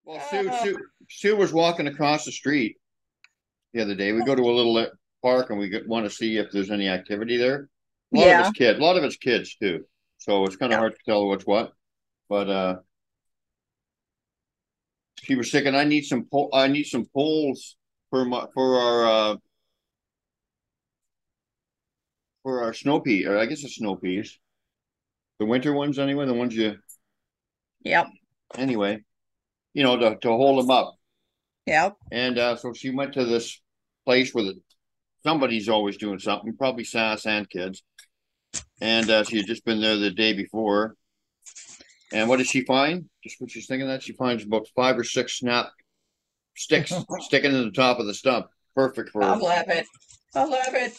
Well, Oh, Sue was walking across the street the other day. We go to a little park and we want to see if there's any activity there. yeah, A lot of it's kids too. So it's kind of yeah. hard to tell what's what. But she was thinking, I need some poles for our snow pea, or I guess it's snow peas, the winter ones anyway, the ones you Yep, anyway, to hold them up. yep. And so she went to this place where somebody's always doing something, probably Sass and kids. And she had just been there the day before. And what did she find? Just what she's thinking that she finds about 5 or 6 snap sticks sticking in the top of the stump. Perfect I for love it. I love it.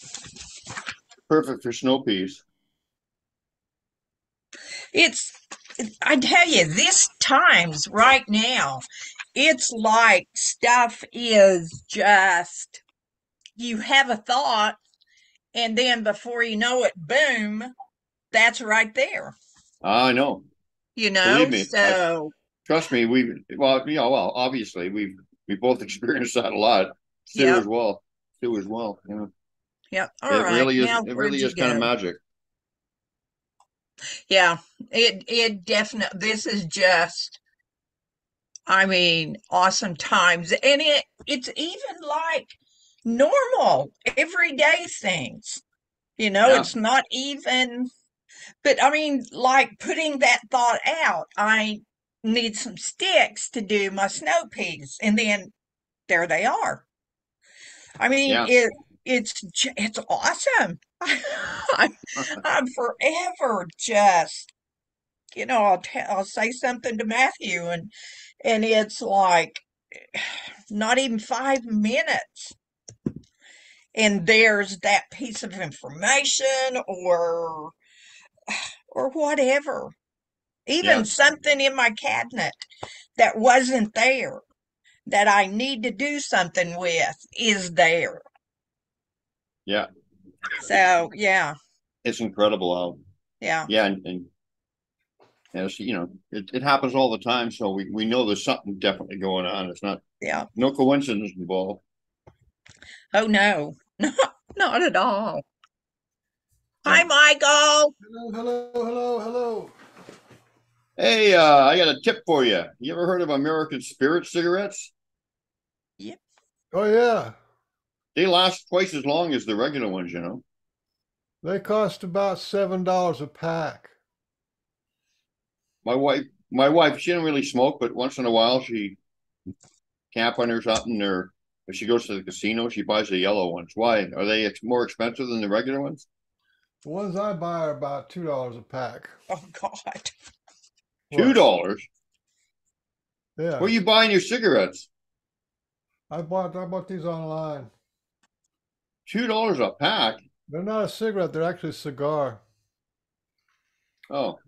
perfect for snow peas. It's, I tell you, this times right now, it's like stuff is just, you have a thought, and then before you know it, boom, that's right there, I know. you Believe know? me. I So, trust me. Obviously we both experienced that a lot. Sue yep, as well. Sue as well. Yeah. yep. All right. Now, It where'd really you is kind of go? magic. Yeah, it definitely, this is just, I mean, awesome times. And it's even like normal, everyday things. You know, Yeah. it's not even, but I mean, like putting that thought out, I need some sticks to do my snow peas. And then there they are. I mean, Yeah. it's awesome. I'm, I'm forever just, I'll say something to Matthew and it's like not even 5 minutes. And there's that piece of information or whatever. Yeah. Even something in my cabinet that wasn't there that I need to do something with is there. Yeah. So yeah, It's incredible how yeah, yeah, and as it happens all the time. So we know there's something definitely going on. It's not yeah. no coincidence involved. Oh no, not at all. Yeah. Hi, Michael. Hello, hello, hello, hello. Hey, I got a tip for you. You ever heard of American Spirit cigarettes? Yep. Oh yeah, They last twice as long as the regular ones, you know. they cost about $7 a pack. My wife, she didn't really smoke, but once in a while she camping or something, or if she goes to the casino, she buys the yellow ones. Why? Are they more expensive than the regular ones? The ones I buy are about $2 a pack. Oh God. Two What? dollars. Where Yeah, are you buying your cigarettes? I bought these online. $2 a pack. They're not a cigarette. They're actually a cigar. Oh,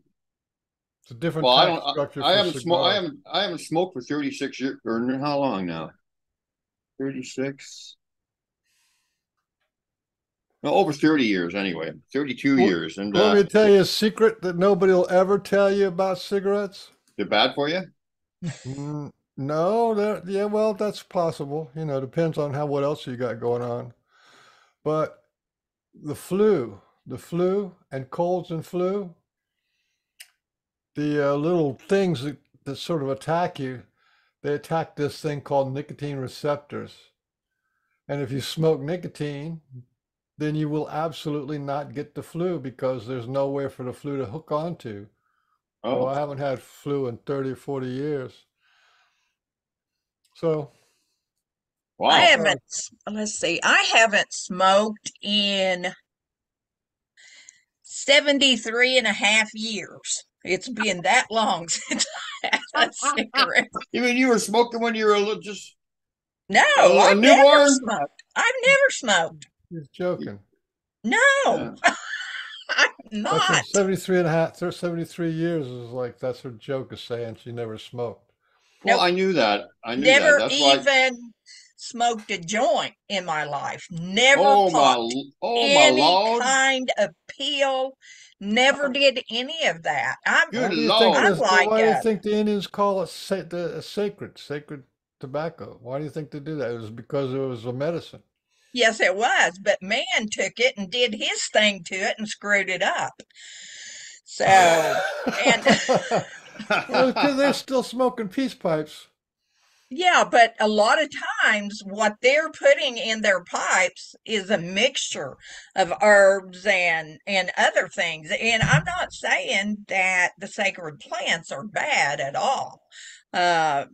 It's a different well, I tax don't. structure for cigars. I haven't smoked for 36 years. Or how long now? 36. No, over 30 years anyway. 32 What, years, and want me to tell you a secret that nobody will ever tell you about cigarettes? they're bad for you. No, yeah, well, that's possible. Depends on what else you got going on. But the flu and colds and flu, the little things that sort of attack you, they attack this thing called nicotine receptors. And if you smoke nicotine, then you will absolutely not get the flu because there's nowhere for the flu to hook onto. So Oh, I haven't had flu in 30 or 40 years. So, I wow. sorry. haven't, let's see, I haven't smoked in 73 and a half years. It's been that long since I had a cigarette. You mean you were smoking when you were just No, a I've never newborn? smoked. I've never smoked. He's joking. No, Yeah. I'm That's not. 73 and a half, 73 years is like, that's her joke of saying she never smoked. Well, Nope. I knew that. I knew that. Never That's why. even smoked a joint in my life. Never Oh my, popped oh my any Lord. kind of pill. Never did any of that. Good Why do you think I'm Lord. this? like Why do you think the Indians call it sacred tobacco? Why do you think they do that? It was because it was a medicine. yes, it was, but man took it and did his thing to it and screwed it up. So, and Well, because they're still smoking peace pipes. yeah, but a lot of times what they're putting in their pipes is a mixture of herbs and other things. And I'm not saying that the sacred plants are bad at all. Uh,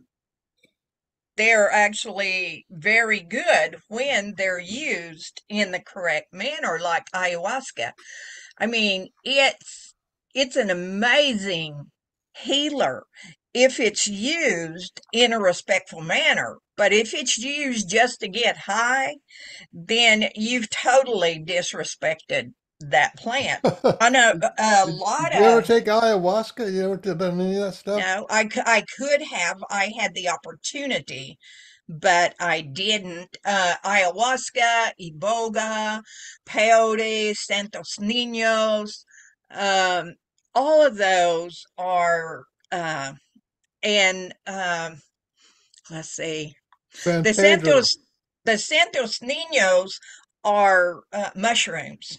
they're actually very good when they're used in the correct manner, like ayahuasca. I mean, it's an amazing healer if it's used in a respectful manner. But if it's used just to get high, then you've totally disrespected that plant. I know a Did lot you ever of take ayahuasca? You ever done any of that stuff? no, I could have. I had the opportunity, but I didn't. Ayahuasca, iboga, peyote, santos niños, um, all of those are, and let's see, San the Pedro. santos, the santos niños are mushrooms,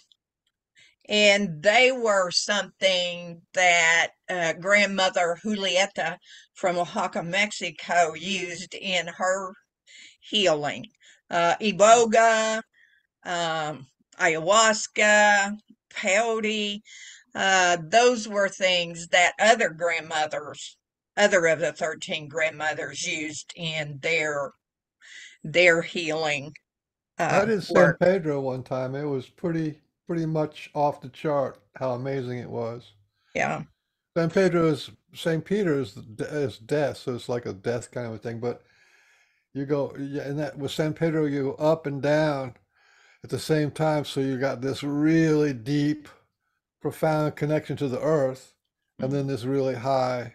and they were something that grandmother Julieta from Oaxaca, Mexico, used in her healing. Iboga, um, ayahuasca, peyote, those were things that other of the 13 grandmothers used in their healing I did San work. Pedro one time. It was pretty much off the chart how amazing it was. Yeah. San Pedro is St. Peter is death, so it's like a death kind of a thing. But you go, yeah, and that with San Pedro, you go up and down at the same time, so you got this really deep, profound connection to the earth, and then this really high,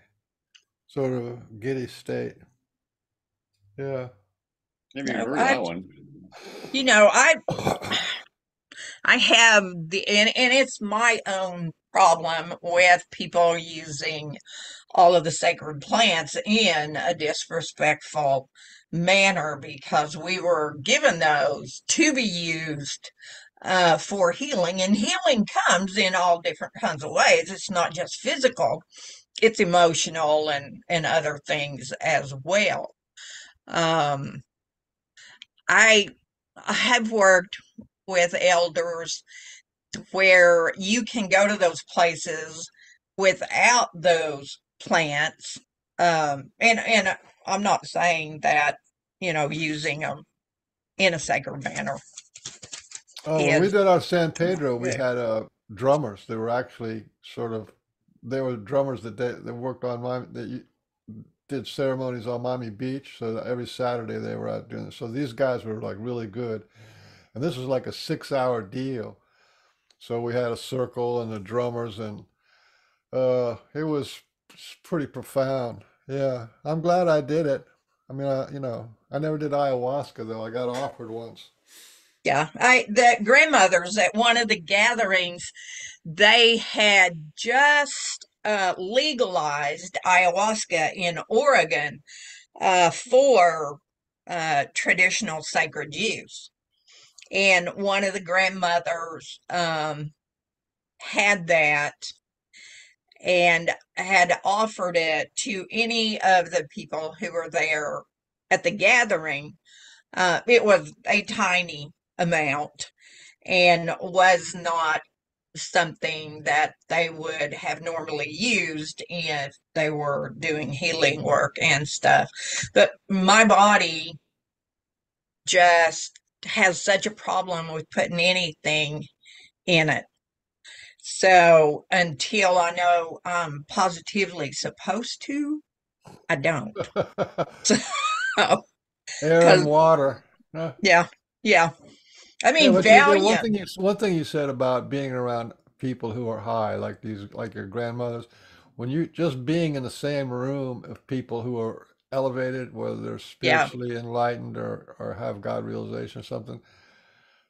sort of giddy state. Yeah. Never even No, heard of that one. you know, I have and it's my own problem with people using all of the sacred plants in a disrespectful manner because we were given those to be used for healing, and healing comes in all different kinds of ways. It's not just physical; it's emotional and other things as well. Um, I I have worked with elders where you can go to those places without those plants. And I'm not saying that using them in a sacred manner Oh, when we is did our San Pedro, we good. had drummers. They were actually they were drummers that worked on did ceremonies on Miami Beach. So that every Saturday they were out doing it. So these guys were like really good. And this was like a 6 hour deal. So we had a circle and the drummers, and it was pretty profound. Yeah, I'm glad I did it. I mean, I never did ayahuasca though. I got offered once. Yeah, the grandmothers at one of the gatherings, they had just legalized ayahuasca in Oregon for traditional sacred use. And one of the grandmothers had that and had offered it to any of the people who were there at the gathering. It was a tiny amount and was not something that they would have normally used if they were doing healing work and stuff. But my body just has such a problem with putting anything in it. So until I know I'm positively supposed to, I don't. So, Air and because water. Huh? yeah, yeah. I Yeah, mean, but the Valium. one thing you said about being around people who are high, like your grandmothers, when you just being in the same room of people who are elevated, whether they're Yeah, spiritually enlightened or have God realization or something,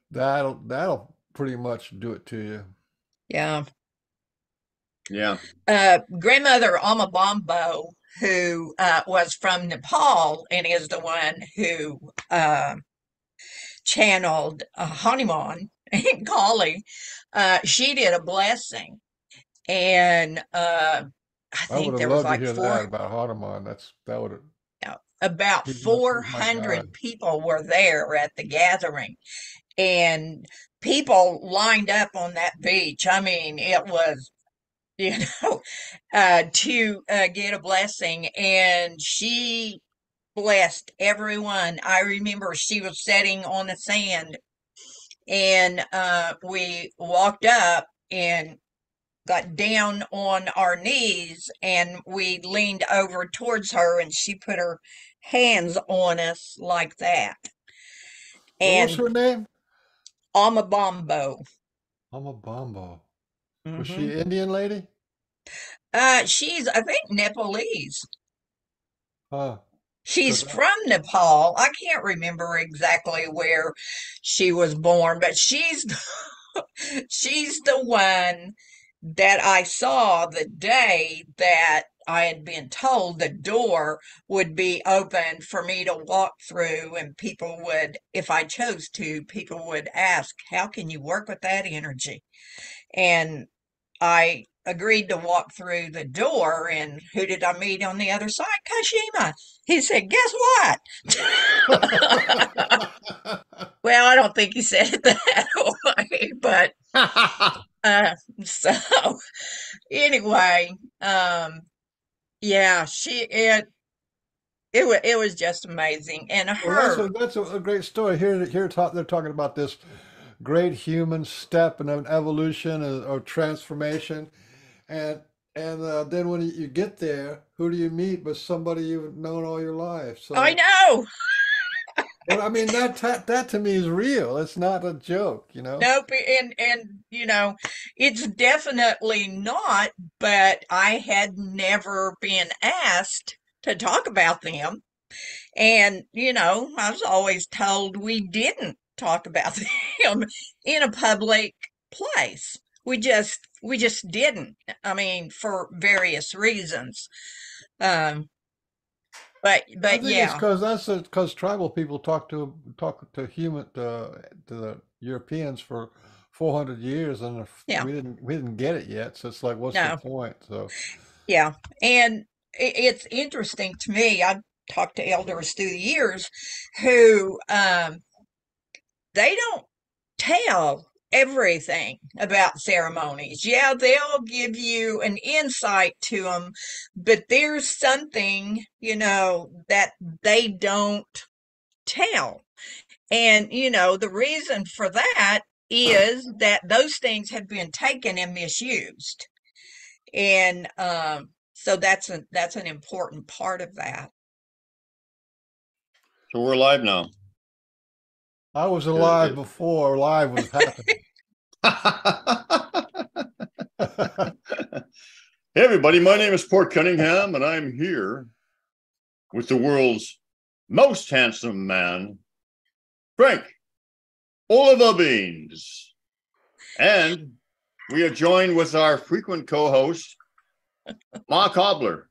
that'll pretty much do it to you. yeah. Yeah. Grandmother Amabambo, who was from Nepal and is the one who channeled Hanuman and Kali, she did a blessing. And I I would think have there was loved to like hear that about Hanuman. That would have about he's my God. 400 people were there at the gathering, and people lined up on that beach. I mean, it was, you know, to get a blessing, and she blessed everyone. I remember she was sitting on the sand, and we walked up and got down on our knees, and we leaned over towards her, and she put her hands on us like that. What was And her name? Amabambo. Amabambo. Was she Hmm. an Indian lady? She's, I think, Nepalese. Huh. She's Because from Nepal. I can't remember exactly where she was born, but she's the one that I saw the day that I had been told the door would be open for me to walk through, and people would, if I chose to, people would ask, "How can you work with that energy?" And I agreed to walk through the door, and who did I meet on the other side? Kashima. He said, "Guess what?" Well, I don't think he said it that way, but uh, so anyway, yeah, it was just amazing, and Well, her, that's a great story. They're talking about this great human step and an evolution or transformation, and then when you get there, who do you meet but somebody you've known all your life? I So, know, but I mean that to me is real. It's not a joke, you know. nope, and it's definitely not, but I had never been asked to talk about them. And, I was always told we didn't talk about them in a public place. We just didn't. I mean, for various reasons. Um, I but think it's yeah, because tribal people talk to the Europeans for 400 years, and if yeah, we didn't get it yet. So it's like, what's the no, point? So yeah. And it's interesting to me. I've talked to elders through the years who they don't tell everything about ceremonies. Yeah, they'll give you an insight to them, but there's something, that they don't tell. And, the reason for that is that those things have been taken and misused. And so that's an important part of that. So we're live now. I was alive It- before live was happening. Hey everybody, my name is Port Cunningham, and I'm here with the world's most handsome man, Frank Oliva Beans. And we are joined with our frequent co-host, Ma Cobbler,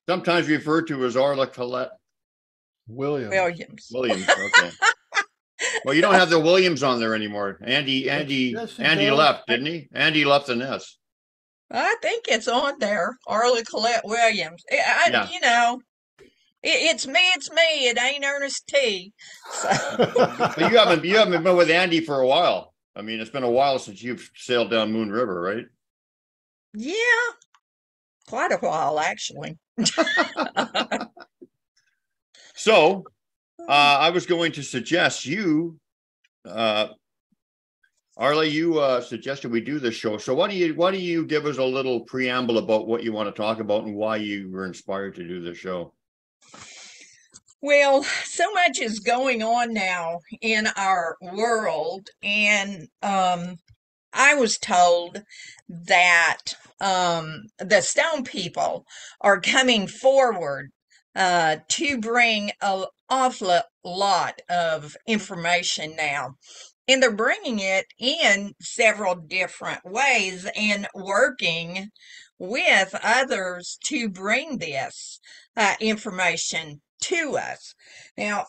sometimes referred to as Arla Colette Williams. Williams. Williams. Okay. Well, you don't have the Williams on there anymore. Yes, you Andy do. left, didn't he? Andy left the nest. I think it's on there. Arla Colette Williams. Yeah. It's me, It ain't Ernest T. So, But you haven't been with Andy for a while. I mean, it's been a while since you've sailed down Moon River, right? yeah, quite a while, actually. So I was going to suggest you, Arla, you suggested we do this show. So why don't you give us a little preamble about what you want to talk about and why you were inspired to do this show? Well, so much is going on now in our world, and I was told that the stone people are coming forward to bring an awful lot of information now. And they're bringing it in several different ways and working with others to bring this information to us. Now,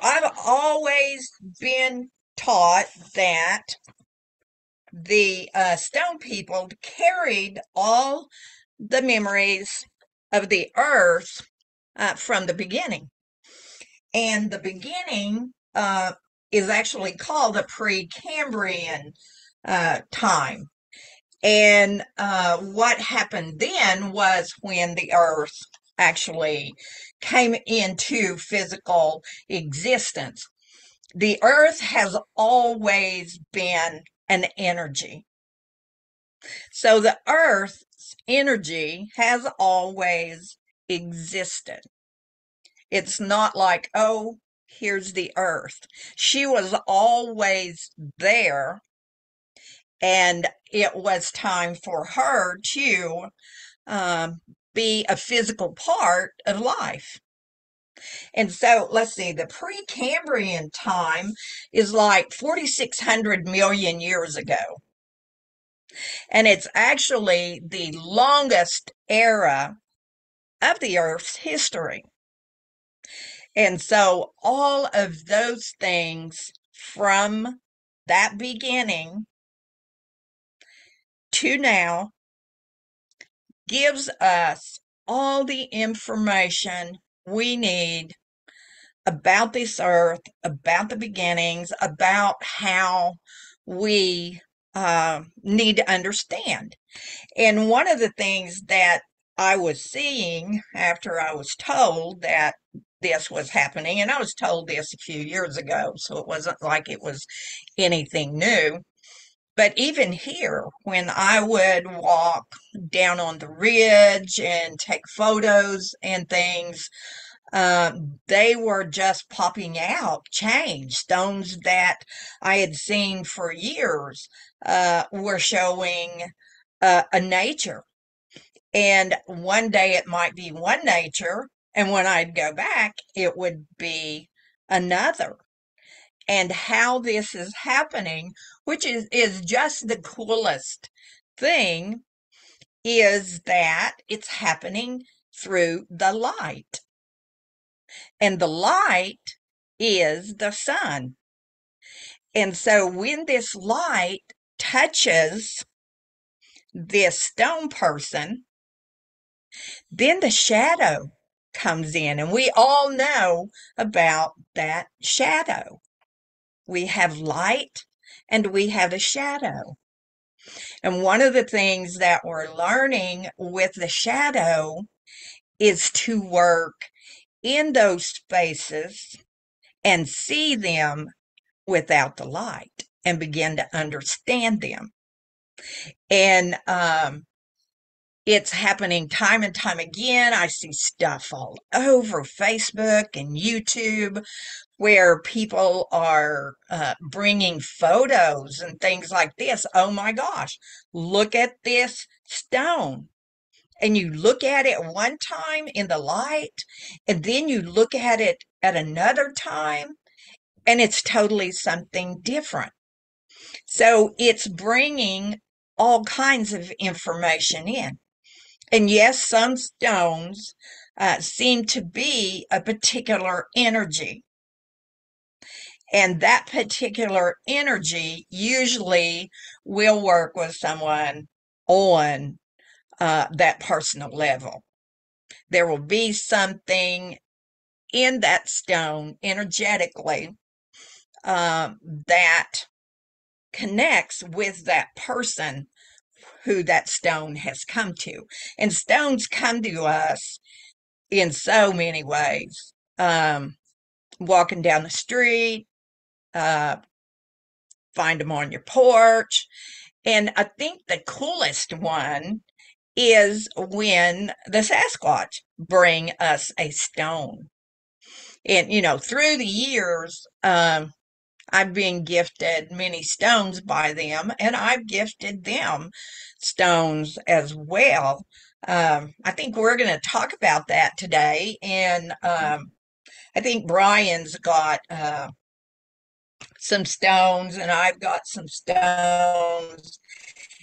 I've always been taught that the stone people carried all the memories of the earth from the beginning. And the beginning is actually called the Precambrian time. And what happened then was when the earth actually came into physical existence. The earth has always been an energy. So the earth's energy has always existed. It's not like, oh, here's the earth. She was always there, and it was time for her to be a physical part of life. And so let's see, the Precambrian time is like 4,600 million years ago. And it's actually the longest era of the Earth's history. And so all of those things from that beginning to now gives us all the information we need about this earth, about the beginnings, about how we need to understand. And one of the things that I was seeing after I was told that this was happening, and I was told this a few years ago, so it wasn't like it was anything new. But even here, when I would walk down on the ridge and take photos and things, they were just popping out, change stones that I had seen for years were showing a nature. And one day it might be one nature, and when I'd go back, it would be another. And how this is happening, which is just the coolest thing, is that it's happening through the light. And the light is the sun. And so when this light touches this stone person, then the shadow comes in. And we all know about that shadow. We have light and we have a shadow. And one of the things that we're learning with the shadow is to work in those spaces and see them without the light and begin to understand them. And it's happening time and time again. I see stuff all over Facebook and YouTube where people are bringing photos and things like this. Oh my gosh, look at this stone. And you look at it one time in the light, and then you look at it at another time, and it's totally something different. So it's bringing all kinds of information in. And yes, some stones seem to be a particular energy. And that particular energy usually will work with someone on that personal level. There will be something in that stone energetically that connects with that person who that stone has come to. And stones come to us in so many ways. Walking down the street, find them on your porch. And I think the coolest one is when the Sasquatch bring us a stone. And, through the years, I've been gifted many stones by them, and I've gifted them stones as well. I think we're going to talk about that today, and I think Brian's got some stones, and I've got some stones.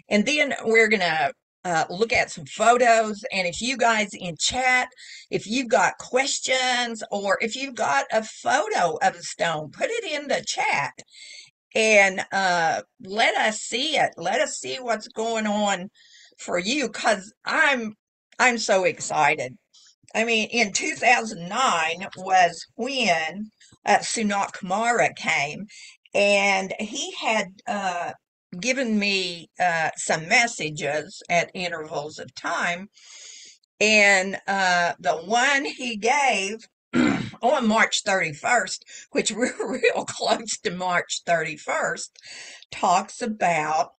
And then we're going to look at some photos. And if you guys in chat, if you've got questions or if you've got a photo of a stone, put it in the chat and let us see it. Let us see what's going on for you, because I'm so excited. I mean, in 2009 was when Sunak Kamara came, and he had given me some messages at intervals of time. And the one he gave on March 31st, which we're real close to March 31st, talks about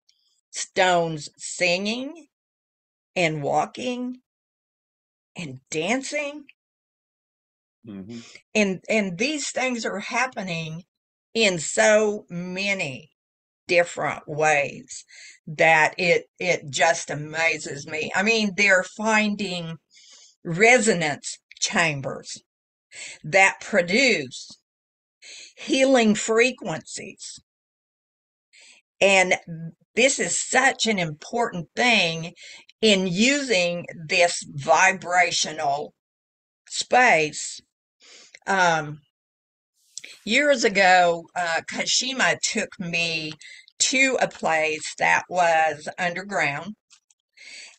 stones singing and walking and dancing. Mhm. And these things are happening in so many different ways that it just amazes me. I mean, they're finding resonance chambers that produce healing frequencies. And this is such an important thing in using this vibrational space. Years ago, Kashima took me to a place that was underground.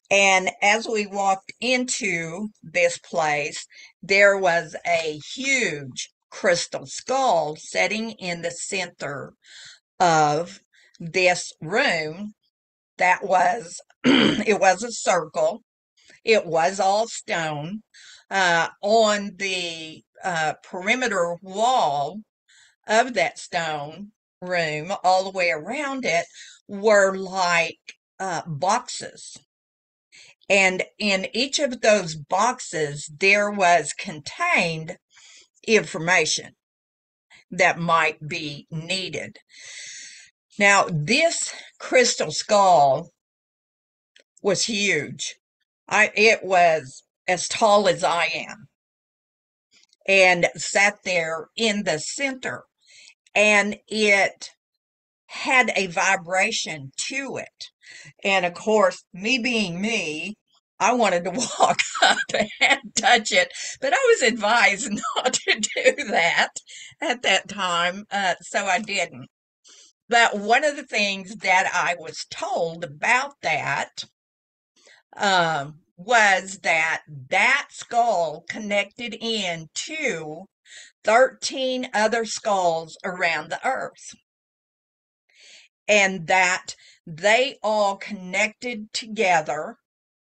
And as we walked into this place, there was a huge crystal skull sitting in the center of this room that was, it was a circle. It was all stone. On the perimeter wall of that stone room, all the way around it, were like boxes. And in each of those boxes, there was contained information that might be needed. Now, this crystal skull was huge. It was as tall as I am and sat there in the center. And it had a vibration to it. And of course, me being me, I wanted to walk up and touch it, but I was advised not to do that at that time, so I didn't. But one of the things that I was told about that was that that skull connected in to 13 other skulls around the earth, and that they all connected together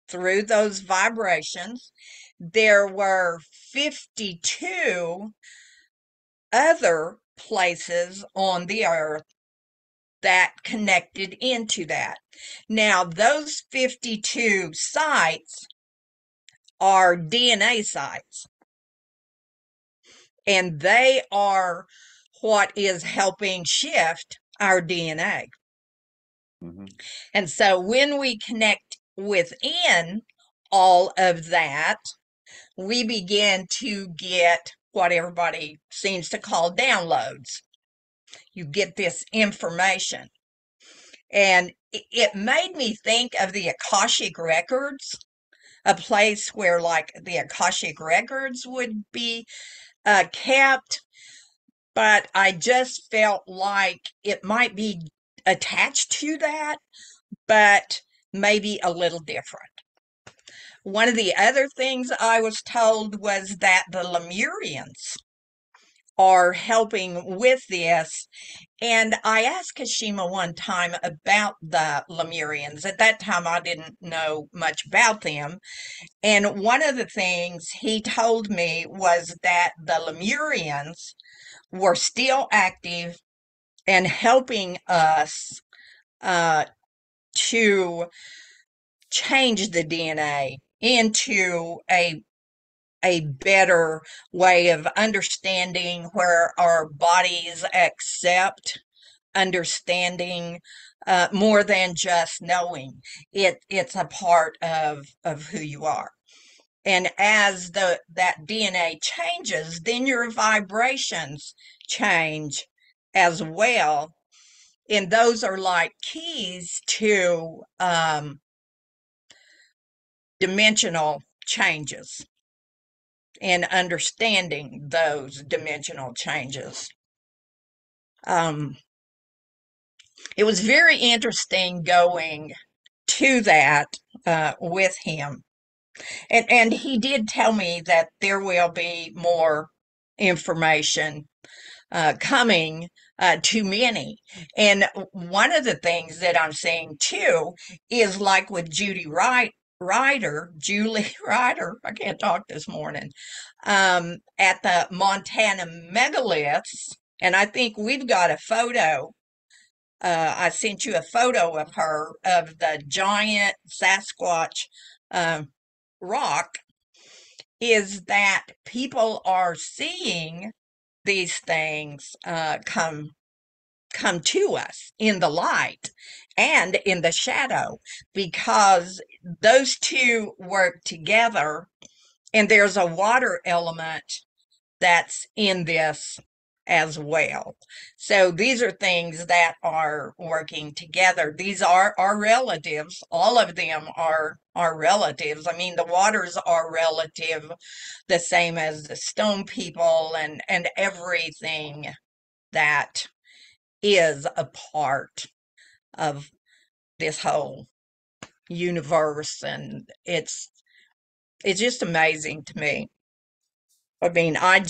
through those vibrations. There were 52 other places on the earth that connected into that. Now, those 52 sites are DNA sites, and they are what is helping shift our DNA. Mhm. And so when we connect within all of that, we begin to get what everybody seems to call downloads. You get this information. And it made me think of the Akashic Records, a place where like the Akashic Records would be kept. But I just felt like it might be attached to that, but maybe a little different. One of the other things I was told was that the Lemurians are helping with this. And I asked Kashima one time about the Lemurians. At that time, I didn't know much about them. And one of the things he told me was that the Lemurians were still active and helping us to change the DNA into a a better way of understanding, where our bodies accept understanding, more than just knowing. It's a part of who you are. And as that DNA changes, then your vibrations change as well. And those are like keys to dimensional changes and understanding those dimensional changes. It was very interesting going to that with him. And he did tell me that there will be more information coming to many. And one of the things that I'm seeing too is like with Julie Ryder, I can't talk this morning, at the Montana megaliths. And I think we've got a photo. I sent you a photo of her, of the giant Sasquatch rock. Is that people are seeing these things come to us in the light and in the shadow, because those two work together, and there's a water element that's in this as well. So these are things that are working together. These are our relatives. All of them are relatives. I mean, the waters are relative, the same as the stone people and everything that is a part of this whole universe. And it's just amazing to me. I mean, I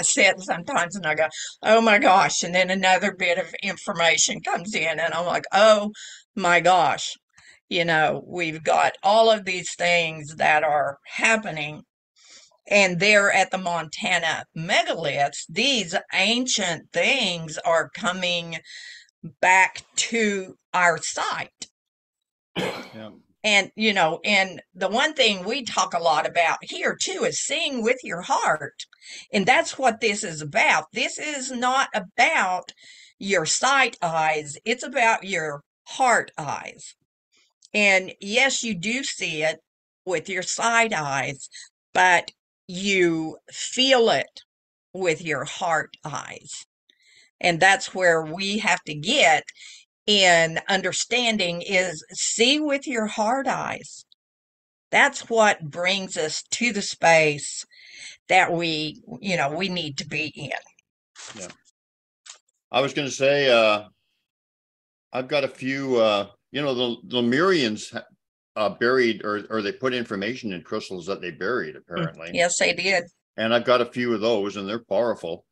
sit sometimes and I go, oh my gosh. And then another bit of information comes in and I'm like, oh my gosh. We've got all of these things that are happening. And there at the Montana megaliths, these ancient things are coming back to our sight. Yeah. And, and the one thing we talk a lot about here too is seeing with your heart. And that's what this is about. This is not about your sight eyes, it's about your heart eyes. And yes, you do see it with your sight eyes, but you feel it with your heart eyes. And that's where we have to get in understanding, is see with your heart eyes. That's what brings us to the space that we need to be in. Yeah. I was going to say, I've got a few, the Lemurians buried, or they put information in crystals that they buried, apparently. Yes, they did. And I've got a few of those, and they're powerful.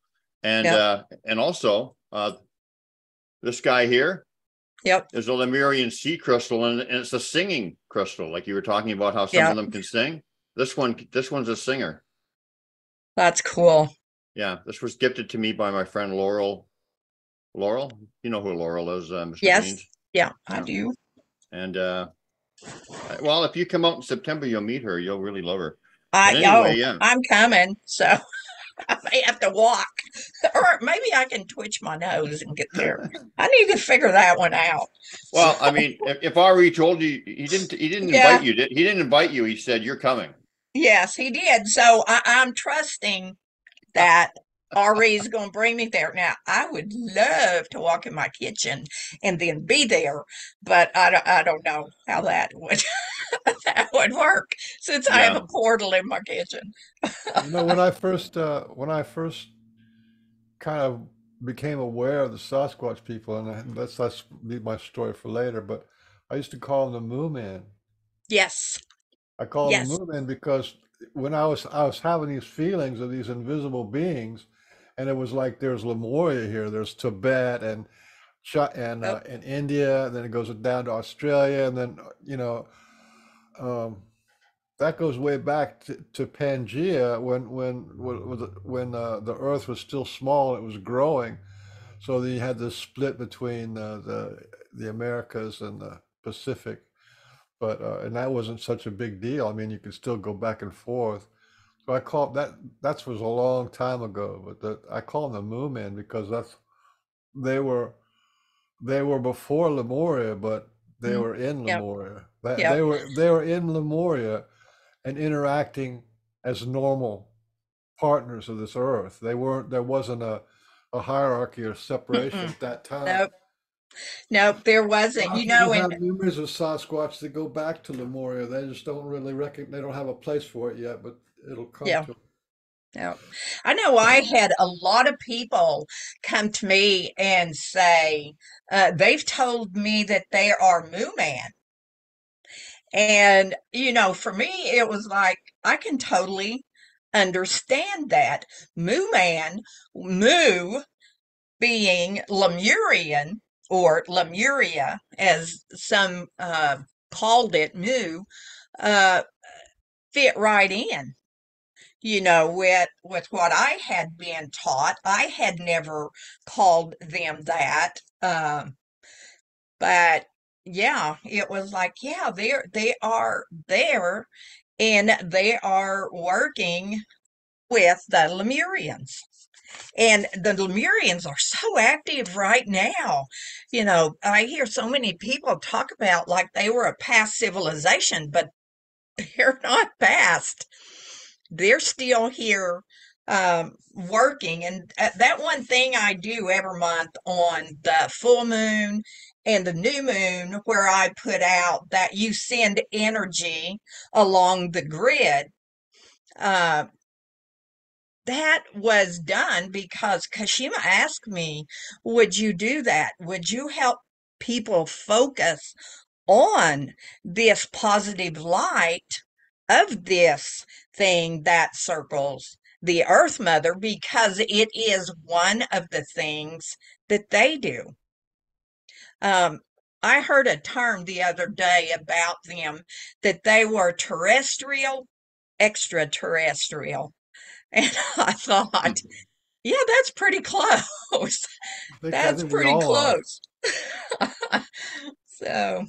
And Yep. And also, this guy here, Yep. is a Lemurian sea crystal, and it's a singing crystal, like you were talking about how some Yep. of them can sing. This one's a singer. That's cool. Yeah, this was gifted to me by my friend Laurel. Laurel, you know who Laurel is, Mr. Yes. Beans. Yeah, I do. And well, if you come out in September, you'll meet her. You'll really love her. I But anyway, oh, yeah. I'm coming, so I may have to walk, or maybe I can twitch my nose and get there. I need to figure that one out. Well, I mean, if Ari told you, he didn't Yeah. invite you. He didn't invite you. He said you're coming. Yes, he did. So I'm trusting that Ari's going to bring me there. Now, I would love to walk in my kitchen and then be there, but I don't know how that would that would work, since I have Yeah. a portal in my kitchen. When I first kind of became aware of the Sasquatch people, and that's be my story for later, but I used to call them the Moo Men. Yes. I call them Yes. Moo Men because when I was having these feelings of these invisible beings, and it was like there's Lemuria here, there's Tibet and Oh, and India, and then it goes down to Australia, and then um, that goes way back to Pangea when the Earth was still small, it was growing. So then you had this split between the Americas and the Pacific, but and that wasn't such a big deal. I mean, you could still go back and forth. So I call that that was a long time ago, but I call them the Moo Men because that's they were they were before Lemuria, but they Mm, were in yep, Lemuria. yep. They were in Lemuria and interacting as normal partners of this earth. They weren't there wasn't a hierarchy or separation Mm-mm. at that time. Nope, nope, there A wasn't. lot of You people know, have and memories of Sasquatch that go back to Lemuria. They just don't really they don't have a place for it yet, but it'll come yeah, to yeah. I know I had a lot of people come to me and say they've told me that they are Moo Man. And, for me, it was like, I can totally understand that. Moo Man, Moo being Lemurian or Lemuria, as some called it, Moo, uh, fit right in. With what I had been taught, I had never called them that. But yeah, it was like, yeah, they are there and they are working with the Lemurians. And the Lemurians are so active right now. I hear so many people talk about like they were a past civilization, but they're not past. They're still here working. And that one thing I do every month on the full moon and the new moon, where I put out that you send energy along the grid, uh, that was done because Kashima asked me, would you do that? Would you help people focus on this positive light of this thing that circles the Earth Mother because it is one of the things that they do. Um, I heard a term the other day about them that they were terrestrial, extraterrestrial. And I thought, Hmm. yeah, that's pretty close. I That's think we pretty all are. close. So,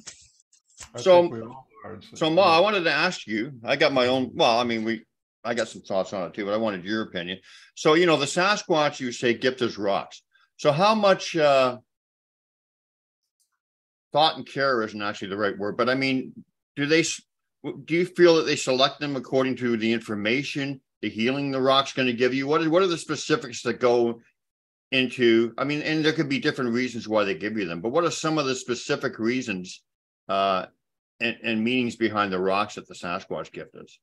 I think So, we all are. so Ma, I wanted to ask you. I got my own. Well, I mean, I got some thoughts on it too, but I wanted your opinion. So, the Sasquatch, you say, gift us rocks. So, how much thought and care isn't actually the right word, but I mean, do they? Do you feel that they select them according to the information, the healing the rock's going to give you? What are the specifics that go into? I mean, and there could be different reasons why they give you them, but what are some of the specific reasons uh, and meanings behind the rocks that the Sasquatch gift us?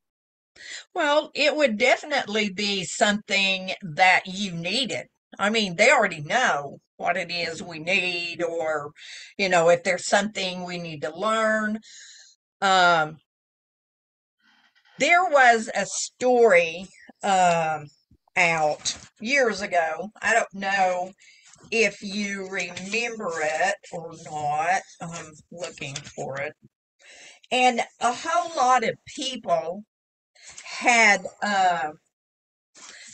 well, it would definitely be something that you needed. I mean, they already know what it is we need, or, if there's something we need to learn. Um, there was a story um, out years ago. I don't know if you remember it or not. I'm looking for it. And a whole lot of people had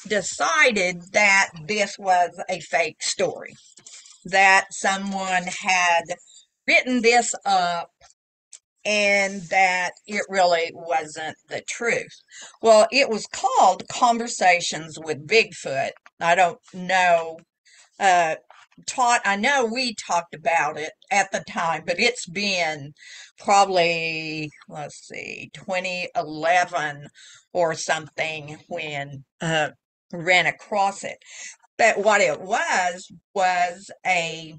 decided that this was a fake story, that someone had written this up and that it really wasn't the truth. Well, it was called Conversations with Bigfoot. I don't know. Uh, I know we talked about it at the time, but it's been probably, let's see, 2011 or something when ran across it. But what it was a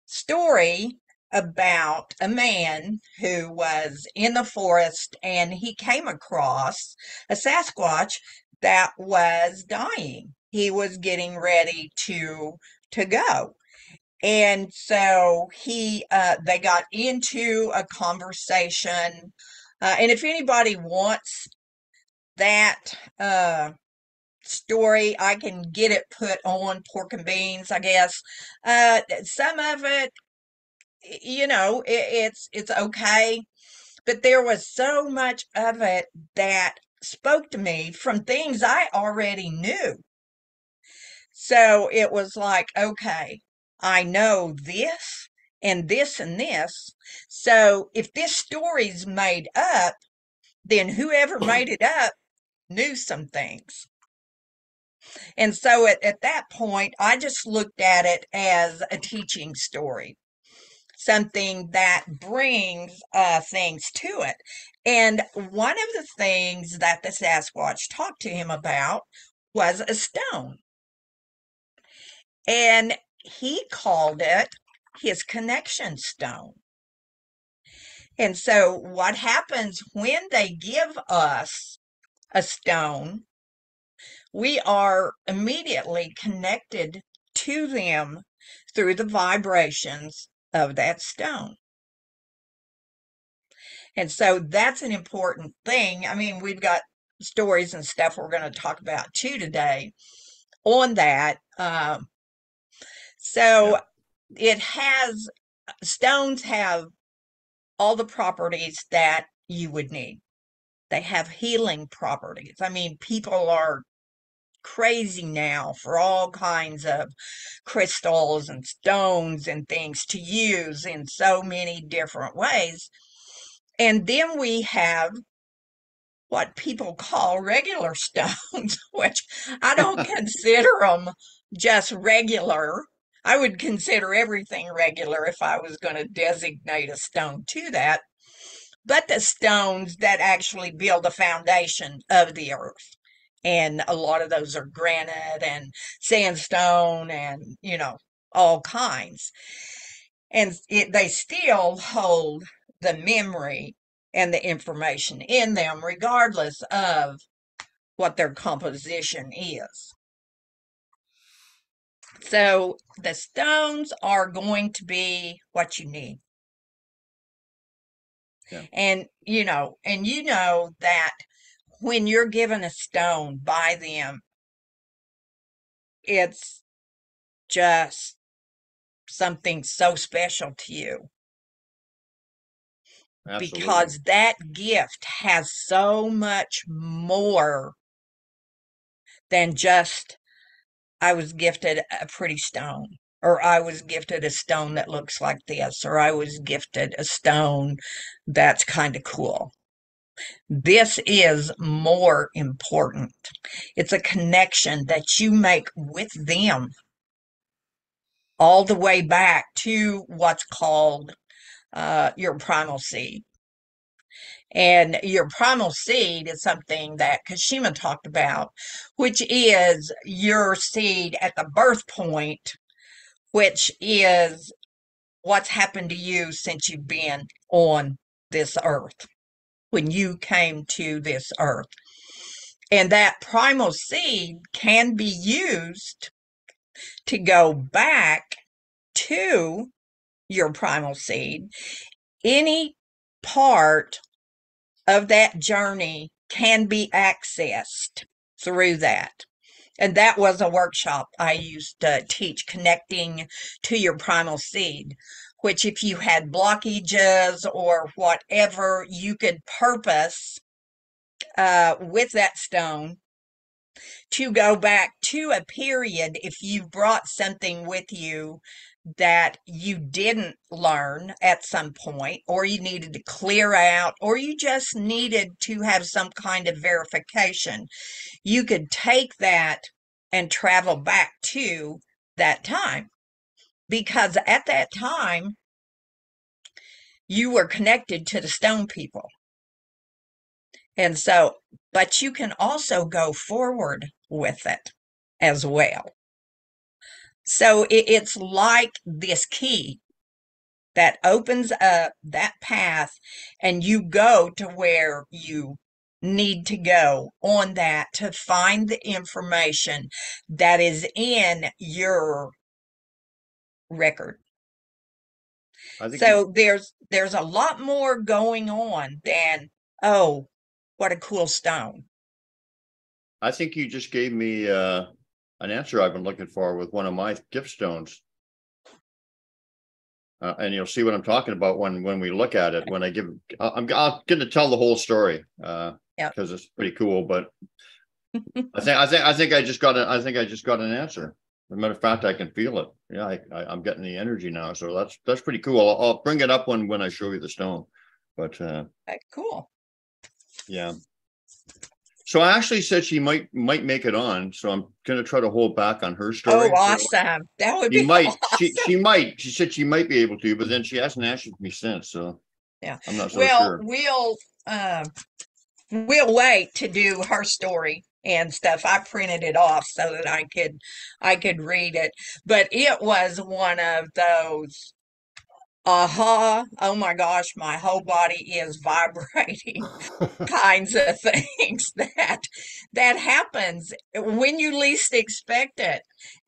story about a man who was in the forest and he came across a Sasquatch that was dying. He was getting ready to go. And so they got into a conversation. And if anybody wants that story, I can get it put on Pork and Beans, I guess. Some of it, it's okay, but there was so much of it that spoke to me from things I already knew. So it was like, okay, I know this and this and this. So if this story's made up, then whoever made it up knew some things. And so at that point, I just looked at it as a teaching story, something that brings things to it. And one of the things that the Sasquatch talked to him about was a stone. And he called it his connection stone. And so what happens when they give us a stone, we are immediately connected to them through the vibrations of that stone. And so that's an important thing. I mean, we've got stories and stuff we're going to talk about too today on that. So it has, stones have all the properties that you would need. They have healing properties. I mean, people are crazy now for all kinds of crystals and stones and things to use in so many different ways. And then we have what people call regular stones, which I don't consider them just regular. I would consider everything regular if I was going to designate a stone to that. But the stones that actually build the foundation of the earth. And a lot of those are granite and sandstone and, all kinds. And they still hold the memory and the information in them, regardless of what their composition is. So the stones are going to be what you need. Yeah. And you know that when you're given a stone by them, it's just something so special to you. Absolutely. Because that gift has so much more than just, I was gifted a pretty stone, or I was gifted a stone that looks like this, or I was gifted a stone that's kind of cool. This is more important. It's a connection that you make with them all the way back to what's called your primal seed. And your primal seed is something that Kashima talked about, which is your seed at the birth point, which is what's happened to you since you've been on this earth, when you came to this earth. And that primal seed can be used to go back to your primal seed. Any part of that journey can be accessed through that. And that was a workshop I used to teach, connecting to your primal seed, which if you had blockages or whatever, you could purpose with that stone to go back to a period if you brought something with you that you didn't learn at some point, or you needed to clear out, or you just needed to have some kind of verification. You could take that and travel back to that time, because at that time you were connected to the stone people. And so, but you can also go forward with it as well. So it's like this key that opens up that path, and you go to where you need to go on that to find the information that is in your record. So there's a lot more going on than, oh, what a cool stone. I think you just gave me an answer I've been looking for with one of my gift stones. And you'll see what I'm talking about when we look at it. When I give, I'm going to tell the whole story because it's pretty cool. But I think I just got an answer. As a matter of fact, I can feel it. Yeah, I'm getting the energy now, so that's pretty cool. I'll bring it up when I show you the stone. But cool. Yeah. So Ashley said she might make it on. So I'm gonna try to hold back on her Oh, story. awesome. That would She be might. awesome. She said she might be able to, but then she hasn't asked me since. So Yeah. I'm not so Well, sure. we'll wait to do her story and stuff. I printed it off so that I could read it. But it was one of those oh my gosh, my whole body is vibrating kinds of things that happens when you least expect it.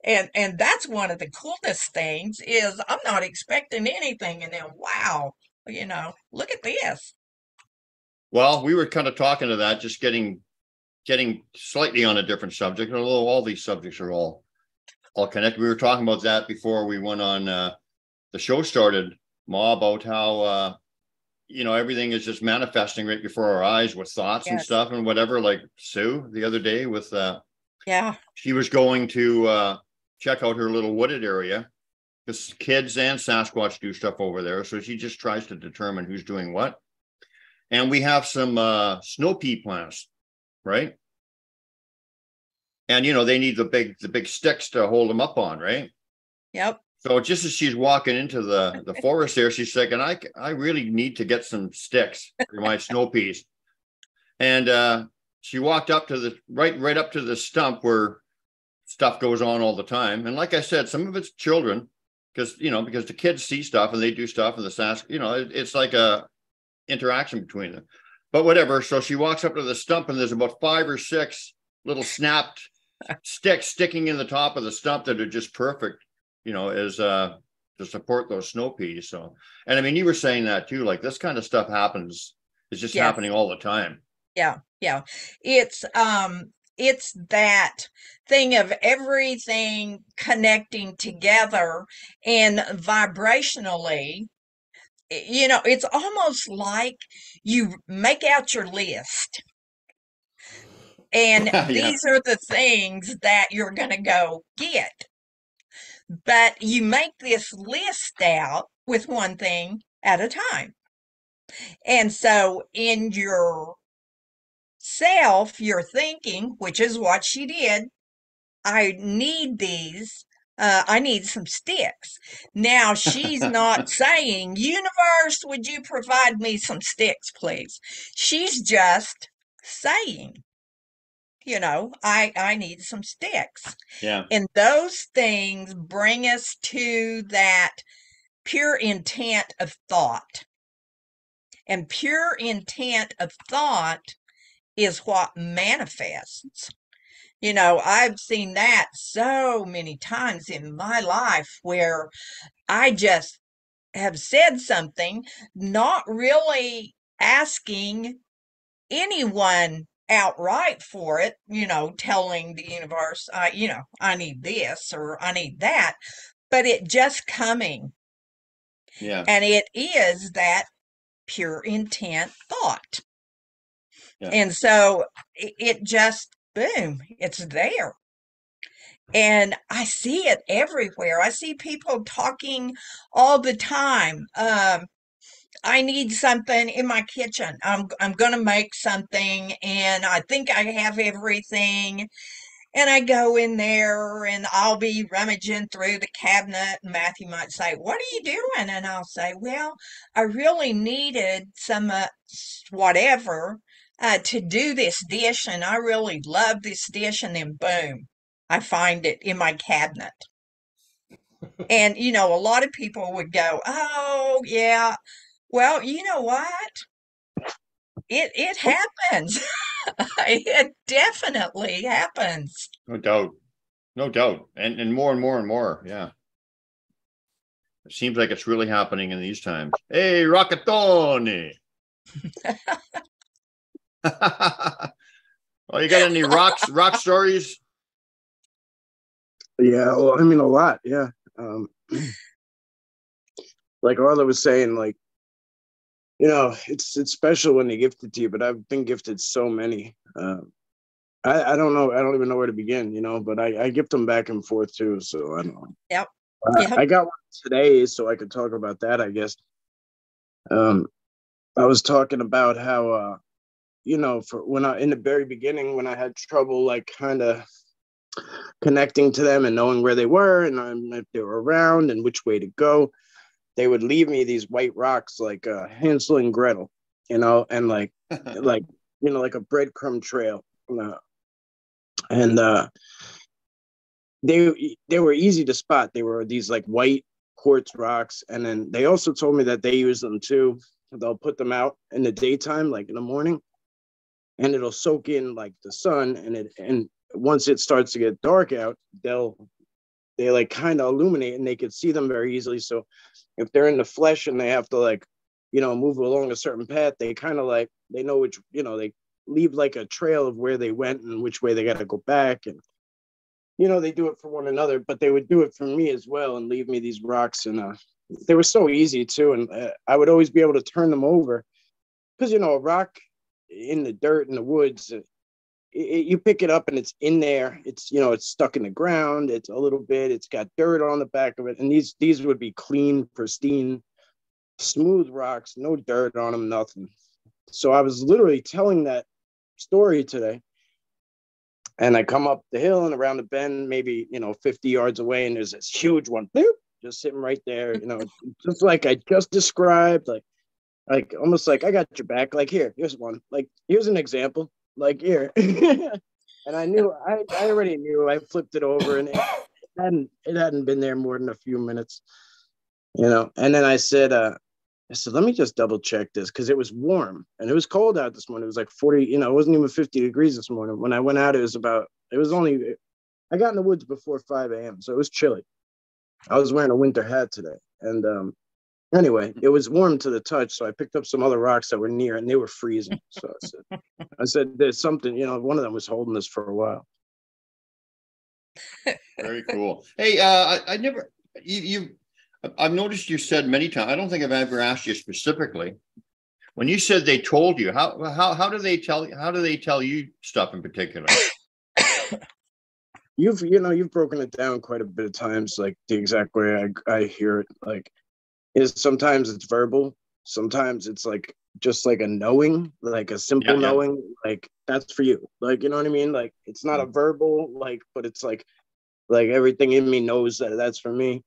And that's one of the coolest things is I'm not expecting anything and then wow, look at this. Well, we were kind of talking to that, just getting slightly on a different subject, although all these subjects are all connected. We were talking about that before we went on the show started, Ma, about how everything is just manifesting right before our eyes with thoughts and Yes. stuff and whatever. Like Sue the other day with Yeah. she was going to check out her little wooded area because kids and Sasquatch do stuff over there. So she just tries to determine who's doing what. And we have some snow pea plants, right? And they need the big sticks to hold them up on, right? Yep. So just as she's walking into the forest there, she's saying, I really need to get some sticks for my snow peas. And she walked up to the right up to the stump where stuff goes on all the time. And like I said, some of it's children because the kids see stuff and they do stuff and it's like a interaction between them. But whatever. So she walks up to the stump and there's about 5 or 6 little snapped sticks sticking in the top of the stump that are just perfect, as to support those snow peas. So, and I mean, you were saying that too, like this kind of stuff happens. It's just Yes. happening all the time. Yeah. Yeah. It's that thing of everything connecting together and vibrationally. It's almost like you make out your list, and Yeah. these are the things that you're going to go get. But you make this list out with one thing at a time. And so in your self, you're thinking, which is what she did, I need these. I need some sticks. Now she's not saying, universe, would you provide me some sticks, please? She's just saying, I need some sticks. Yeah. And those things bring us to that pure intent of thought. And pure intent of thought is what manifests. I've seen that so many times in my life where I just have said something, not really asking anyone outright for it, telling the universe, I need this or I need that, but it just coming. Yeah. And it is that pure intent thought. Yeah. And so it just, boom, it's there. And I see it everywhere. I see people talking all the time. I need something in my kitchen. I'm gonna make something, and I think I have everything. And I go in there, and I'll be rummaging through the cabinet, and Matthew might say, "What are you doing?" And I'll say, "Well, I really needed some whatever to do this dish, and I really love this dish." And then boom, I find it in my cabinet. And a lot of people would go, "Oh, yeah." Well, you know what? It happens. It definitely happens. No doubt. No doubt. And more and more and more. Yeah. It seems like it's really happening in these times. Hey, Rockatone. Oh, you got any rock stories? Yeah, well, I mean, a lot. Yeah. Like Arla was saying, like, it's special when they gift it to you, but I've been gifted so many. I don't know. I don't even know where to begin, but I gift them back and forth too. So I don't know. Yep. I got one today, so I could talk about that, I guess. I was talking about how, for when I, in the very beginning, when I had trouble, like kind of connecting to them and knowing where they were and if they were around and which way to go, they would leave me these white rocks like Hansel and Gretel, and like like a breadcrumb trail. And they were easy to spot. They were these like white quartz rocks, and then they also told me that they use them too. They'll put them out in the daytime, like in the morning, and it'll soak in like the sun, and once it starts to get dark out, they like kind of illuminate, and they could see them very easily. So if they're in the flesh and they have to like move along a certain path, they kind of like they know which they leave like a trail of where they went and which way they got to go back. And they do it for one another, but they would do it for me as well and leave me these rocks. And they were so easy too. And I would always be able to turn them over because, a rock in the dirt in the woods, you pick it up and it's in there. It's, it's stuck in the ground. It's a little bit, it's got dirt on the back of it. And these would be clean, pristine, smooth rocks, no dirt on them, nothing. So I was literally telling that story today. And I come up the hill and around the bend, maybe, 50 yards away, and there's this huge one, boop, just sitting right there, just like I just described, like almost like I got your back. Like, here's one. Like, here's an example. Like, here. And I already knew. I flipped it over, and it hadn't been there more than a few minutes, And then I said, let me just double check this because it was warm and it was cold out this morning. It was like 40, it wasn't even 50 degrees this morning. When I went out, I got in the woods before 5 a.m. So it was chilly. I was wearing a winter hat today. And anyway, it was warm to the touch. So I picked up some other rocks that were near and they were freezing. So I said, there's something, one of them was holding this for a while. Very cool. Hey, I never, I've noticed you said many times, I don't think I've ever asked you specifically, when you said they told you, how do they tell you stuff in particular? You've broken it down quite a bit of times, like the exact way I hear it, like is sometimes it's verbal, sometimes it's like just like a knowing, like a simple knowing, like that's for you, like what I mean, like it's not a verbal, like, but it's like everything in me knows that that's for me.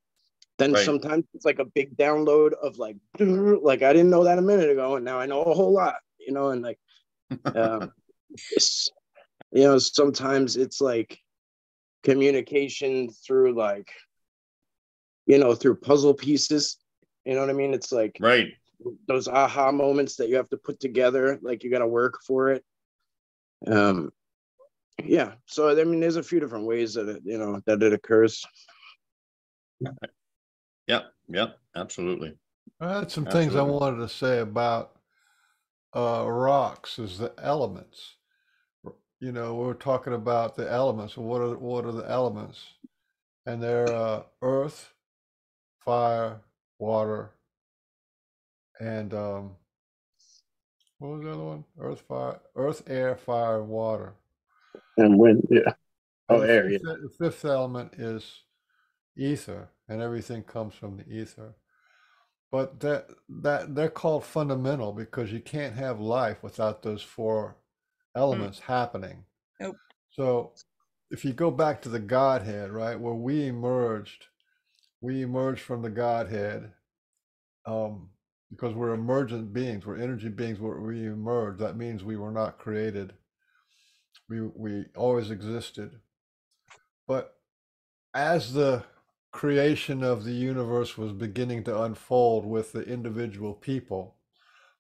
Then sometimes it's like a big download of like I didn't know that a minute ago, and now I know a whole lot, and like, sometimes it's like communication through like, through puzzle pieces, you know what I mean? It's like those aha moments that you have to put together, like you got to work for it. Yeah. So, I mean, there's a few different ways that that it occurs. Yep, absolutely. I had some things I wanted to say about rocks as the elements. We're talking about the elements. What are the elements? And they're earth, fire, water, and what was the other one? Earth, air, fire, and water. And wind, yeah. Air. The fifth element is ether, and everything comes from the ether. But that they're called fundamental because you can't have life without those four elements happening. Nope. So if you go back to the Godhead, right, where we emerged from the Godhead, because we're emergent beings, we're energy beings, we emerged. That means we were not created. We always existed. But as the creation of the universe was beginning to unfold with the individual people,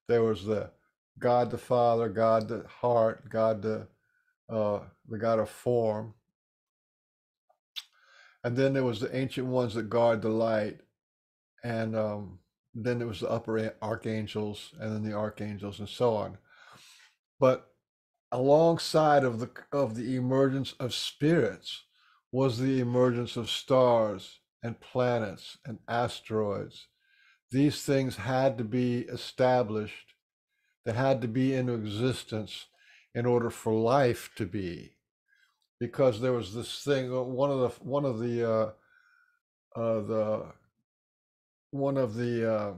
there was the God the Father, God the heart, God the God of form, and then there was the ancient ones that guard the light, and then there was the upper archangels, and then the archangels, and so on. But alongside of the emergence of spirits was the emergence of stars and planets and asteroids. These things had to be established. They had to be in existence in order for life to be, because there was this thing. One of the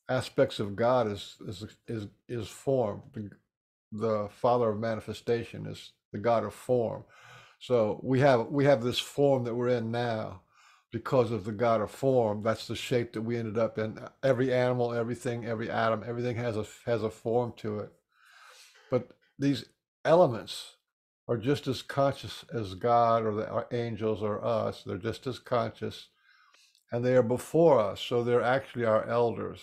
aspects of God is form. the father of manifestation, is the God of form. So we have this form that we're in now because of the God of form. That's the shape that we ended up in. Every animal, everything, every atom, everything has a form to it. But these elements are just as conscious as God or the angels or us. They're just as conscious, and they are before us. So they're actually our elders,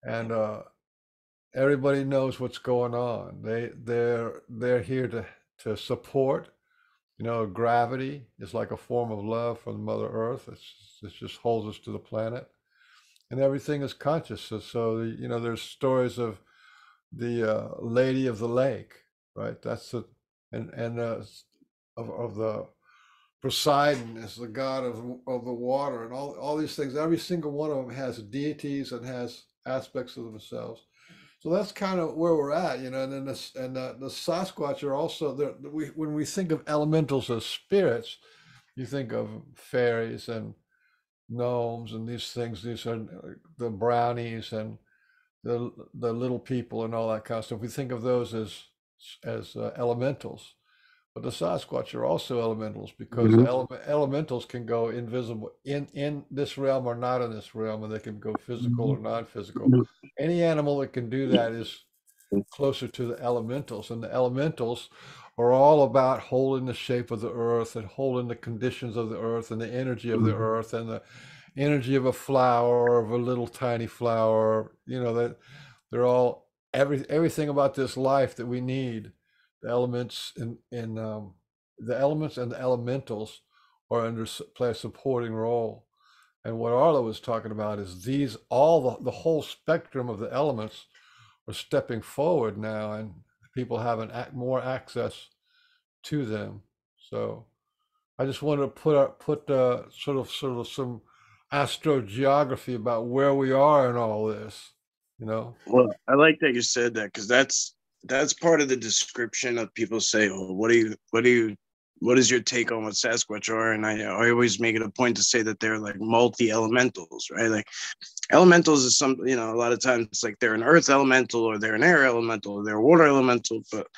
and everybody knows what's going on. They're here to support. Gravity is like a form of love from Mother Earth. It just holds us to the planet, and everything is conscious. So there's stories of the Lady of the Lake, right? That's the and of the Poseidon is the god of the water, and all these things. Every single one of them has deities and has aspects of themselves. So that's kind of where we're at, and then the Sasquatch are also there. When we think of elementals as spirits, you think of fairies and gnomes and these things. These are the brownies and the little people and all that kind of stuff. We think of those as elementals, but the Sasquatch are also elementals because the Mhm. elementals can go invisible in this realm or not in this realm, and they can go physical or non-physical. Any animal that can do that is closer to the elementals, and the elementals are all about holding the shape of the earth and holding the conditions of the earth and the energy of the earth and the energy of a flower, of a little tiny flower. That they're all everything about this life that we need. The elements in the elements and the elementals are play a supporting role. And what Arlo was talking about is these all the whole spectrum of the elements are stepping forward now, and people have more access to them. So I just wanted to put sort of some astrogeography about where we are in all this. You know. Well, I like that you said that because that's part of the description of people say, "Oh, what is your take on what Sasquatch are?" And I always make it a point to say that they're like multi elementals, right? Like elementals is some, a lot of times it's like they're an earth elemental or they're an air elemental or they're a water elemental, but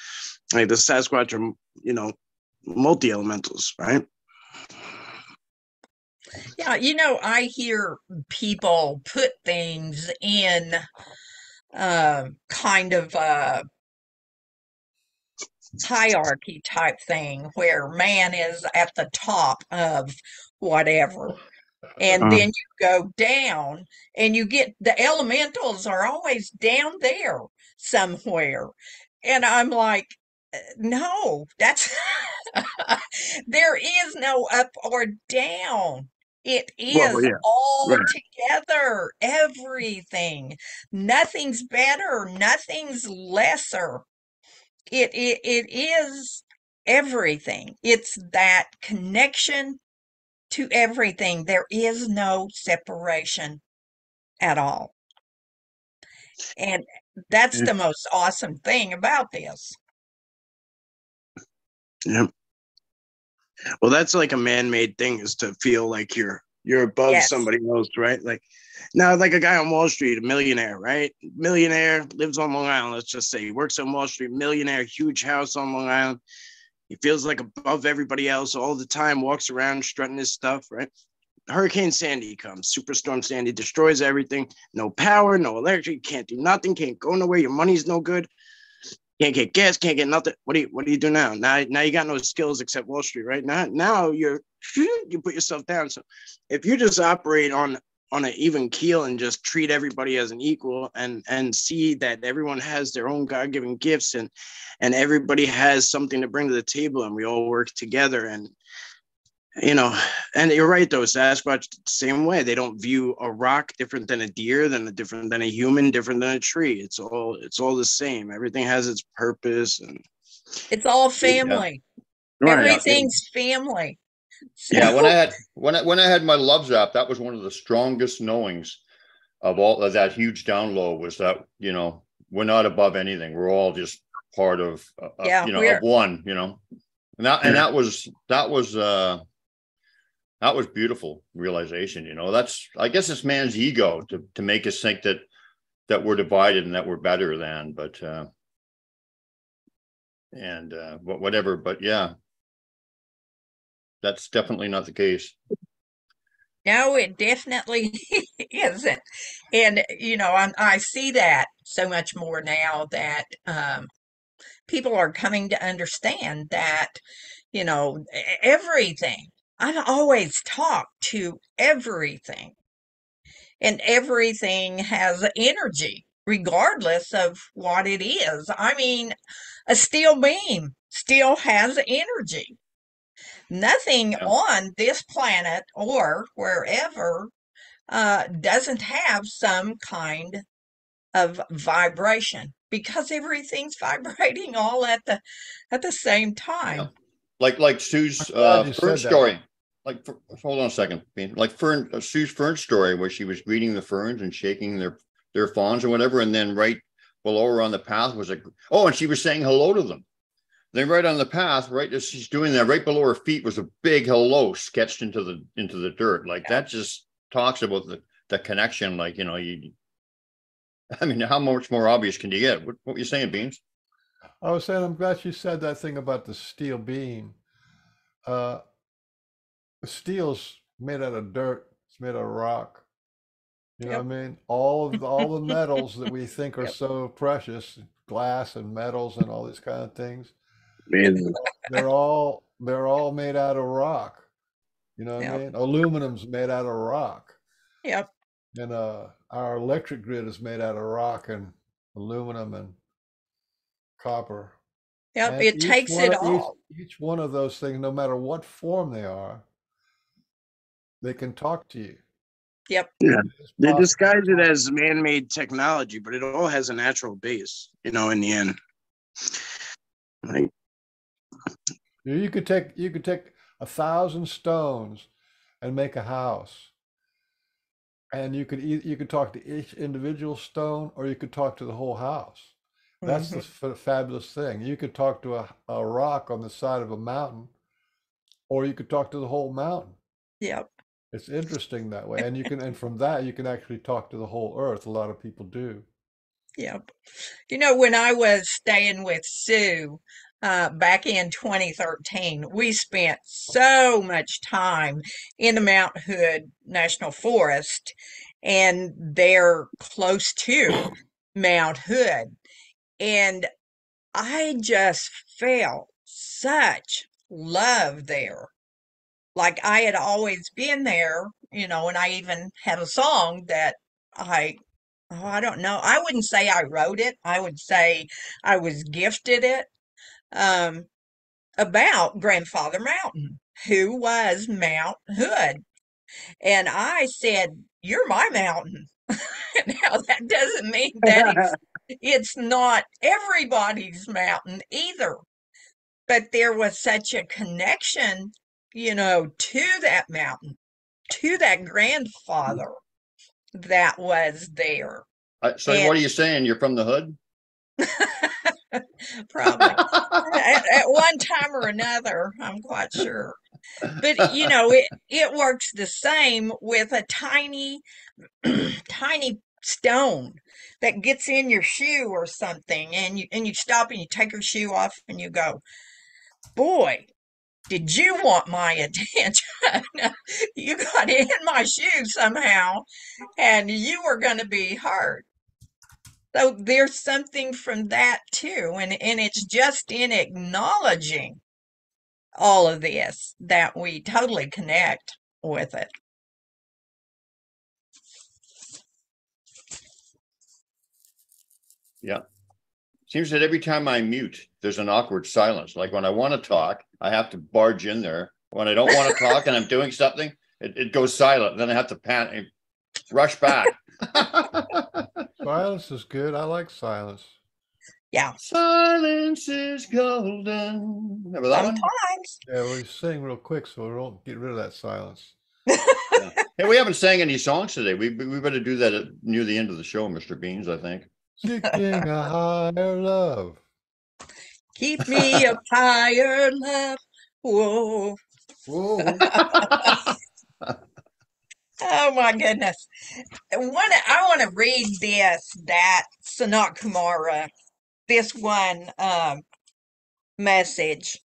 like the Sasquatch are, multi elementals, right? Yeah, I hear people put things in kind of a hierarchy type thing where man is at the top of whatever. And then you go down and you get the elementals are always down there somewhere. And I'm like, no, that's there is no up or down. It Well, is yeah, all right. together, everything. Nothing's better, nothing's lesser. It is everything. It's that connection to everything. There is no separation at all. And that's Yeah. the most awesome thing about this. Yeah. Well, that's like a man-made thing, is to feel like you're above Yes. somebody else, right? Like now, like a guy on Wall Street, a millionaire, right? Millionaire, lives on Long Island. Let's just say he works on Wall Street. Millionaire, huge house on Long Island. He feels like above everybody else all the time. Walks around strutting his stuff, right? Hurricane Sandy comes. Superstorm Sandy destroys everything. No power, no electric. Can't do nothing. Can't go nowhere. Your money's no good. Can't get gas, can't get nothing. What do you do now? Now you got no skills except Wall Street, right? Now you put yourself down. So if you just operate on an even keel and just treat everybody as an equal and see that everyone has their own God-given gifts and everybody has something to bring to the table and we all work together and you're right though, Sasquatch the same way. They don't view a rock different than a deer, different than a human, different than a tree. It's all the same. Everything has its purpose and It's all Yeah, family. right. yeah, Everything's family. yeah. When I So, had when I had my love zap, that was one of the strongest knowings of all of that huge download was that we're not above anything. We're all just part of yeah, of we're one. And that was beautiful realization. That's, I guess, it's man's ego to make us think that we're divided and that we're better than. But and whatever. But yeah, that's definitely not the case. No, it definitely isn't. And, I see that so much more now that people are coming to understand that, everything. I've always talked to everything, and everything has energy, regardless of what it is. I mean, a steel beam still has energy. Nothing Yeah, on this planet or wherever doesn't have some kind of vibration, because everything's vibrating all at the same yeah. time. Like I'm Sue's glad you Fern said that. story. Hold on a second. Like Sue's Fern story, where she was greeting the ferns and shaking their fawns or whatever, and then right below her on the path was and she was saying hello to them. Then right on the path, right as she's doing that, right below her feet was a big hello sketched into the dirt. Like that just talks about the connection. Like, I mean, how much more obvious can you get? What were you saying, Beans? I was saying, I'm glad you said that thing about the steel beam. Uh, the steel's made out of dirt. It's made out of rock. You know Yep. what I mean? All the metals that we think are Yep. so precious, glass and metals and all these kind of things, Amazing. they're all made out of rock. You know what I Yep. mean? Aluminum's made out of rock. Yep. And our electric grid is made out of rock and aluminum and copper. Yep. And It takes it all. each one of those things, no matter what form they are, they can talk to you. Yep. Yeah. It's They possible disguise to it talk. as man-made technology, but it all has a natural base, in the end. Like, You could take 1,000 stones and make a house, and you could talk to each individual stone, or you could talk to the whole house. That's the Hmm. fabulous thing. You could talk to a rock on the side of a mountain, or you could talk to the whole mountain. Yep. It's interesting that way, and from that you can actually talk to the whole earth. A lot of people do. Yep. When I was staying with Sue back in 2013, we spent so much time in the Mount Hood National Forest, and they're close to Mount Hood. And I just felt such love there. Like I had always been there, and I even had a song that I, oh, I don't know. I wouldn't say I wrote it. I would say I was gifted it, um, about Grandfather Mountain, who was Mount Hood. And I said, "You're my mountain." Now that doesn't mean that it's not everybody's mountain either, but there was such a connection, to that mountain, to that grandfather that was there. So And what are you saying? You're from the hood? probably at one time or another, I'm quite sure. But it works the same with a tiny tiny stone that gets in your shoe or something, and you stop and you take your shoe off and you go, "Boy, did you want my attention?" You got in my shoe somehow, and you were going to be hurt. So there's something from that too, and it's just in acknowledging all of this that we totally connect with it. Yeah. Seems that every time I mute, there's an awkward silence. Like when I want to talk, I have to barge in there. When I don't want to talk and I'm doing something, it goes silent. Then I have to panic, rush back. Silence is good. I like silence. Yeah, Silence is golden. Remember that one? sometimes. Yeah, we sing real quick so we don't get rid of that silence. Yeah. Hey, we haven't sang any songs today. We better do that near the end of the show, Mr. Beans, I think. Seeking a higher love. Keep me up higher, love. Whoa. Whoa. Oh my goodness. I want to read that Sanat Kumara, this one. message,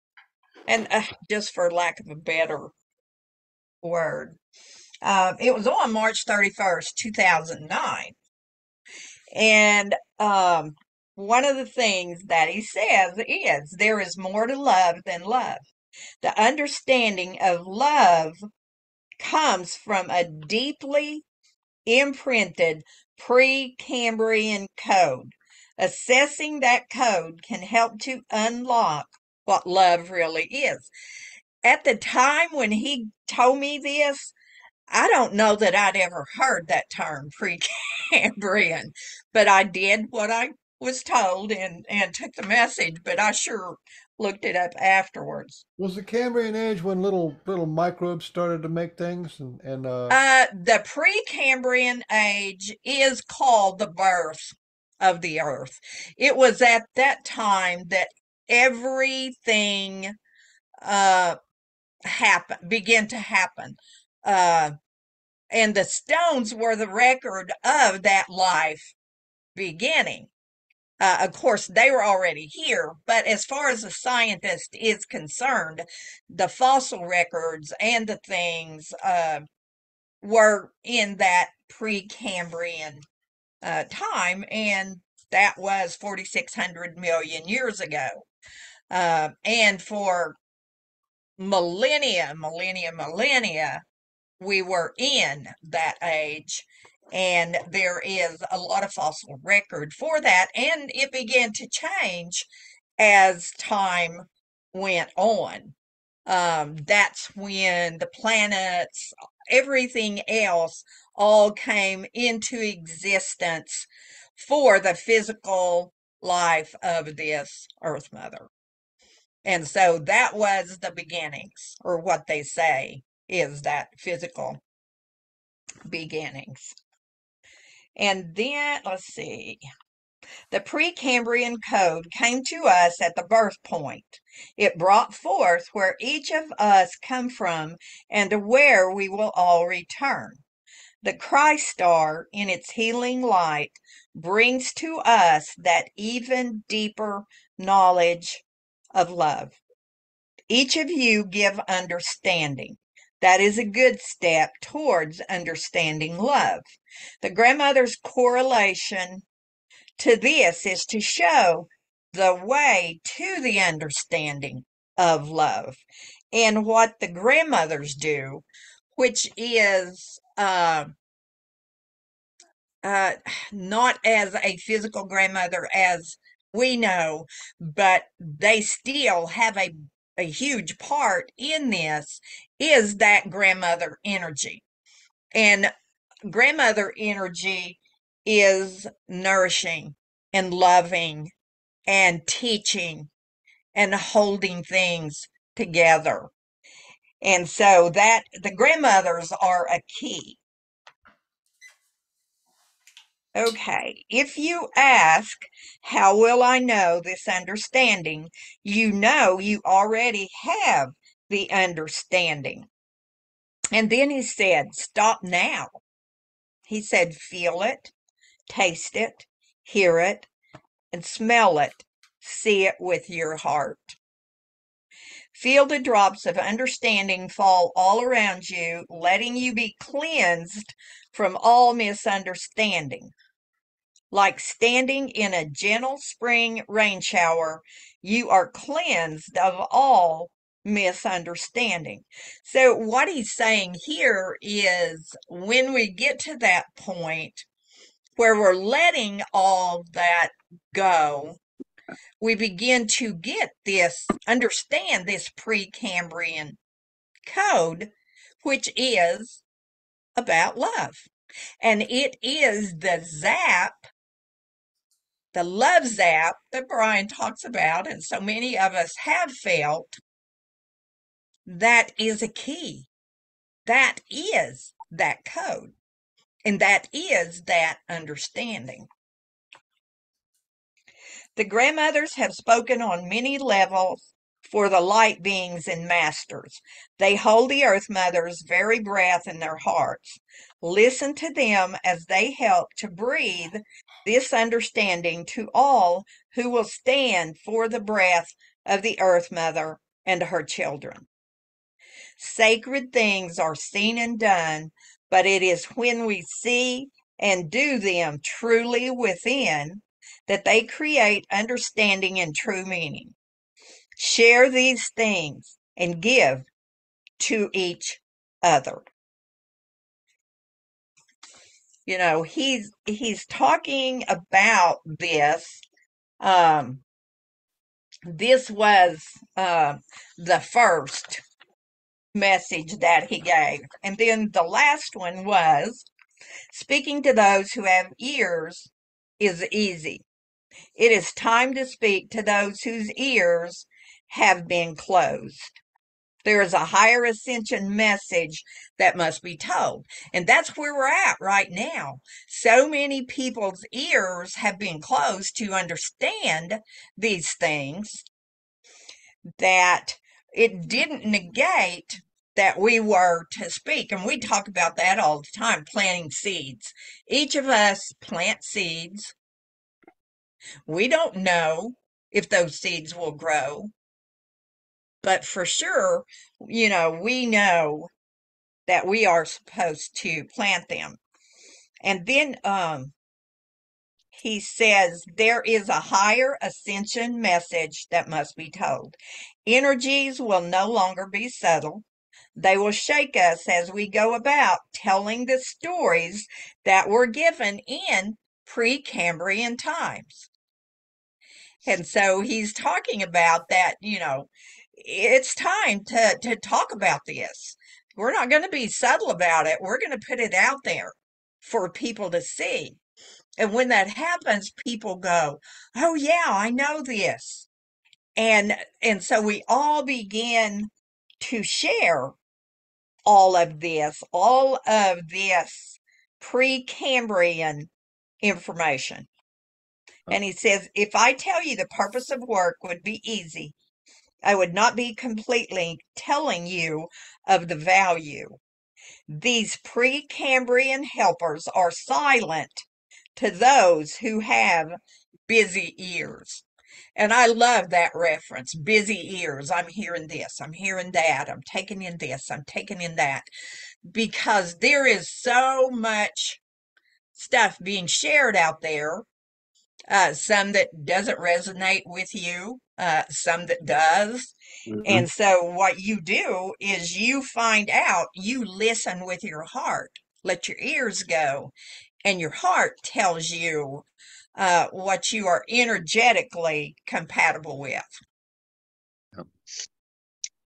and just for lack of a better word, it was on March 31st, 2009. And one of the things that he says is there is more to love than love. The understanding of love comes from a deeply imprinted Precambrian code. Assessing that code can help to unlock what love really is. At the time when he told me this, I don't know that I'd ever heard that term, Precambrian, but I did what I was told and took the message, but I sure looked it up afterwards. Was the Cambrian age when little microbes started to make things and The Precambrian age is called the birth of the earth. It was at that time that everything began to happen. And the stones were the record of that life beginning. Of course, they were already here, but as far as the scientist is concerned, the fossil records and the things were in that Precambrian time, and that was 4,600 million years ago. And for millennia, we were in that age, and there is a lot of fossil record for that, and it began to change as time went on. That's when the planets, everything else, all came into existence for the physical life of this Earth Mother. And so that was the beginnings, or what they say is that physical beginnings. And then, let's see, the Precambrian code came to us at the birth point. It brought forth where each of us come from and to where we will all return. The Christ star, in its healing light, brings to us that even deeper knowledge of love. Each of you give understanding. That is a good step towards understanding love. The grandmother's correlation to this is to show the way to the understanding of love and what the grandmothers do, which is not as a physical grandmother as we know, but they still have a huge part in this, is that grandmother energy. And grandmother energy is nourishing and loving and teaching and holding things together. And so that the grandmothers are a key. Okay, if you ask, how will I know this understanding? You know you already have the understanding. And then he said, stop now. He said, feel it, taste it, hear it, and smell it. See it with your heart. Feel the drops of understanding fall all around you, letting you be cleansed from all misunderstanding. Like standing in a gentle spring rain shower, you are cleansed of all misunderstanding. So what he's saying here is when we get to that point where we're letting all that go, we begin to understand this Precambrian code, which is about love. And it is the love zap that Brian talks about, and so many of us have felt, that is a key. That is that code. And that is that understanding. The grandmothers have spoken on many levels for the light beings and masters. They hold the Earth Mother's very breath in their hearts. Listen to them as they help to breathe this understanding to all who will stand for the breath of the Earth Mother and her children. Sacred things are seen and done, but it is when we see and do them truly within that they create understanding and true meaning. Share these things and give to each other. You know, he's talking about this. This was the first message that he gave. And then the last one was, speaking to those who have ears is easy. It is time to speak to those whose ears have been closed. There is a higher ascension message that must be told. And that's where we're at right now. So many people's ears have been closed to understand these things that it didn't negate that we were to speak. And we talk about that all the time, planting seeds. Each of us plant seeds. We don't know if those seeds will grow. But for sure, you know, we know that we are supposed to plant them. And then he says there is a higher ascension message that must be told. Energies will no longer be subtle. They will shake us as we go about telling the stories that were given in Precambrian times. And so he's talking about that, you know, it's time to talk about this. We're not going to be subtle about it. We're going to put it out there for people to see. And when that happens, people go, oh yeah, I know this. And so we all begin to share all of this Precambrian information. And he says, if I tell you the purpose of work would be easy, I would not be completely telling you of the value. These Precambrian helpers are silent to those who have busy ears. And I love that reference, busy ears. I'm hearing this, I'm hearing that, I'm taking in this, I'm taking in that, because there is so much stuff being shared out there. Some that doesn't resonate with you, some that does. And so what you do is you find out, you listen with your heart, let your ears go, and your heart tells you what you are energetically compatible with.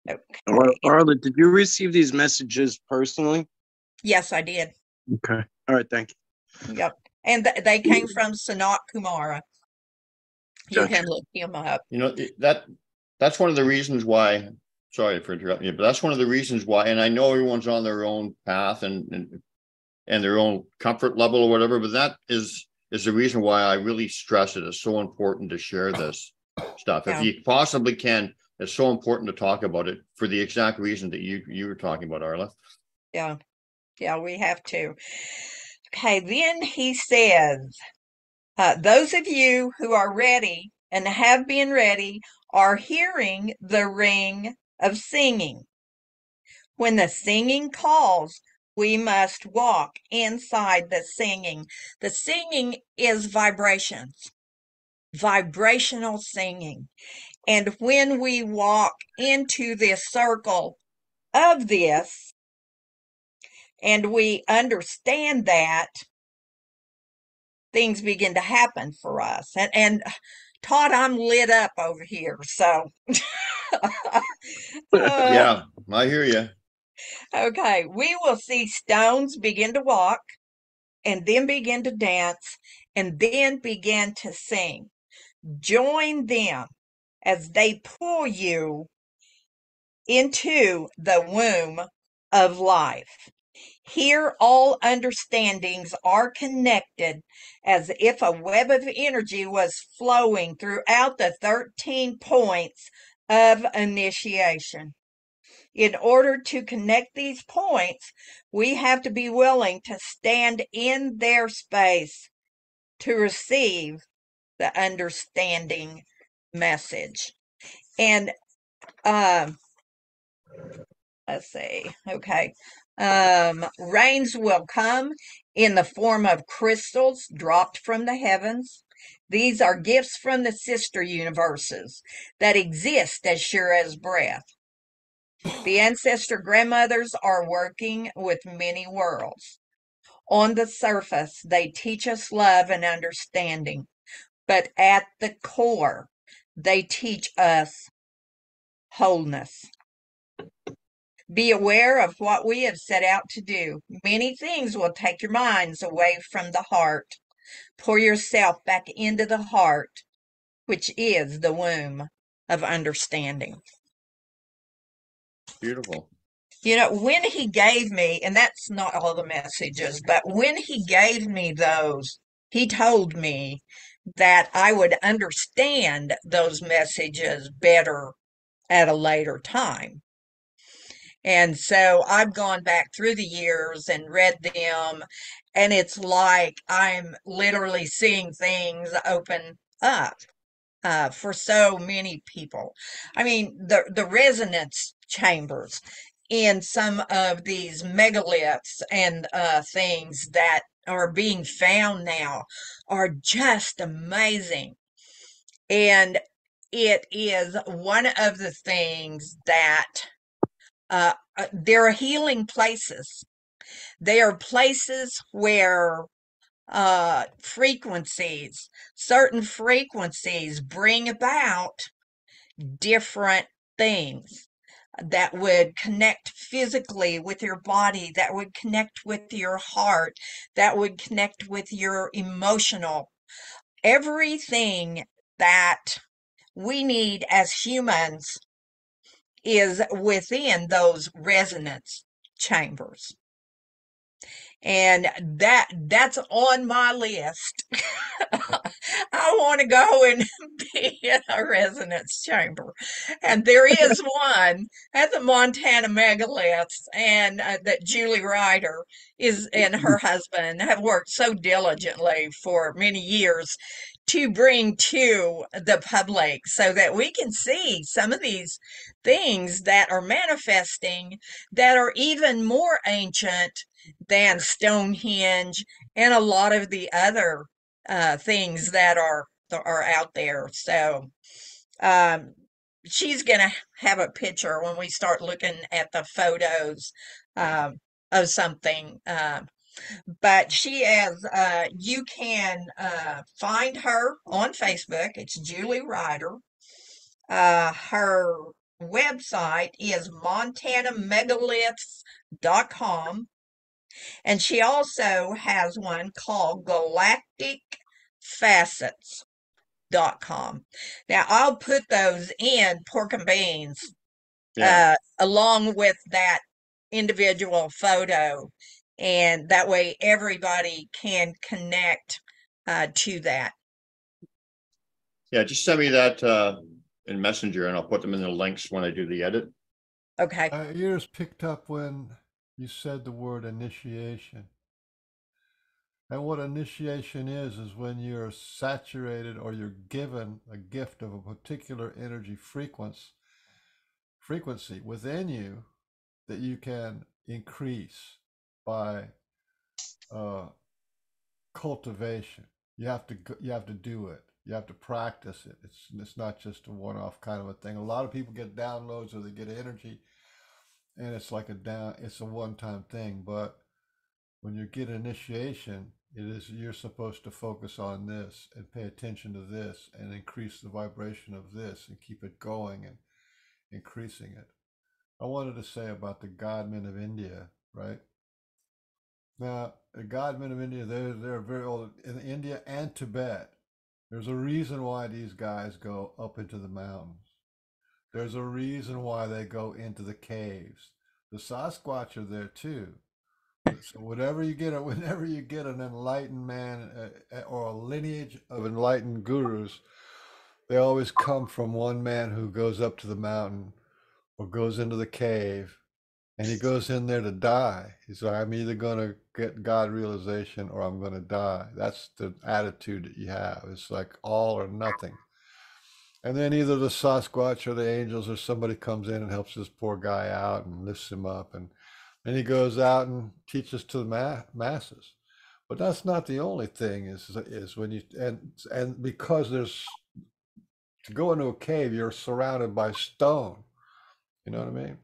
Okay. Arla, did you receive these messages personally? Yes, I did. Okay. All right. Thank you. Yep. And they came from Sanat Kumara. You Gotcha. can look him up. You know, that's one of the reasons why, sorry for interrupting you, but that's one of the reasons why, and I know everyone's on their own path and their own comfort level or whatever, but that is the reason why I really stress it. It's so important to share this stuff. Yeah. If you possibly can, it's so important to talk about it for the exact reason that you were talking about, Arla. Yeah. Yeah, we have to. Okay, then he says, those of you who are ready and have been ready are hearing the ring of singing. When the singing calls, we must walk inside the singing. The singing is vibrations, vibrational singing. And when we walk into this circle of this, and we understand that, things begin to happen for us. And Todd, I'm lit up over here. So, Yeah, I hear you. Okay, we will see stones begin to walk and then begin to dance and then begin to sing. Join them as they pull you into the womb of life. Here, all understandings are connected as if a web of energy was flowing throughout the 13 points of initiation. In order to connect these points, we have to be willing to stand in their space to receive the understanding message. And um, let's see. Okay. Rains will come in the form of crystals dropped from the heavens. These are gifts from the sister universes that exist as sure as breath. The ancestor grandmothers are working with many worlds. On the surface, they teach us love and understanding, but at the core, they teach us wholeness. Be aware of what we have set out to do. Many things will take your minds away from the heart. Pour yourself back into the heart, which is the womb of understanding. Beautiful. You know, when he gave me, and that's not all the messages, but when he gave me those, he told me that I would understand those messages better at a later time. And so I've gone back through the years and read them, and it's like I'm literally seeing things open up for so many people. I mean, the resonance chambers in some of these megaliths and things that are being found now are just amazing. And it is one of the things that there are healing places. They are places where certain frequencies bring about different things that would connect physically with your body, that would connect with your heart, that would connect with your emotional, everything that we need as humans is within those resonance chambers. And that's on my list. I want to go and be in a resonance chamber. And there is one at the Montana megaliths, and that Julie Ryder is and her husband have worked so diligently for many years to bring to the public so that we can see some of these things that are manifesting that are even more ancient than Stonehenge and a lot of the other things that are out there. So um, she's gonna have a picture when we start looking at the photos of something. But she is. You can find her on Facebook. It's Julie Ryder. Her website is montanamegaliths.com. And she also has one called galacticfacets.com. Now, I'll put those in Pork and Beans along with that individual photo. And that way everybody can connect to that. Yeah, just send me that in Messenger and I'll put them in the links when I do the edit. Okay. My ears picked up when you said the word initiation. And what initiation is when you're saturated or you're given a gift of a particular energy frequency within you that you can increase by cultivation. You have to do it. You have to practice it. It's not just a one-off kind of a thing. A lot of people get downloads or they get energy, and it's like it's a one-time thing. But when you get initiation, you're supposed to focus on this and pay attention to this and increase the vibration of this and keep it going and increasing it. I wanted to say about the Godmen of India, right? Now, the Godmen of India, they're very old in India and Tibet. There's a reason why these guys go up into the mountains. There's a reason why they go into the caves. The Sasquatch are there too. So whenever you get an enlightened man or a lineage of enlightened gurus, they always come from one man who goes up to the mountain or goes into the cave, and he goes in there to die. He's like, I'm either going to get God realization or I'm going to die. That's the attitude that you have. It's like all or nothing. And then either the Sasquatch or the angels or somebody comes in and helps this poor guy out and lifts him up. And then he goes out and teaches to the masses. But that's not the only thing is when you, and because there's, to go into a cave, you're surrounded by stone. You know what I mean?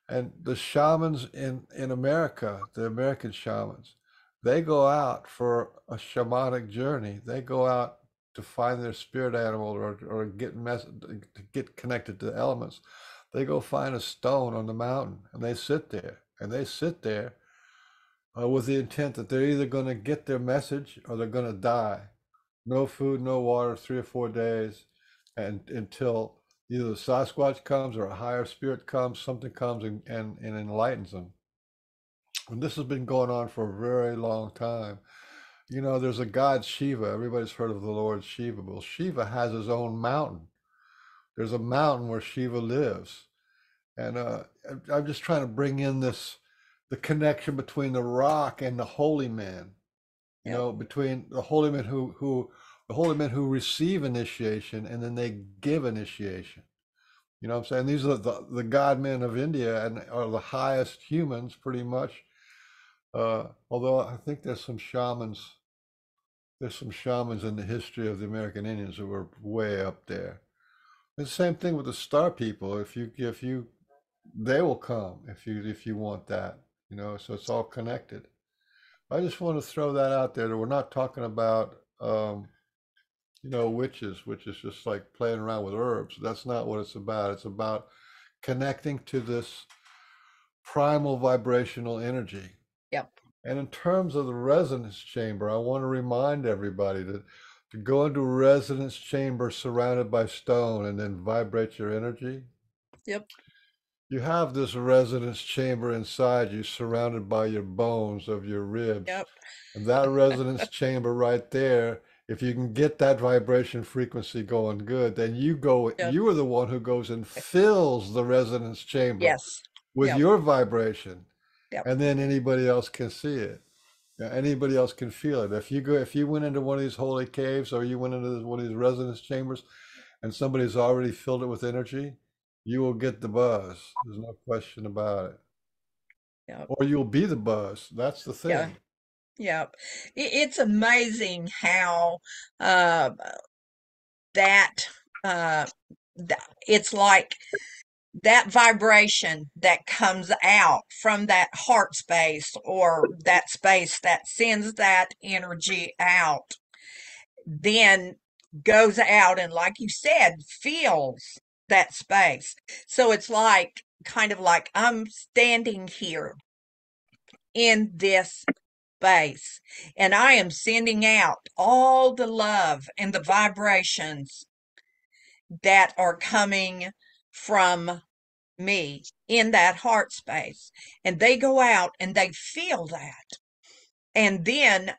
And the shamans in America, the American shamans, they go out for a shamanic journey. They go out to find their spirit animal or to get connected to the elements. They go find a stone on the mountain and they sit there. And they sit there with the intent that they're either going to get their message or they're going to die. No food, no water, 3 or 4 days, and until either the Sasquatch comes or a higher spirit comes, something comes and enlightens them. And this has been going on for a very long time. You know, there's a god Shiva. Everybody's heard of the Lord Shiva. Well, Shiva has his own mountain. There's a mountain where Shiva lives. And I'm just trying to bring in the connection between the rock and the holy man. You know, between the holy men who receive initiation and then they give initiation. You know what I'm saying? These are the god men of India and are the highest humans pretty much. Although I think there's some shamans in the history of the American Indians who were way up there. It's the same thing with the star people. If you they will come if you want that, you know, so it's all connected. I just want to throw that out there that we're not talking about you know, witches, which is just like playing around with herbs. That's not what it's about. It's about connecting to this primal vibrational energy. Yep. And in terms of the resonance chamber, I want to remind everybody to go into a resonance chamber surrounded by stone and then vibrate your energy. Yep. You have this resonance chamber inside you surrounded by your bones of your ribs. Yep. And that resonance chamber right there, if you can get that vibration frequency going good, then you are the one who goes and fills the resonance chamber Yes. with Yep. your vibration. Yep. And then anybody else can see it. Anybody else can feel it. If you went into one of these holy caves or you went into one of these resonance chambers and somebody's already filled it with energy, you will get the buzz. There's no question about it. Yep. Or you'll be the buzz. That's the thing. Yeah. Yep. It's amazing how it's like that vibration that comes out from that heart space or that space that sends that energy out, then goes out and, like you said, feels that space. So it's like kind of like I'm standing here in this space and I am sending out all the love and the vibrations that are coming from me in that heart space, and they go out and they feel that, and then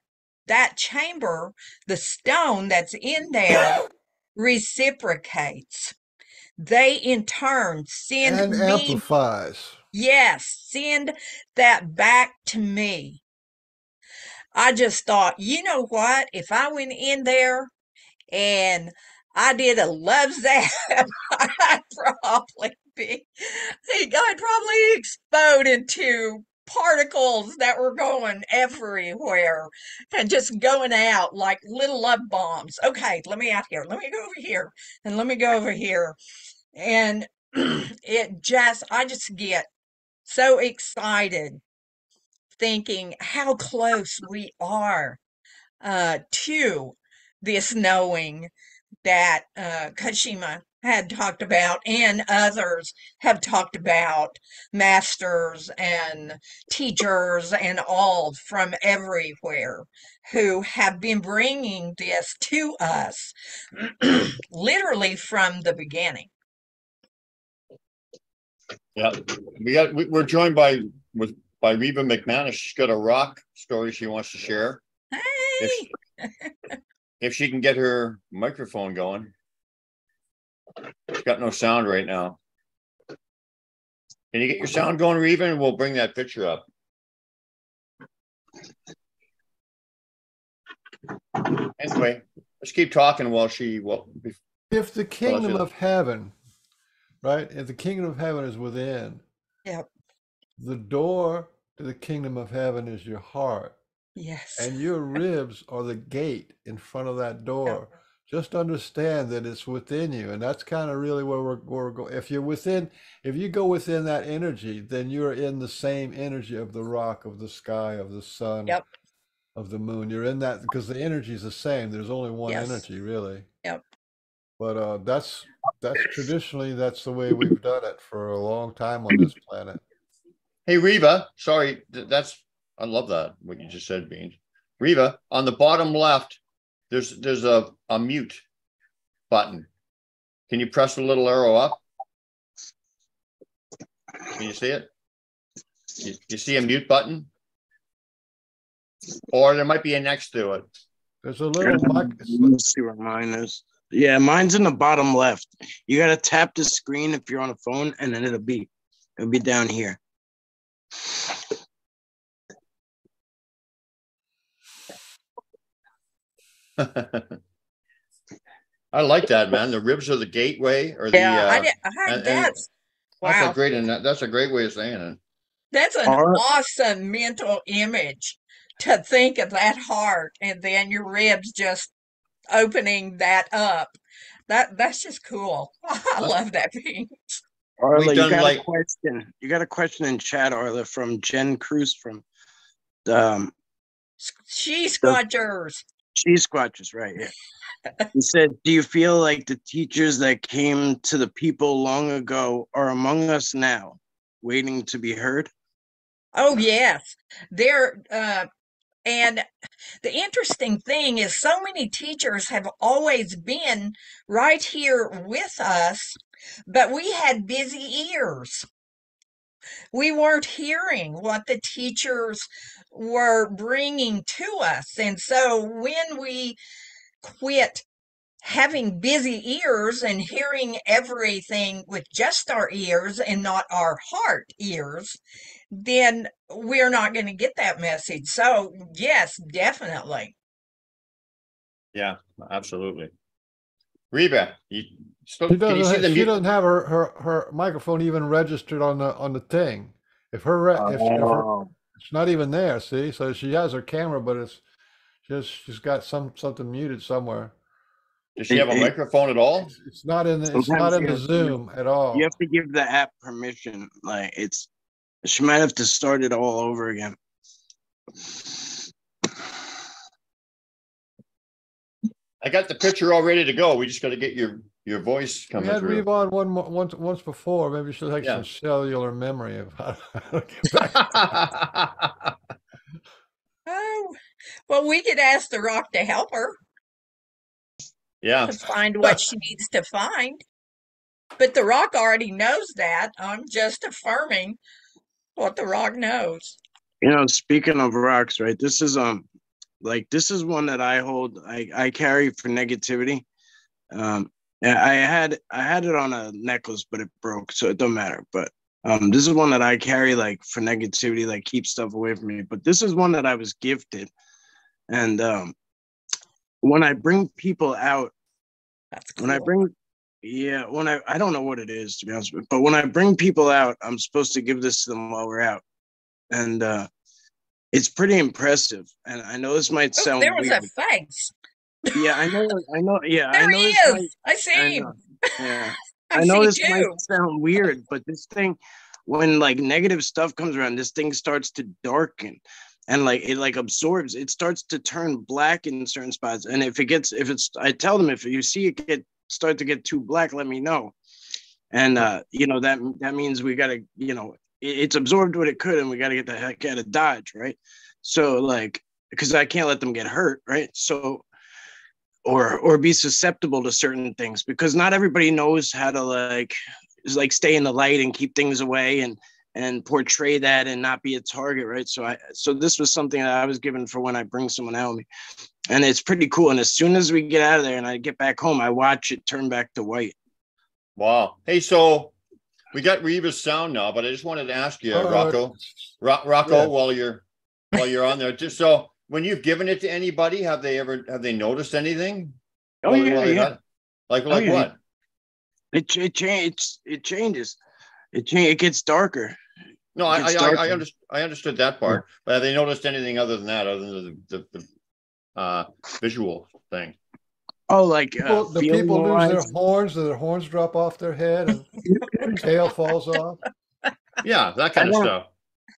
that chamber, the stone that's in there, reciprocates. They in turn send And me, amplifies. yes, send that back to me. I just thought, you know what, if I went in there and I did a love zap, I'd probably explode into particles that were going everywhere and just going out like little love bombs. Okay, let me out here. Let me go over here and let me go over here. And I just get so excited thinking how close we are to this knowing that Kashima had talked about and others have talked about, masters and teachers and all from everywhere who have been bringing this to us literally from the beginning. Yeah, we're joined by Reba McManus. She's got a rock story she wants to share. Hey! If she can get her microphone going. She's got no sound right now. Can you get your sound going, Reba, and we'll bring that picture up. Anyway, let's keep talking while If the Well, kingdom of heaven, right? If the kingdom of heaven is within, Yep. the door to the kingdom of heaven is your heart, Yes. and your ribs are the gate in front of that Yep. door. Just understand that it's within you, and that's kind of really where we're going. If you're within, if you go within that energy, then you're in the same energy of the rock, of the sky, of the sun, Yep. of the moon. You're in that because the energy is the same. There's only one Yes. energy, really. Yep. But that's traditionally that's the way we've done it for a long time on this planet. Hey, Reva, sorry, I love that, what you just said, Beans. Reva, on the bottom left, there's a mute button. Can you press the little arrow up? Can you see it? You see a mute button? Or there might be a next to it. There's a little Let's see where mine is. Yeah, mine's in the bottom left. You got to tap the screen if you're on a phone, and then it'll be down here. I like that, man. The ribs are the gateway, or Yeah. that's Wow. that's a great way of saying it. That's an awesome mental image to think of that heart and then your ribs just opening that up. That's just cool. I love that thing. Arla, you got a question. You got a question in chat, Arla, from Jen Cruz from She Squatchers. She Squatchers, right? Yeah. He said, "Do you feel like the teachers that came to the people long ago are among us now, waiting to be heard?" Oh yes, they're and the interesting thing is so many teachers have always been right here with us, but we had busy ears. We weren't hearing what the teachers were bringing to us. And so when we quit having busy ears and hearing everything with just our ears and not our heart ears, then we're not going to get that message. So, yes, definitely. Yeah, absolutely. Reba, she doesn't have her microphone even registered on the thing. If it's not even there, see? So she has her camera, but she's got something muted somewhere. Does she have a microphone at all? It's not in the Zoom at all. You have to give the app permission. Like she might have to start it all over again. I got the picture all ready to go. We just got to get your voice coming through. We had Reva on once before. Maybe she'll take some cellular memory of how to get back. Oh, well, we could ask the rock to help her. Yeah. To find what she needs to find. But the rock already knows that. I'm just affirming what the rock knows. Speaking of rocks, right? This is this is one that I hold. I carry for negativity. I had it on a necklace, but it broke, so it don't matter. But this is one that I carry for negativity, keep stuff away from me. But this is one that I was gifted, and when I bring people out, that's cool. When I bring, I don't know what it is, to be honest with you, but when I bring people out, I'm supposed to give this to them while we're out. And it's pretty impressive. And I know this might sound weird. There was weird. a face. Yeah, I know. Yeah, there I know he is. I see him. Yeah. I know this might sound weird, but this thing, when negative stuff comes around, this thing starts to darken. And it absorbs, it starts to turn black in certain spots. And I tell them, if you see it start to get too black, let me know. And, that means we got to, it's absorbed what it could, and we got to get the heck out of Dodge. Right. So because I can't let them get hurt. Right. So, or be susceptible to certain things, because not everybody knows how to stay in the light and keep things away and portray that and not be a target, right? So this was something that I was given for when I bring someone out with me, and it's pretty cool. And as soon as we get out of there and I get back home, I watch it turn back to white. Wow. Hey, so we got Reva's sound now, but I just wanted to ask you, Rocco, yeah. while you're on there, just so when you've given it to anybody, have they noticed anything? Oh yeah. Like Oh yeah, what? it changes. It gets darker. No, It gets darker. I understood that Yeah. part, but have they noticed anything other than that, other than the visual thing? Oh, like The feeling people lose their wise. horns, and their horns drop off their head, and their tail falls off. Yeah, that I kind of don't. stuff.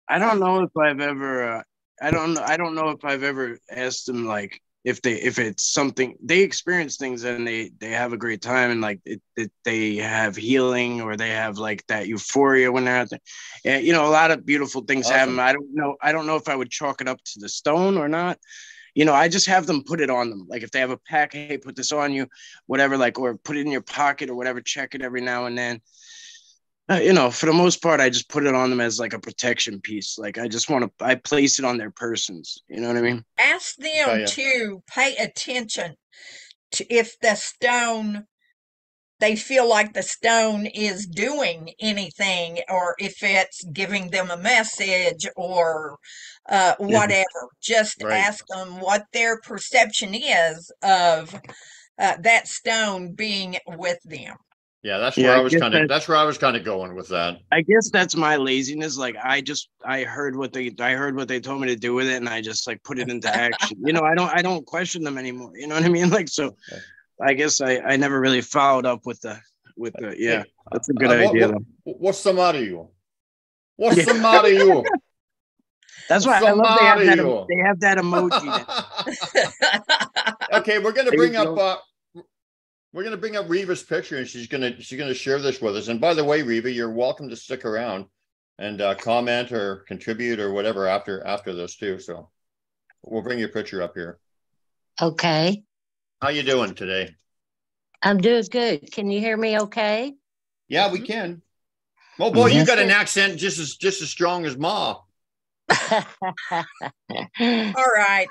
I don't know if I've ever. I don't know if I've ever asked them like if it's something they experience things and they have a great time and like they have healing or they have like that euphoria when they're out there. And you know, a lot of beautiful things happen. Awesome. I don't know. I don't know if I would chalk it up to the stone or not. You know, I just have them put it on them. Like if they have a pack, hey, put this on you, whatever, like, or put it in your pocket or whatever, check it every now and then. You know, for the most part, I just put it on them as like a protection piece. Like I just want to, I place it on their persons. You know what I mean? Ask Yeah, them yeah. to pay attention to if the stone, they feel like the stone is doing anything, or if it's giving them a message or whatever. Just Right. ask them what their perception is of that stone being with them. Yeah, that's Yeah, where I was kind of going with that. I guess that's my laziness. Like I heard what they told me to do with it, and I just like put it into action. You know, I don't question them anymore. You know what I mean? Like so, I guess I never really followed up with the yeah. Hey, That's a good idea. What's the matter, you? What's Yeah. the matter, you? That's What's why I the love matter, they you? have that emoji. Okay, we're gonna There bring you up go. Reva's picture, and she's gonna share this with us. And by the way, Reva, you're welcome to stick around and comment or contribute or whatever after this too. So we'll bring your picture up here. Okay. How you doing today? I'm doing good. Can you hear me okay? Yeah, we can. Oh boy, you Yes, got an sir. accent just as strong as Ma. All right.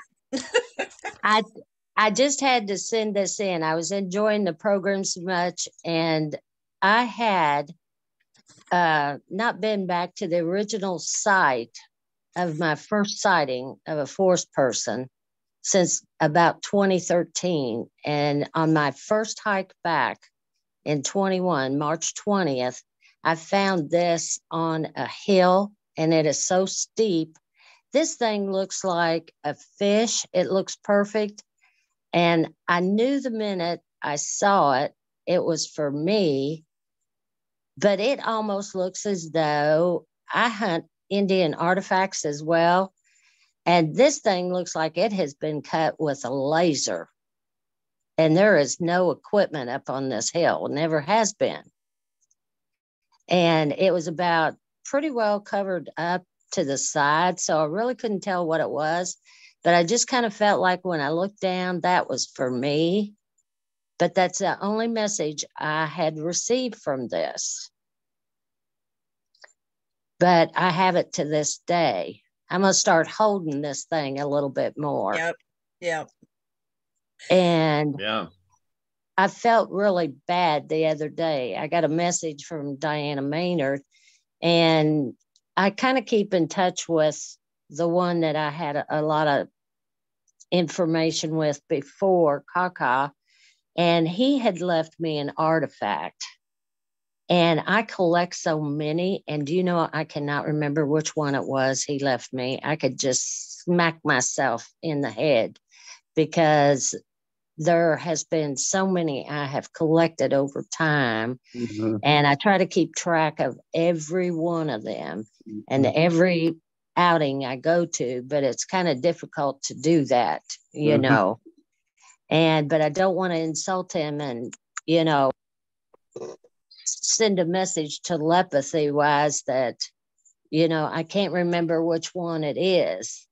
I just had to send this in. I was enjoying the program so much, and I had not been back to the original site of my first sighting of a forest person since about 2013. And on my first hike back in 21, March 20th, I found this on a hill, and it is so steep. This thing looks like a fish. It looks perfect. And I knew the minute I saw it, it was for me, but it almost looks as though I hunt Indian artifacts as well. And this thing looks like it has been cut with a laser. And there is no equipment up on this hill, never has been. And it was about pretty well covered up to the side. So I really couldn't tell what it was. But I just kind of felt like when I looked down, that was for me. But that's the only message I had received from this. But I have it to this day. I'm going to start holding this thing a little bit more. Yep. Yep. And Yeah. I felt really bad the other day. I got a message from Diana Maynard, and I kind of keep in touch with the one that I had a lot of information with before, Kaka, and he had left me an artifact. And I collect so many, and do you know, I cannot remember which one it was he left me. I could just smack myself in the head because there has been so many I have collected over time. Mm-hmm. And I try to keep track of every one of them and Mm-hmm. every outing I go to, but it's kind of difficult to do that, you Mm-hmm. know. But I don't want to insult him and, you know, send a message telepathy wise that, you know, I can't remember which one it is.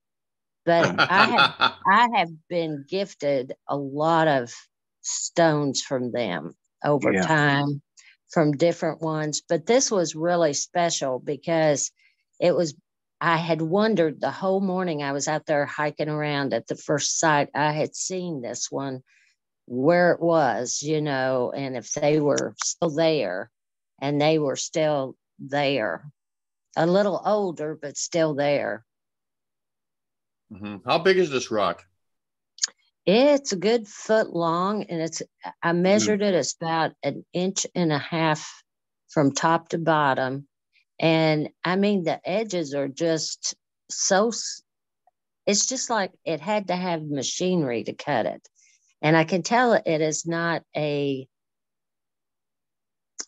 But I have been gifted a lot of stones from them over time, from different ones. But this was really special because I had wondered the whole morning I was out there hiking around at the first site. I had seen this one, where it was, you know, and if they were still there, and they were still there, a little older, but still there. Mm-hmm. How big is this rock? It's a good foot long, and I measured it. It's about 1.5 inches from top to bottom. And I mean, the edges are just it's just like it had to have machinery to cut it. And I can tell it is not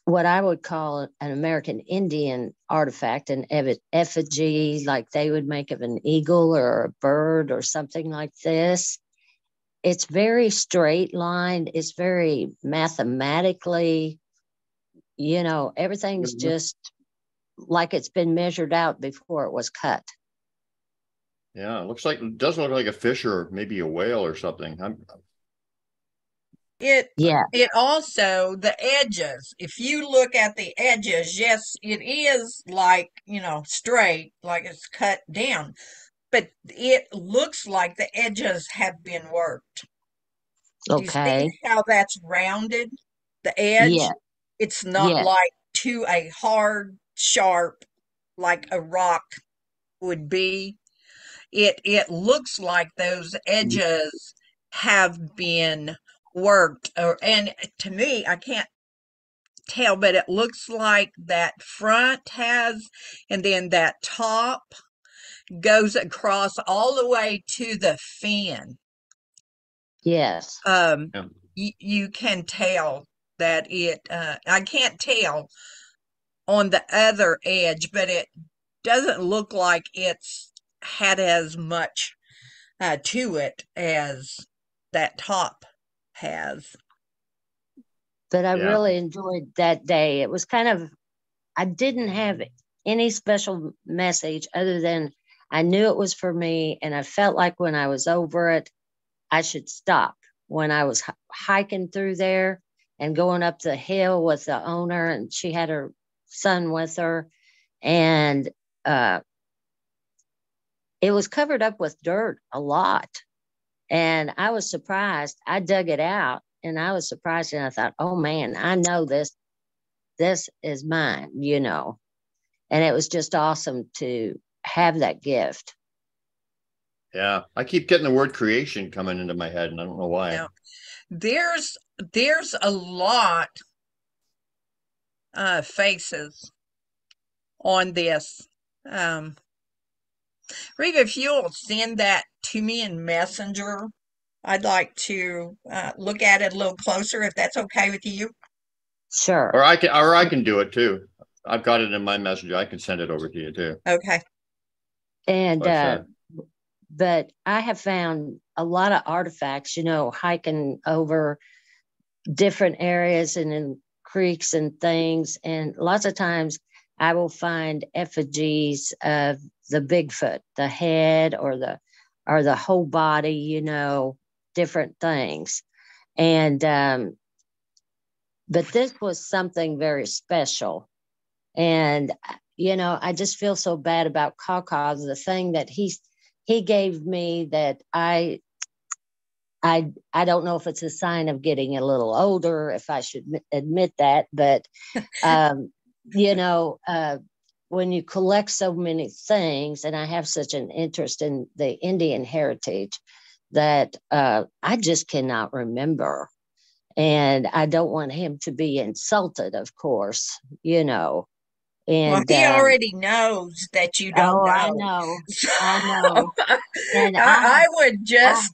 what I would call an American Indian artifact, an effigy like they would make of an eagle or a bird or something like this. It's very straight lined. It's very mathematically, everything's just like it's been measured out before it was cut. Yeah, it does look like a fish or maybe a whale or something. It also, the edges, if you look at the edges, yes, it is like, straight, like it's cut down, but it looks like the edges have been worked. Do you Okay. see how that's rounded? The edge, Yeah. it's not Yeah. like to a hard, sharp, like a rock would be. It looks like those edges have been worked, and to me, I can't tell, but it looks like that front has, and then that top goes across all the way to the fin. Yes. Yeah. You can tell that I can't tell on the other edge, but it doesn't look like it's had as much to it as that top has. But I Yeah. really enjoyed that day. It was I didn't have any special message other than I knew it was for me. And I felt like when I was over it, I should stop. When I was hiking through there and going up the hill with the owner, and she had her son with her, and it was covered up with dirt a lot. And I was surprised. I dug it out and I was surprised. And I thought, oh man, I know this is mine, And it was just awesome to have that gift. Yeah. I keep getting the word creation coming into my head, and I don't know why. Now, there's a lot faces on this. Reva, if you'll send that to me in Messenger, I'd like to look at it a little closer, if that's okay with you. Sure. Or I can do it too. I've got it in my messenger. I can send it over to you too. Okay. And but I have found a lot of artifacts, hiking over different areas and in creeks and things. And lots of times I will find effigies of the Bigfoot, the head or the whole body, different things. And but this was something very special. And I just feel so bad about Kaka. The thing that he gave me that I don't know if it's a sign of getting a little older, if I should admit that, but when you collect so many things, and I have such an interest in the Indian heritage that I just cannot remember. And I don't want him to be insulted, of course, And well, he already knows that you don't know. I know. I know. And I would just,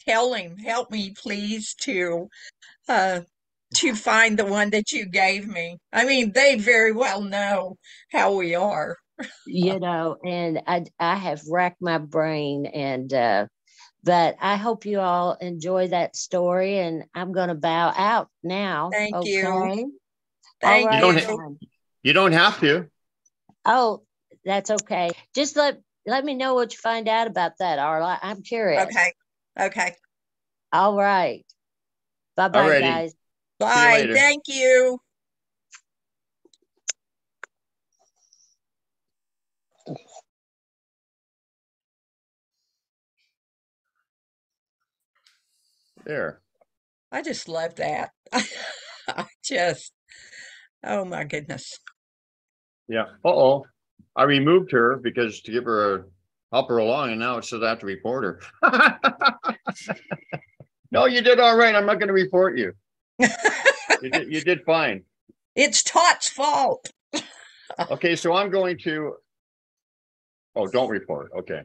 tell him, help me please to find the one that you gave me. I mean, they very well know how we are. And I have racked my brain, and but I hope you all enjoy that story, and I'm going to bow out now. Thank okay? you. All right. You don't have to. Oh, that's okay. Just let me know what you find out about that, Arla. I'm curious. Okay. All right. Bye-bye, guys. Bye. Thank you. There. I just love that. Oh my goodness. Yeah. Uh-oh. I removed her because to give her help her along, and now it says I have to report her. No, you did all right. I'm not going to report you. You did fine. It's Tot's fault. Okay, so I'm going to. Oh, don't report. Okay.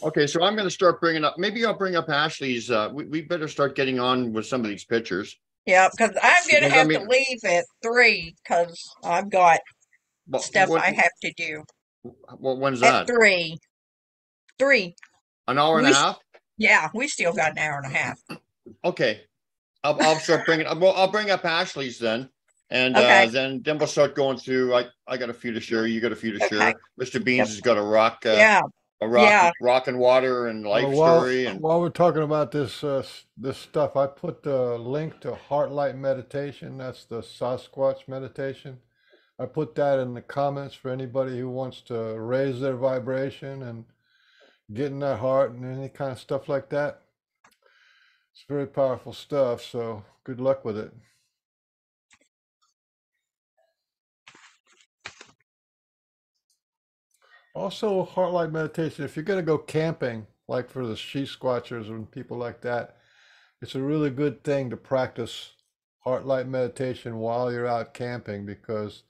Okay, so I'm going to start bringing up. Maybe I'll bring up Ashley's. We better start getting on with some of these pictures. Yeah, because I'm going to Because I have to mean, leave at 3 because I've got stuff what I have to do when's at that? 3. 3. An hour and a We, half? yeah, we still got an hour and a half. Okay, I'll start bringing. Well, I'll bring up Ashley's then, and Okay. then we'll start going through. I got a few to share. You got a few to Okay. share. Mr. Beans Yep. has got a rock. Yeah. A rock, Yeah. rock and water and life while story. And while we're talking about this stuff, I put the link to Heartlight Meditation. That's the Sasquatch meditation. I put that in the comments for anybody who wants to raise their vibration and get in their heart and any kind of stuff like that. It's very powerful stuff, so good luck with it. Also, Heartlight Meditation, if you're going to go camping, like for the sheep squatchers and people like that, it's a really good thing to practice Heartlight Meditation while you're out camping, because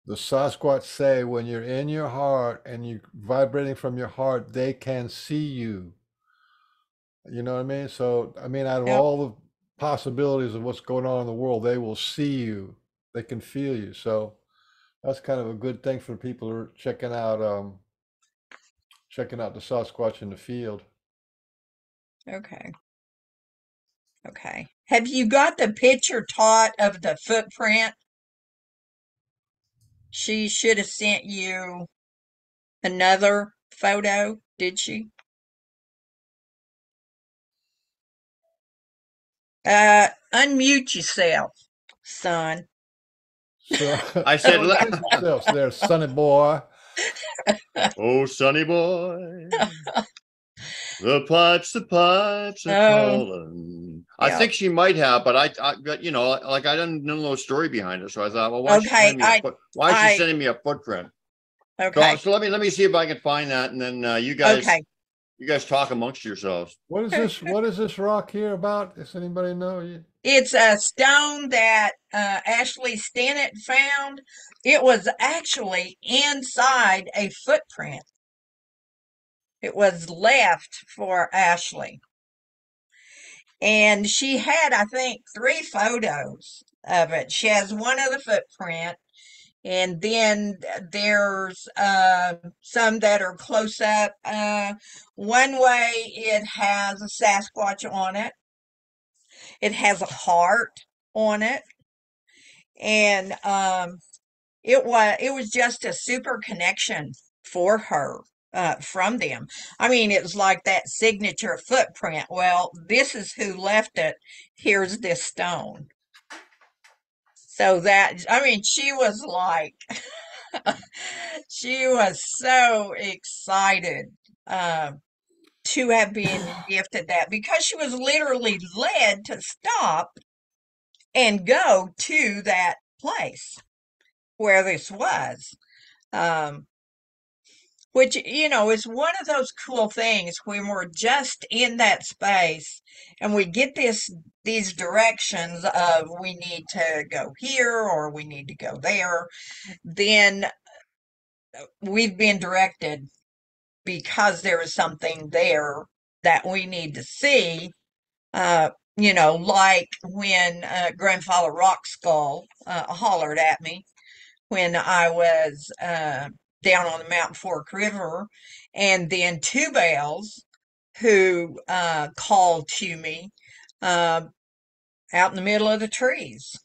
the Sasquatch say when you're in your heart and you're vibrating from your heart, they can see you. You know what I mean? So, I mean, out of Yep. all the possibilities of what's going on in the world, they will see you. They can feel you. So that's kind of a good thing for people who are checking out the Sasquatch in the field. Okay. Okay. Have you got the picture, Tot, of the footprint? She should have sent you another photo, did she? Unmute yourself, son. So I said, introduce yourselves there, sonny boy. "Oh, sonny boy, the pipes are Oh, calling." I yeah. think she might have, but but you know, like I didn't know the story behind it, so I thought, well, why is she Okay. sending me a foot? Why is she sending me a footprint? Okay. So let me see if I can find that, and then you Okay. guys talk amongst yourselves. What is this? What is this rock here about? Does anybody know? It's a stone that Ashley Stennett found. It was actually inside a footprint. It was left for Ashley. And she had, I think, 3 photos of it. She has one of the footprint, and then there's some that are close up. One way it has a Sasquatch on it. It has a heart on it, and it was just a super connection for her from them. I mean, it was like that signature footprint. Well, this is who left it. Here's this stone. So that, I mean, she was like, she was so excited to have been gifted that, because she was literally led to stop and go to that place where this was. Um, which, is one of those cool things when we're just in that space and we get these directions of we need to go here or we need to go there, then we've been directed because there is something there that we need to see. Like when Grandfather Rock Skull hollered at me when I was down on the Mountain Fork River, and then Two Bells, who called to me out in the middle of the trees.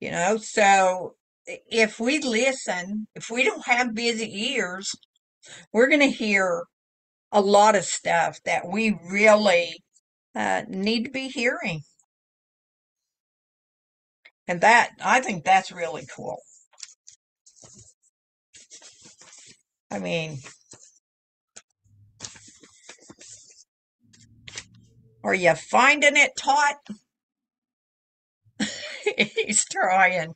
So if we listen, if we don't have busy ears, we're going to hear a lot of stuff that we really need to be hearing. And I think that's really cool. I mean, are you finding it, Tot? He's trying.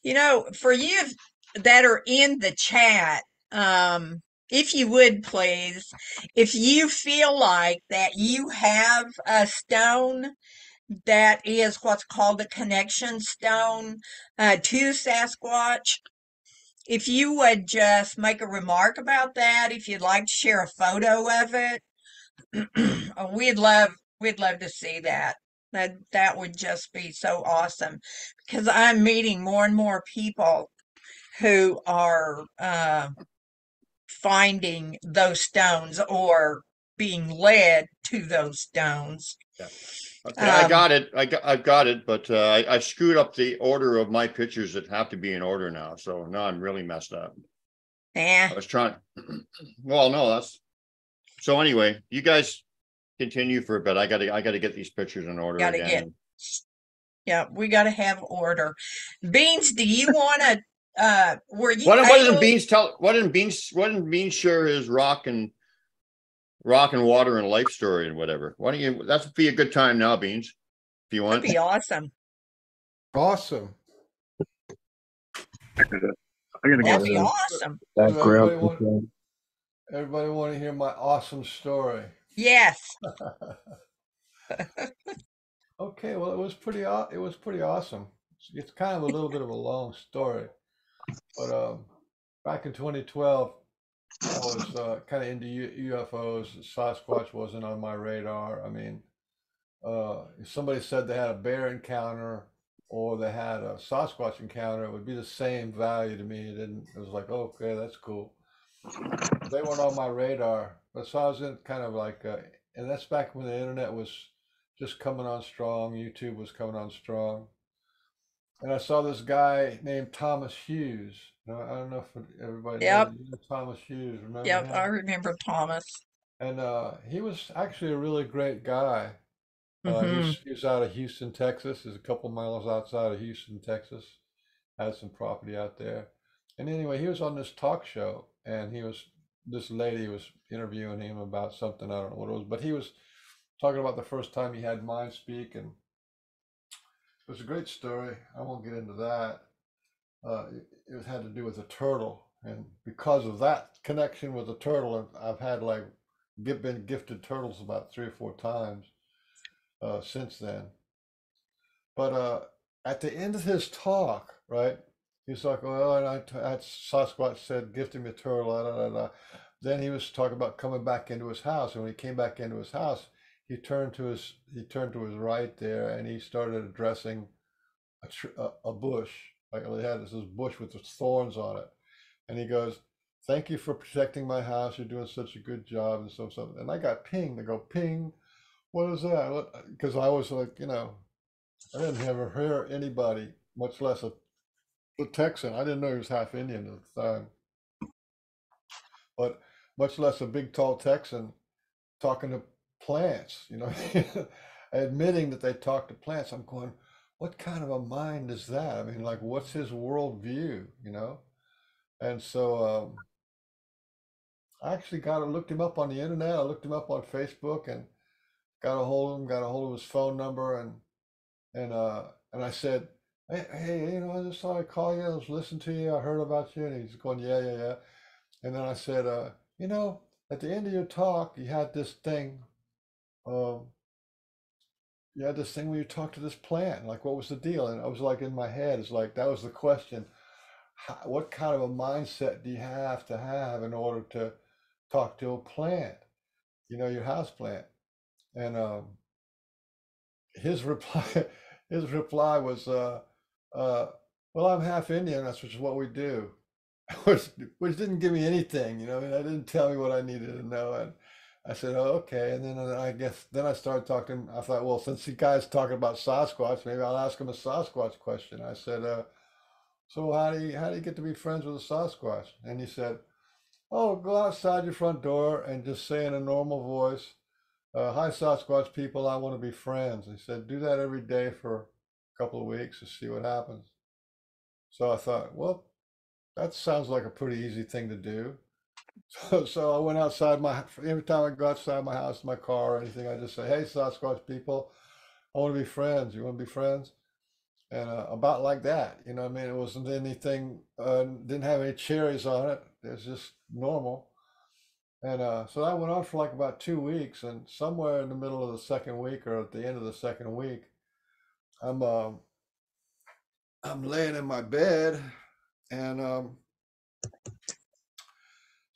For you that are in the chat, if you would please, if you feel like that you have a stone that is what's called a connection stone to Sasquatch, if you would just make a remark about that, if you'd like to share a photo of it, we'd love to see that. That would just be so awesome because I'm meeting more and more people who are finding those stones or being led to those stones. Yeah. Okay, I got it. I've got it, but I screwed up the order of my pictures that have to be in order now. So now I'm really messed up. I was trying. Well, no, that's so. Anyway, you guys continue for a bit. I gotta get these pictures in order Gotta again. Yeah, we gotta have order. Beans, do you want to? Were you What doesn't able? Beans tell? What didn't Beans share his rock and water and life story and whatever? Why don't you? That'd be a good time now, Beans, if you want. That'd be awesome. Awesome. I gotta That'd get be awesome. that So grill. everybody want to hear my awesome story. Yes. Okay, well, it was pretty awesome. It's kind of a little bit of a long story, but back in 2012, I was kind of into UFOs. Sasquatch wasn't on my radar. I mean, if somebody said they had a bear encounter or they had a Sasquatch encounter, it would be the same value to me. It was like, okay, that's cool. They weren't on my radar, but so I was in kind of like, and that's back when the internet was just coming on strong. YouTube was coming on strong. And I saw this guy named Thomas Hughes. Now, I don't know if everybody Yep. knows Thomas Hughes. Remember Yep. him? I remember Thomas. And he was actually a really great guy. Hmm. He was out of Houston, Texas. He's a couple miles outside of Houston, Texas. Had some property out there. And anyway, he was on this talk show, and this lady was interviewing him about something. I don't know what it was, but he was talking about the first time he had mind speak, and it was a great story. I won't get into that. It had to do with a turtle, and because of that connection with the turtle, I've had been gifted turtles about 3 or 4 times since then. But at the end of his talk, right, he's like, "Well, and Sasquatch said, gifted me a turtle." Da, da, da. Then he was talking about coming back into his house, and when he came back into his house, he turned to his right there, and he started addressing a bush. Like they had this bush with thorns on it, and he goes, "Thank you for protecting my house. You're doing such a good job," and so. And I got pinged. I go, "Ping, what is that?" Because I was like, I didn't ever hear anybody, much less a Texan. I didn't know he was half Indian at the time, but much less a big, tall Texan talking to plants, admitting that they talk to plants. I'm going, what kind of a mind is that? I mean, like, what's his worldview, And so I actually looked him up on the internet. I looked him up on Facebook and got a hold of him, got a hold of his phone number, and I said, hey, I just thought I'd call you. I was listening to you. I heard about you. And he's going, yeah, yeah, yeah. And then I said, at the end of your talk, you had this thing. You had this thing where you talked to this plant. Like, what was the deal? And I was like, in my head, it's like, that was the question. What kind of a mindset do you have to have in order to talk to a plant? Your house plant. And his reply, was, well, I'm half Indian. That's just what we do, which didn't give me anything. I mean, I didn't tell me what I needed to know. And I said, oh, okay. And then I started talking. I thought, well, since the guy's talking about Sasquatch, maybe I'll ask him a Sasquatch question. I said, so how do you get to be friends with a Sasquatch? And he said, oh, go outside your front door and just say in a normal voice, hi, Sasquatch people, I want to be friends. He said, do that every day for a couple of weeks to see what happens. So I thought, well, that sounds like a pretty easy thing to do. So I went outside every time I go outside my house, my car or anything, I just say, hey, Sasquatch people, I want to be friends. You want to be friends? and about like that. You know what I mean? It wasn't anything, didn't have any cherries on it. It's just normal. And so that went on for like about 2 weeks. And somewhere in the middle of the second week or at the end of the second week, I'm I'm laying in my bed and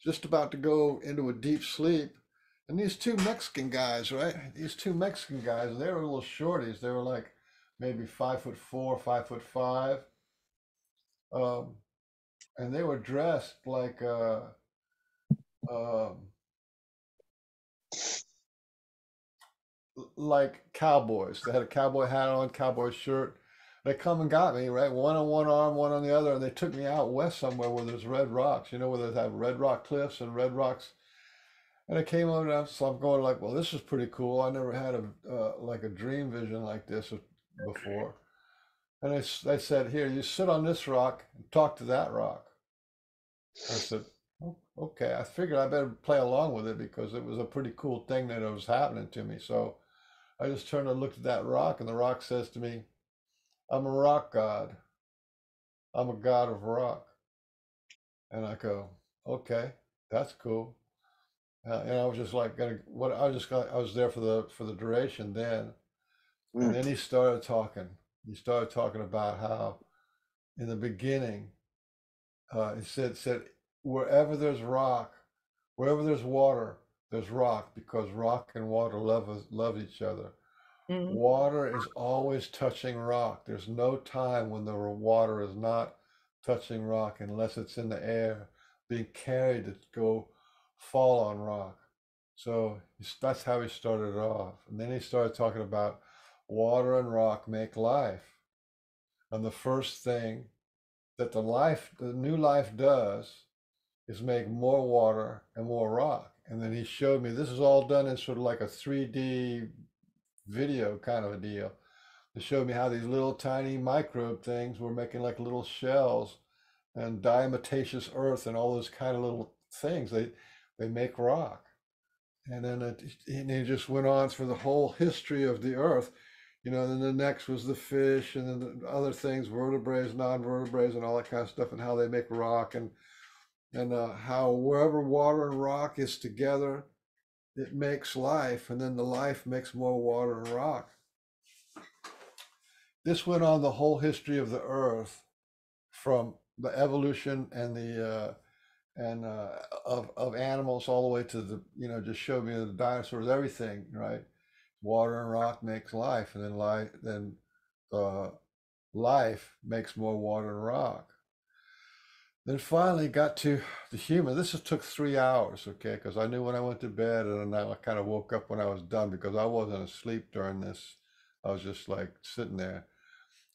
just about to go into a deep sleep. And these two Mexican guys, right? These two Mexican guys, they were little shorties. They were like maybe 5'4", 5'5", um, and they were dressed um, like cowboys. They had a cowboy hat on, cowboy shirt. They come and got me, right? One on one arm, one on the other, and they took me out west somewhere where there's red rocks. You know, where they have red rock cliffs and red rocks. And I came over and so I'm going like, well, this is pretty cool. I never had a like a dream vision like this before. And they said, here, you sit on this rock and talk to that rock. I said, oh, okay. I figured I better play along with it because it was a pretty cool thing that was happening to me. So I just turned and looked at that rock, and the rock says to me, I'm a rock god. I'm a god of rock. And I go, okay, that's cool. And I was just like, I was there for the duration then. And then he started talking. He started talking about how in the beginning, he said, wherever there's rock, wherever there's water, there's rock, because rock and water love each other. Mm. Water is always touching rock. There's no time when the water is not touching rock unless it's in the air, being carried to go fall on rock. So that's how he started off. And then he started talking about water and rock make life. And the first thing that the new life does is make more water and more rock. And then he showed me this is all done in sort of like a 3D video kind of a deal. They showed me how these little tiny microbe things were making like little shells and diatomaceous earth and all those kind of little things. They make rock. And then and he just went on for the whole history of the earth. You know, then the next was the fish, and then the other things, vertebrates, non-vertebrates, and all that kind of stuff, and how they make rock, and how wherever water and rock is together, it makes life, and then the life makes more water and rock. This went on the whole history of the earth, from the evolution and the of animals all the way to the, you know, just showed me the dinosaurs, everything, right? Water and rock makes life, and then life makes more water and rock. Then finally got to the human. This took 3 hours, okay, because I knew when I went to bed, and then I kind of woke up when I was done because I wasn't asleep during this. I was just like sitting there.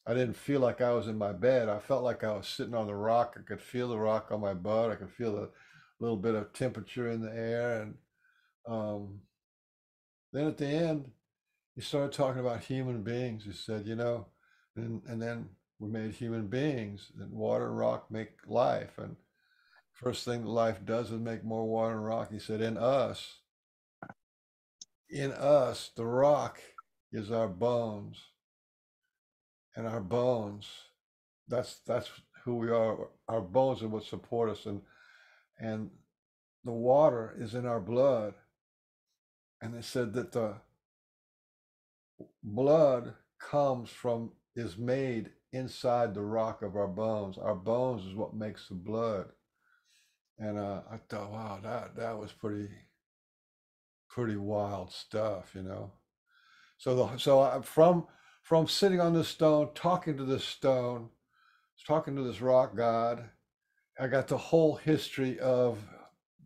I didn't feel like I was in my bed. I felt like I was sitting on the rock. I could feel the rock on my butt. I could feel the little bit of temperature in the air. And um, then at the end, he started talking about human beings. He said, you know, and then we made human beings, and water and rock make life. And first thing that life does is make more water and rock. He said, in us, the rock is our bones. And our bones, that's who we are. Our bones are what support us, and the water is in our blood. And they said that the blood is made inside the rock of our bones. Our bones is what makes the blood. And I thought, wow, that was pretty wild stuff, you know. From sitting on this stone, talking to this stone, talking to this rock god, I got the whole history of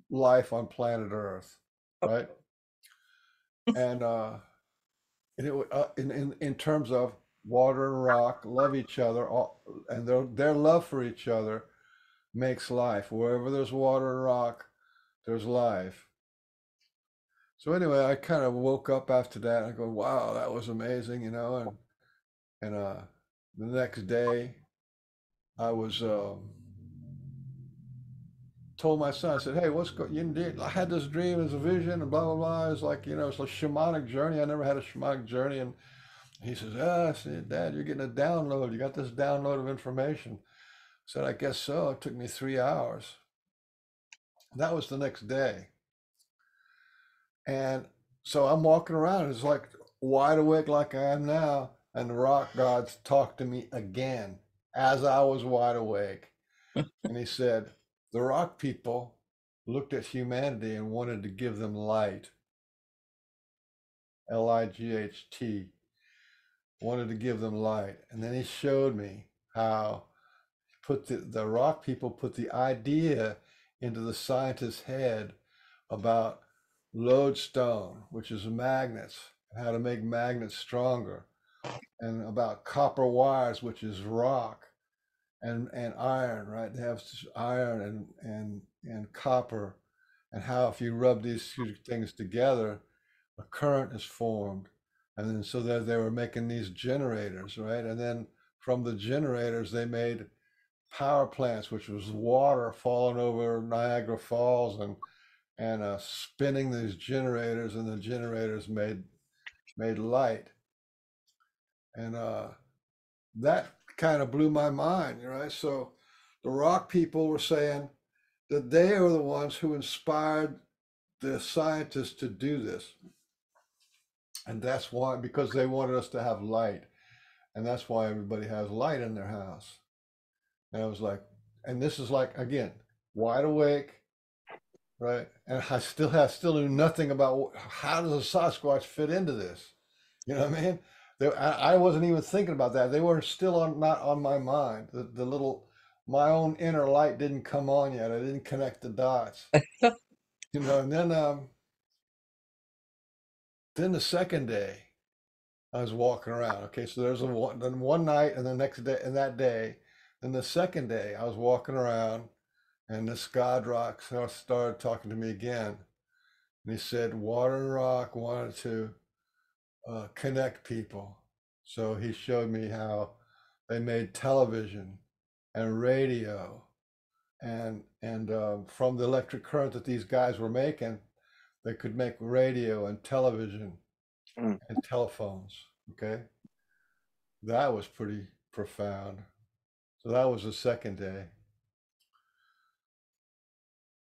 life on planet Earth, right? And in terms of water and rock love each other, and their love for each other makes life. Wherever there's water and rock, there's life. So anyway, I kind of woke up after that. And I go, wow, that was amazing, you know. And the next day, I was told my son, I said, hey, I had this dream as a vision and blah, blah, blah. It's like, you know, it's a shamanic journey. I never had a shamanic journey. And He says, I said, Dad, you're getting a download. You got this download of information. I said, I guess so. It took me 3 hours. That was the next day. And so I'm walking around. It's like wide awake like I am now. And the rock gods talked to me again as I was wide awake. And he said, the rock people looked at humanity and wanted to give them light. Light, wanted to give them light. And then he showed me how put the rock people put the idea into the scientist's head about lodestone, which is magnets, and how to make magnets stronger, and about copper wires, which is rock, and iron, right? They have iron and copper, and how if you rub these two things together, a current is formed. And then so that they were making these generators, right? And then from the generators, they made power plants, which was water falling over Niagara Falls and spinning these generators, and the generators made light. And that kind of blew my mind, right? So the rock people were saying that they are the ones who inspired the scientists to do this. And that's why, because they wanted us to have light. And that's why everybody has light in their house. And I was like, and this is like, again, wide awake, right? And I still knew nothing about how does a Sasquatch fit into this? You know what I mean? I wasn't even thinking about that. They were still not on my mind. The little, my own inner light didn't come on yet. I didn't connect the dots. You know, and then the second day, I was walking around. Okay, so there's then one night, and the next day, and that day, then the second day, I was walking around, and this God Rock started talking to me again, and he said, Water and Rock wanted to connect people, so he showed me how they made television and radio, and from the electric current that these guys were making, they could make radio and television and telephones. Okay, that was pretty profound. So that was the second day.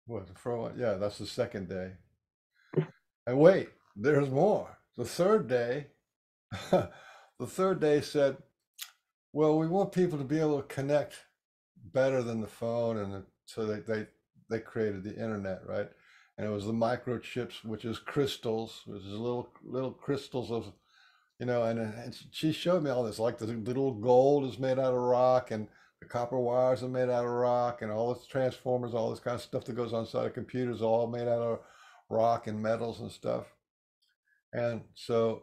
What, yeah, that's the second day. And wait, there's more. The third day, the third day said, well, we want people to be able to connect better than the phone, and so they created the internet, right? And it was the microchips, which is crystals, which is little crystals of, you know, and she showed me all this, like the little gold is made out of rock, and the copper wires are made out of rock, and all this transformers, all this kind of stuff that goes on inside of computers, all made out of rock and metals and stuff. And so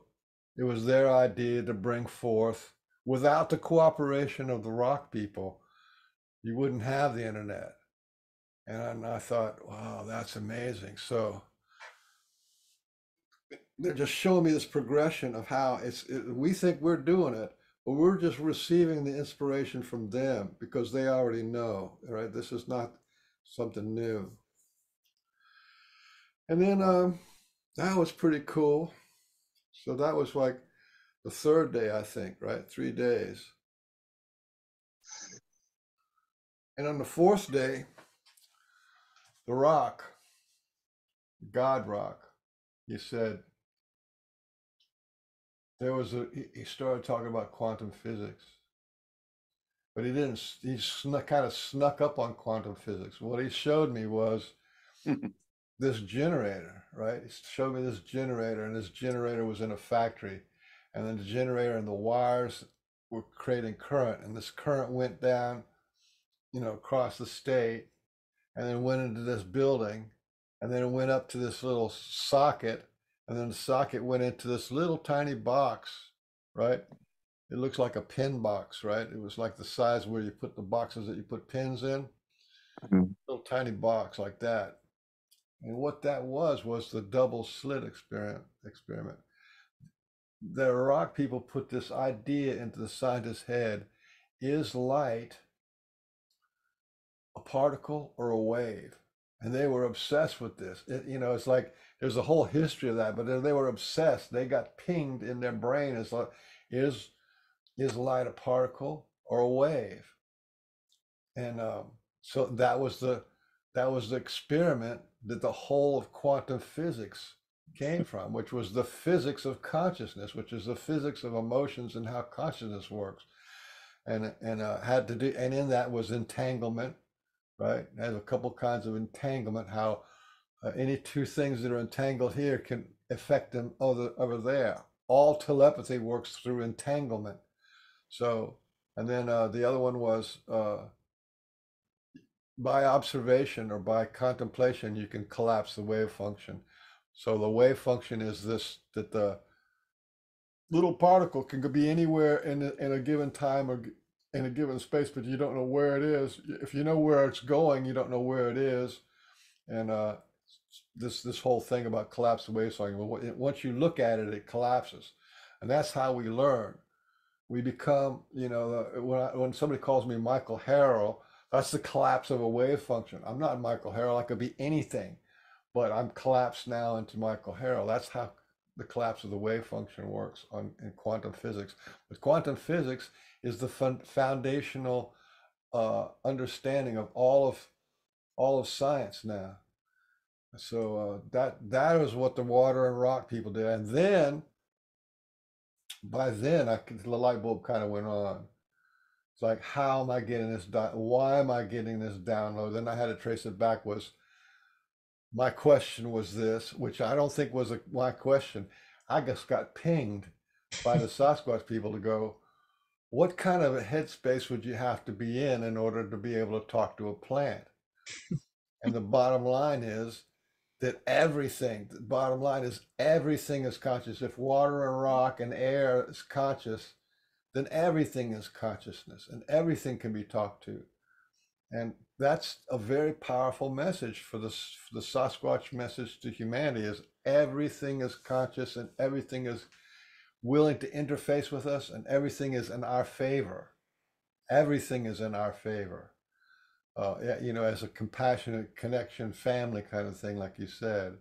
it was their idea to bring forth, without the cooperation of the rock people, you wouldn't have the internet. And I thought, wow, that's amazing. So they're just showing me this progression of how we think we're doing it, but we're just receiving the inspiration from them because they already know, right? This is not something new. And then that was pretty cool. So that was like the third day, I think, right? 3 days. And on the fourth day, the rock, God Rock, he said, he started talking about quantum physics, but he didn't, kind of snuck up on quantum physics. What he showed me was this generator, right? He showed me this generator, and this generator was in a factory, and then the generator and the wires were creating current, and this current went down, you know, across the state, and then went into this building, and then it went up to this little socket, and then the socket went into this little tiny box, right? It looks like a pin box, right? It was like the size where you put the boxes that you put pins in. Little tiny box like that. And what that was the double slit experiment. The rock people put this idea into the scientist's head: is light a particle or a wave? And they were obsessed with this. You know, it's like there's a whole history of that, but they were obsessed. They got pinged in their brain. It's like Is light a particle or a wave? And so that was the experiment that the whole of quantum physics came from, which was the physics of consciousness, which is the physics of emotions and how consciousness works. And had to do, and in that was entanglement, right? It has a couple kinds of entanglement, how any two things that are entangled here can affect them over there. All telepathy works through entanglement. So, and then the other one was by observation or by contemplation, you can collapse the wave function. So the wave function is this, that the little particle can be anywhere in a given time or in a given space, but you don't know where it is. If you know where it's going, you don't know where it is. And this whole thing about collapse the wave function, once you look at it, it collapses. And that's how we learn. We become, you know, when somebody calls me Michael Harrell, that's the collapse of a wave function. I'm not Michael Harrell. I could be anything, but I'm collapsed now into Michael Harrell. That's how the collapse of the wave function works in quantum physics. But quantum physics is the foundational understanding of all of science now. So that is what the water and rock people did. And then by then, the light bulb kind of went on. It's like, how am I getting this done? Why am I getting this download? Then I had to trace it back. My question was this, which I don't think was my question. I just got pinged by the Sasquatch people to go, what kind of a headspace would you have to be in order to be able to talk to a plant? And the bottom line is that the bottom line is everything is conscious. If water and rock and air is conscious, then everything is consciousness and everything can be talked to. And that's a very powerful message for the Sasquatch message to humanity is everything is conscious and everything is willing to interface with us and everything is in our favor. Everything is in our favor. You know, as a compassionate connection, family kind of thing, like you said.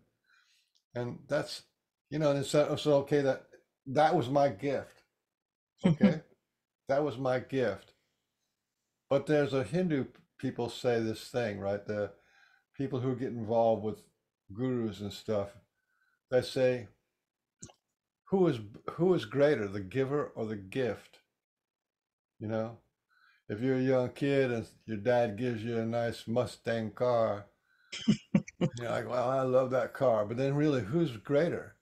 And that's, you know, and so okay, that was my gift. Okay, that was my gift. But there's a Hindu people say this thing, right? The people who get involved with gurus and stuff, they say, who is greater, the giver or the gift? You know, if you're a young kid and your dad gives you a nice Mustang car, you're like, well, I love that car. But then really, who's greater,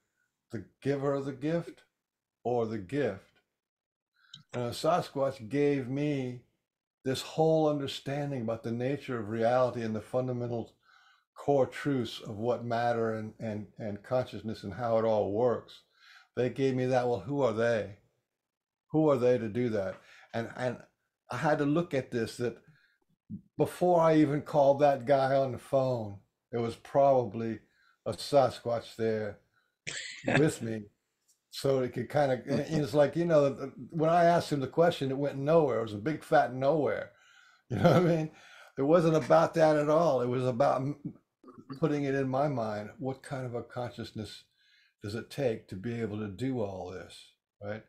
the giver of the gift or the gift? And Sasquatch gave me this whole understanding about the nature of reality and the fundamental core truths of what matter and consciousness and how it all works. They gave me that. Well, who are they? Who are they to do that? And I had to look at this, that before I even called that guy on the phone, there was probably a Sasquatch there with me. So it could kind of, it's like, you know, when I asked him the question, it went nowhere. It was a big fat nowhere. You know what I mean? It wasn't about that at all. It was about putting it in my mind. What kind of a consciousness does it take to be able to do all this, right?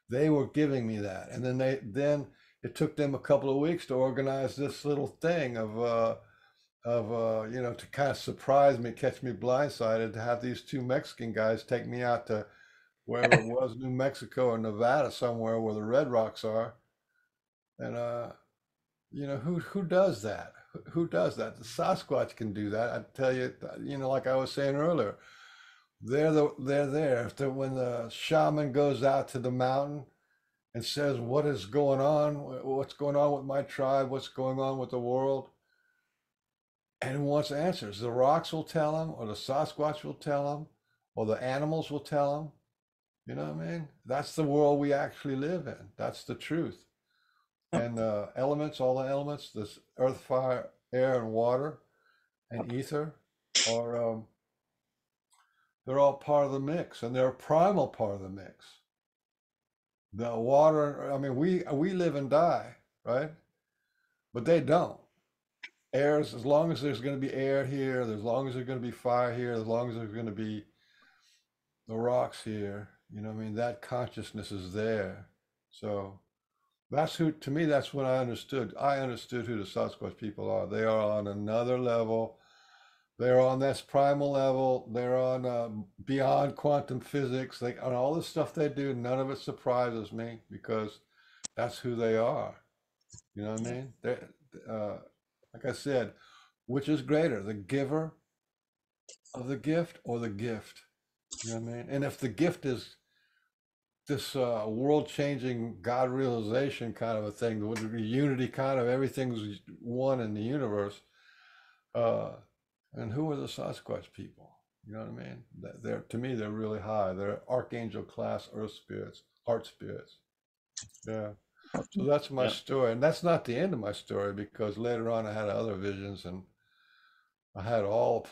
They were giving me that. And then it took them a couple of weeks to organize this little thing of you know, to kind of surprise me, catch me blindsided, to have these two Mexican guys take me out to wherever it was, New Mexico or Nevada, somewhere where the red rocks are. And you know, who does that? Who does that? The Sasquatch can do that. I tell you, you know, like I was saying earlier, they're there. When the shaman goes out to the mountain and says, what is going on? What's going on with my tribe? What's going on with the world? And wants answers. The rocks will tell him, or the Sasquatch will tell him, or the animals will tell him. You know what I mean? That's the world we actually live in. That's the truth. And elements, all the elements, this earth, fire, air, and water, and ether, are they're all part of the mix, and they're a primal part of the mix. The water, I mean, we live and die, right? But they don't. As long as there's going to be air here, as long as there's going to be fire here, as long as there's going to be the rocks here, You know what I mean? That consciousness is there. So that's who, to me, that's what I understood. I understood who the Sasquatch people are. They are on another level. They're on this primal level. They're on beyond quantum physics. They on all the stuff they do. None of it surprises me because that's who they are. You know what I mean? Uh, like I said, which is greater, the giver of the gift or the gift? You know what I mean? And if the gift is this world-changing God realization kind of a thing, with the unity kind of everything's one in the universe, uh, and who are the Sasquatch people? You know what I mean? They're to me, they're really high. They're archangel class earth spirits, heart spirits. Yeah. So that's my Yeah. story, and that's not the end of my story because later on I had other visions, and I had all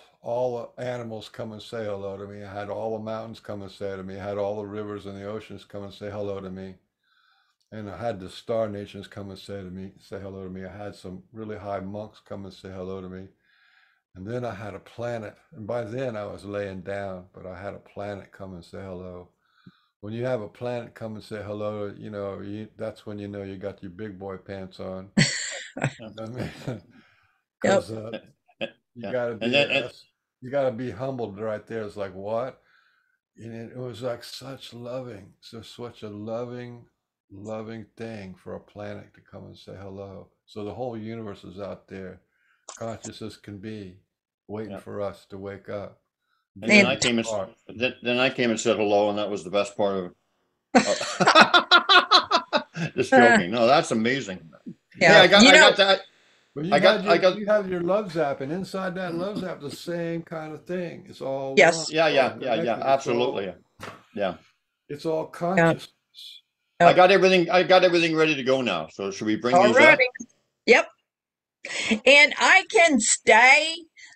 the animals come and say hello to me. I had all the mountains come and say to me. I had all the rivers and the oceans come and say hello to me. And I had the star nations come and say hello to me. I had some really high monks come and say hello to me. And then I had a planet, and by then I was laying down, but I had a planet come and say hello. When you have a planet come and say hello, that's when you know you got your big boy pants on. I mean, Yep. because you Yeah. gotta And be then you gotta be humbled right there. It's like what? And it was like such a loving thing for a planet to come and say hello. So the whole universe is out there, consciousness can be, waiting yeah. for us to wake up, And then I And doing came our part. then I came and said hello, and that was the best part of just uh, joking. No, that's amazing. Hey, yeah, you I know, got that. But I got you have your love zap, and inside that love zap, the same kind of thing. It's all one. yes, yeah, It's all yeah, connected. absolutely. Yeah. It's all yeah, consciousness. yep. I got everything ready to go now. So should we bring All these up? righty. Yep. And I can stay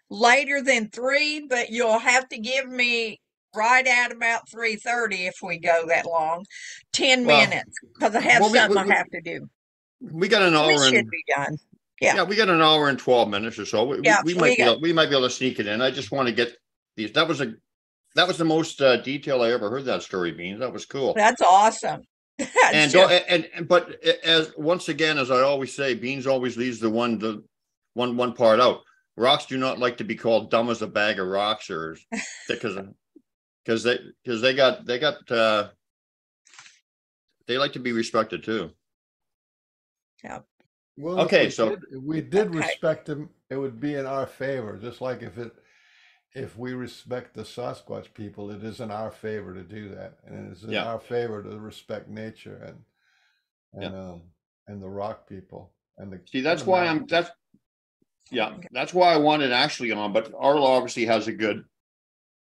later than 3, but you'll have to give me right at about 3:30 if we go that long. 10 Well, minutes because I have well, something I have to do. we got an We hour should and be done. Yeah. yeah, we got an hour and 12 minutes or so. Yeah. We might be able to sneak it in. I just want to get these. That was the most detail I ever heard that story, Beans. That was cool. That's awesome. That's And just, but as once again, as I always say, Beans always leaves the one part out. Rocks do not like to be called dumb as a bag of rocks, or because they got they like to be respected too. yeah. Well, Okay, so if we did Okay. respect them, it would be in our favor. Just like if we respect the Sasquatch people, it is in our favor to do that, and it is in yeah, our favor to respect nature yeah. and um and the rock people See, and that's the why mountain people. that's why I wanted Ashley on, but Arlo obviously has a good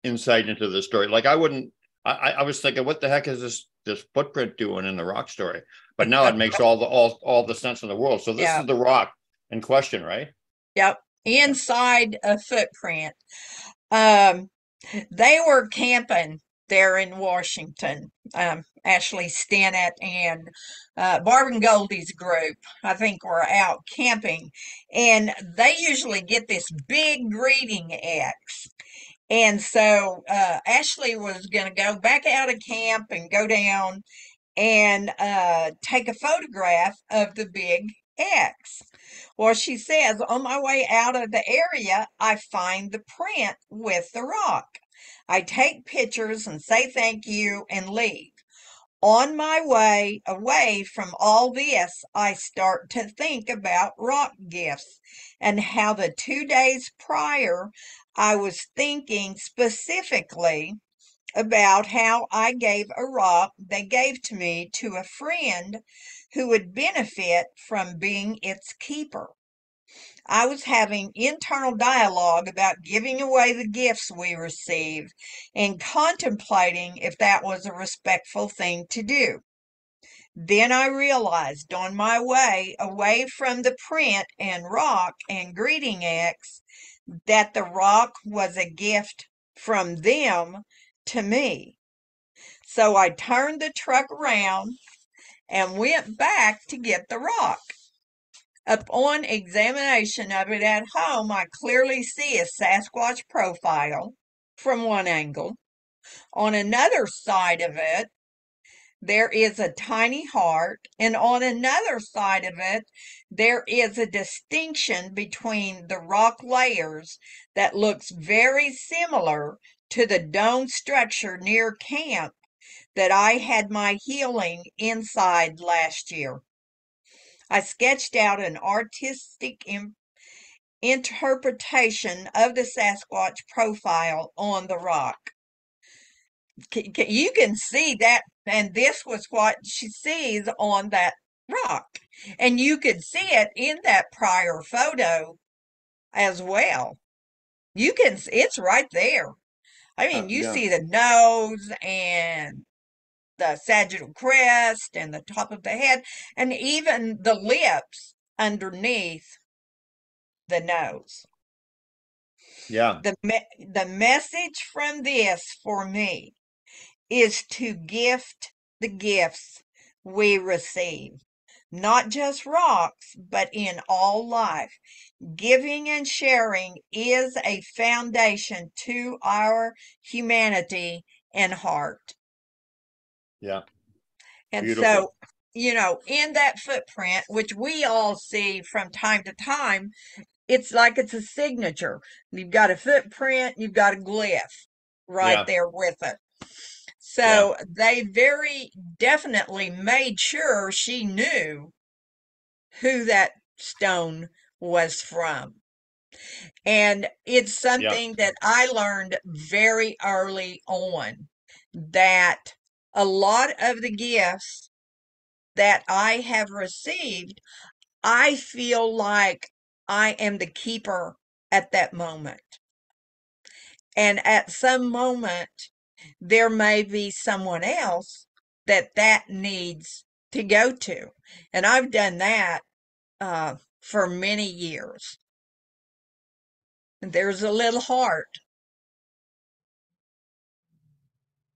insight into the story. Like I wouldn't, I was thinking, what the heck is this footprint doing in the rock story? But now it makes all the sense in the world. So this Yeah. is the rock in question, right? Yep. Inside a footprint. Um, they were camping there in Washington. Ashley Stinnett and Barb and Goldie's group, I think, were out camping, and they usually get this big greeting X. And so Ashley was going to go back out of camp and go down and take a photograph of the big X. Well, she says, on my way out of the area, I find the print with the rock. I take pictures and say thank you and leave. On my way away from all this, I start to think about rock gifts and how the 2 days prior, I was thinking specifically about how I gave a rock they gave to me to a friend who would benefit from being its keeper. I was having internal dialogue about giving away the gifts we receive and contemplating if that was a respectful thing to do. Then I realized on my way away from the print and rock and greeting X that the rock was a gift from them to me. So I turned the truck around and went back to get the rock. Upon examination of it at home, I clearly see a Sasquatch profile from one angle, On another side of it, there is a tiny heart, and on another side of it, there is a distinction between the rock layers that looks very similar to the dome structure near camp that I had my healing inside last year. I sketched out an artistic interpretation of the Sasquatch profile on the rock. You can see that, and this was what she sees on that rock. And you could see it in that prior photo as well. It's right there. I mean, you Yeah. see the nose and the sagittal crest and the top of the head, and even the lips underneath the nose. Yeah. The message from this for me is to gift the gifts we receive, not just rocks, but in all life. Giving and sharing is a foundation to our humanity and heart. Yeah. And Beautiful. so, in that footprint, which we all see from time to time, it's like it's a signature. You've got a footprint, you've got a glyph right Yeah. there with it. Yeah. So they very definitely made sure she knew who that stone was from. And it's Yeah. something that I learned very early on, that a lot of the gifts that I have received, I feel like I am the keeper at that moment. And at some moment, there may be someone else that needs to go to. And I've done that for many years. There's a little heart.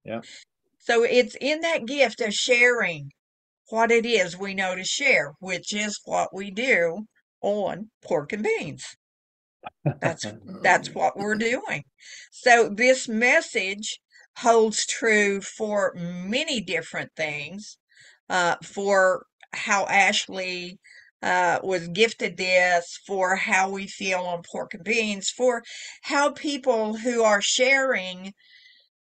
Yeah. So it's in that gift of sharing what it is we know to share, which is what we do on Pork and Beans. That's what we're doing. So this message holds true for many different things, for how Ashley was gifted this, for how we feel on Pork and Beans, for how people who are sharing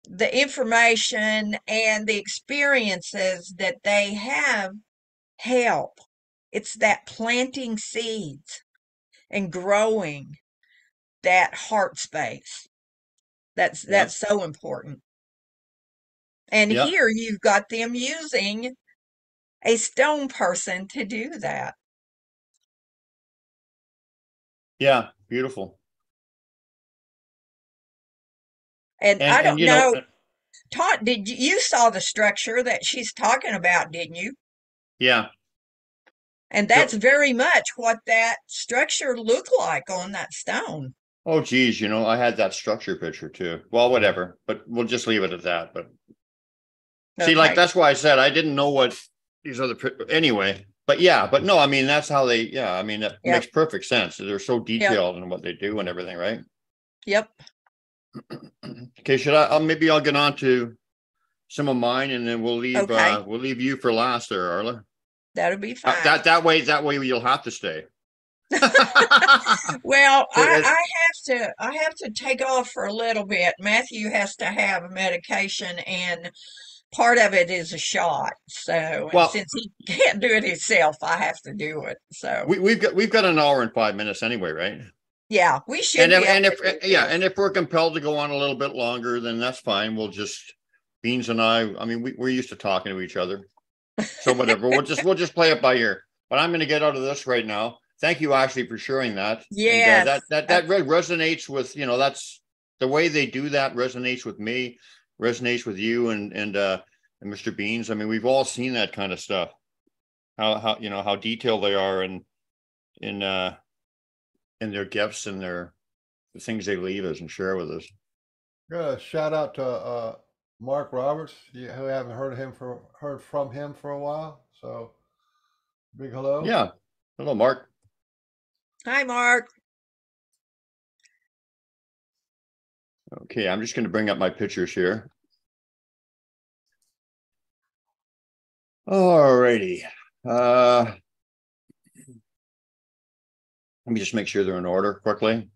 the information and the experiences that they have help. It's that planting seeds and growing that heart space. Yeah. That's so important. And Yeah. here you've got them using a stone person to do that. Yeah. Beautiful. And I And don't you know, know, Todd, you saw the structure that she's talking about, didn't you? yeah. And So, that's very much what that structure looked like on that stone. oh geez, I had that structure picture too. Well, whatever, but we'll just leave it at that. But see, like Okay. that's why I said I didn't know what these other anyway. But yeah, but no, I mean that's how they. Yeah, I mean that Yep. makes perfect sense. They're so Yep. detailed in what they do and everything, right? Yep. Okay, should I? Maybe I'll get on to some of mine, and then Okay. we'll leave you for last, there, Arla. That'll be fine. That way you'll have to stay. Well, So I have to take off for a little bit. Matthew has to have a medication, and part of it is a shot. So, and well, since he can't do it himself, I have to do it. So, we've got an hour and 5 minutes anyway, right? yeah, we should be able to do Yeah, this. and if we're compelled to go on a little bit longer, then that's fine. We'll just Beans and I mean, we're used to talking to each other, so whatever. We'll just play it by ear. But I'm going to get out of this right now. Thank you, Ashley, for sharing that. And Yes. that really resonates with that's the way they do that resonates with me, resonates with you and Mr. Beans. I mean, we've all seen that kind of stuff. How how detailed they are in their gifts and the things they leave us and share with us. Shout out to Mark Roberts, who haven't heard from him for a while. So big hello. Yeah. Hello, Mark. Hi, Mark. Okay, I'm just going to bring up my pictures here. All righty. Let me just make sure they're in order quickly.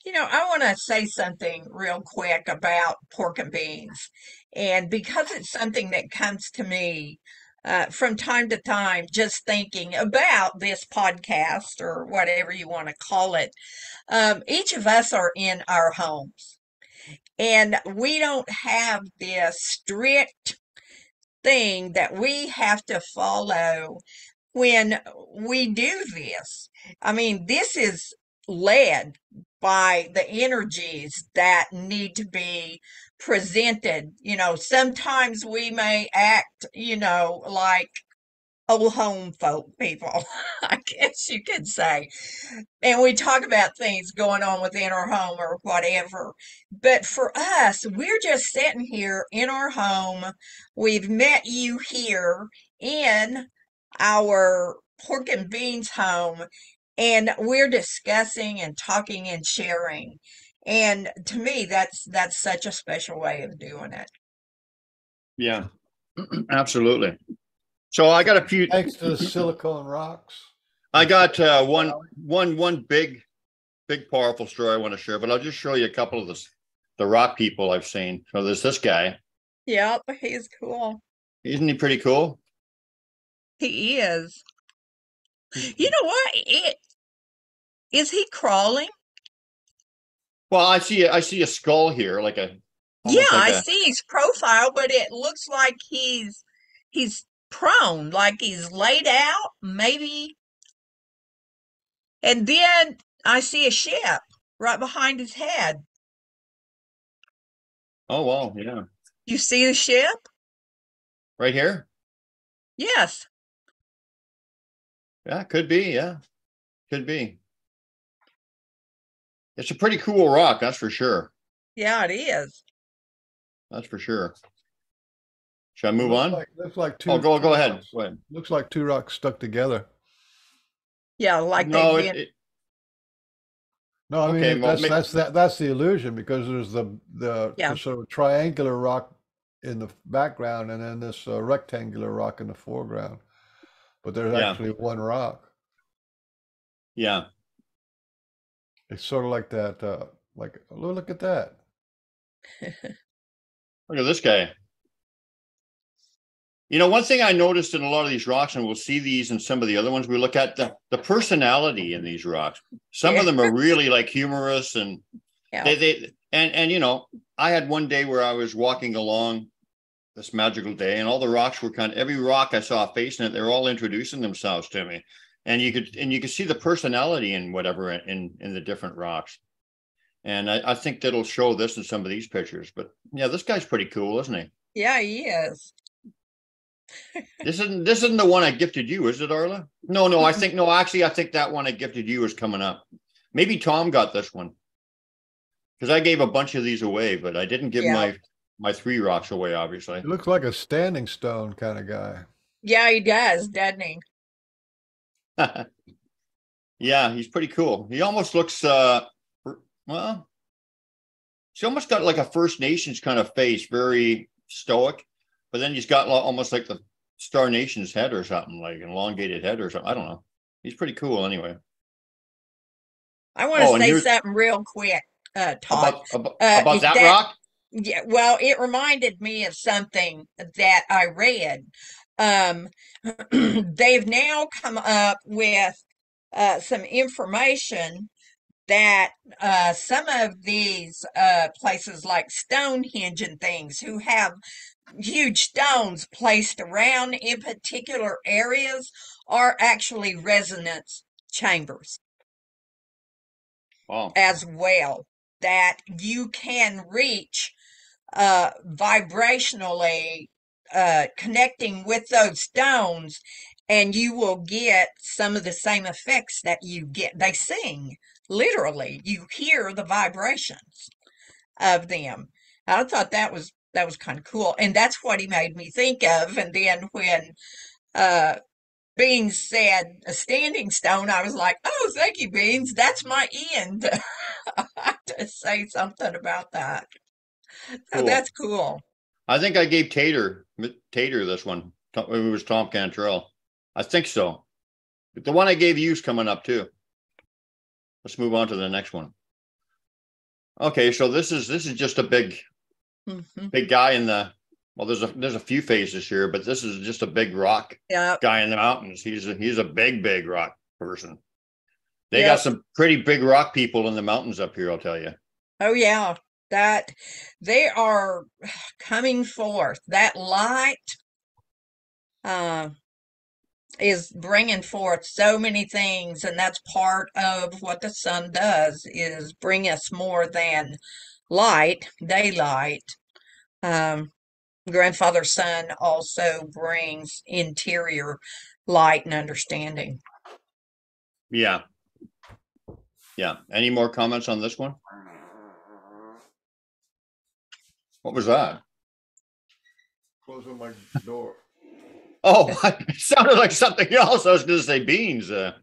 I want to say something real quick about pork and beans. And because it's something that comes to me from time to time, just thinking about this podcast or whatever you want to call it, each of us are in our homes. And we don't have this strict thing that we have to follow when we do this. I mean, this is led by the energies that need to be presented. Sometimes we may act, like old home folk people, I guess you could say. And we talk about things going on within our home or whatever. But for us, we're just sitting here in our home. We've met you here in our pork and beans home, and we're discussing and talking and sharing. And to me, that's such a special way of doing it. Yeah, absolutely. So I got a few. Thanks to the silicone rocks. I got one big, powerful story I want to share, but I'll just show you a couple of the rock people I've seen. So there's this guy. Yep, he's cool. Isn't he pretty cool? He is. You know what? Is he crawling? Well, I see a skull here, like Yeah, almost like I a. see his profile, but it looks like he's prone, like he's laid out, maybe. And then I see a ship right behind his head. Oh wow, yeah, You see the ship? right here. Yes. Yeah, could be. Yeah, could be. It's a pretty cool rock, that's for sure. Yeah, it is. That's for sure. Should I move on? Looks like two. Oh, go ahead. Rocks. Go ahead. Looks like two rocks stuck together. Yeah, like No, they've been. No, I mean Okay, well, that's the illusion, because there's the Yeah. sort of triangular rock in the background, and then this rectangular rock in the foreground. But there's Yeah. actually one rock. Yeah. It's sort of like that. Like, look at that. Look at this guy. One thing I noticed in a lot of these rocks, and we'll see these in some of the other ones, we look at the personality in these rocks. Some of them are really like humorous, and Yeah. I had one day where I was walking along this magical day, and all the rocks were every rock I saw a face in it, they're all introducing themselves to me. And you could see the personality in whatever in the different rocks. And I think that'll show this in some of these pictures. But yeah, this guy's pretty cool, isn't he? Yeah, he is. This isn't the one I gifted you, is it, Arla? No, actually, I think that one I gifted you is coming up. Maybe Tom got this one, because I gave a bunch of these away, but I didn't give my 3 rocks away, obviously. He looks like a standing stone kind of guy. Yeah, he does, doesn't he? Yeah, he's pretty cool. He almost looks well, he's almost got like a First Nations kind of face, very stoic, but then he's got almost like the Star Nation's head or something, like an elongated head or something. I don't know. He's pretty cool anyway. I want to say something real quick, Todd. About that rock? Yeah, well, it reminded me of something that I read. They've now come up with some information that some of these places like Stonehenge and things, who have huge stones placed around in particular areas, are actually resonance chambers. Wow. As well, that you can reach vibrationally connecting with those stones, and you will get some of the same effects that you get. They sing, literally. You hear the vibrations of them. I thought that was kind of cool, and that's what he made me think of. And then when Beans said a standing stone, I was like, oh, thank you, Beans. That's my end to say something about that. So Cool. that's cool. I think I gave Tater this one. It was Tom Cantrell. I think so. But the one I gave you is coming up too. Let's move on to the next one. Okay, so this is just a big guy in the, well, there's a few faces here, but this is just a big rock guy in the mountains. He's a big rock person. They got some pretty big rock people in the mountains up here, I'll tell you. Oh yeah, that they are coming forth. That light is bringing forth so many things, and that's part of what the sun does, is bring us more than light, daylight. Grandfather's Son also brings interior light and understanding. Yeah. Any more comments on this one? What was that? Closing my door. Oh, it sounded like something else. I was going to say beans. I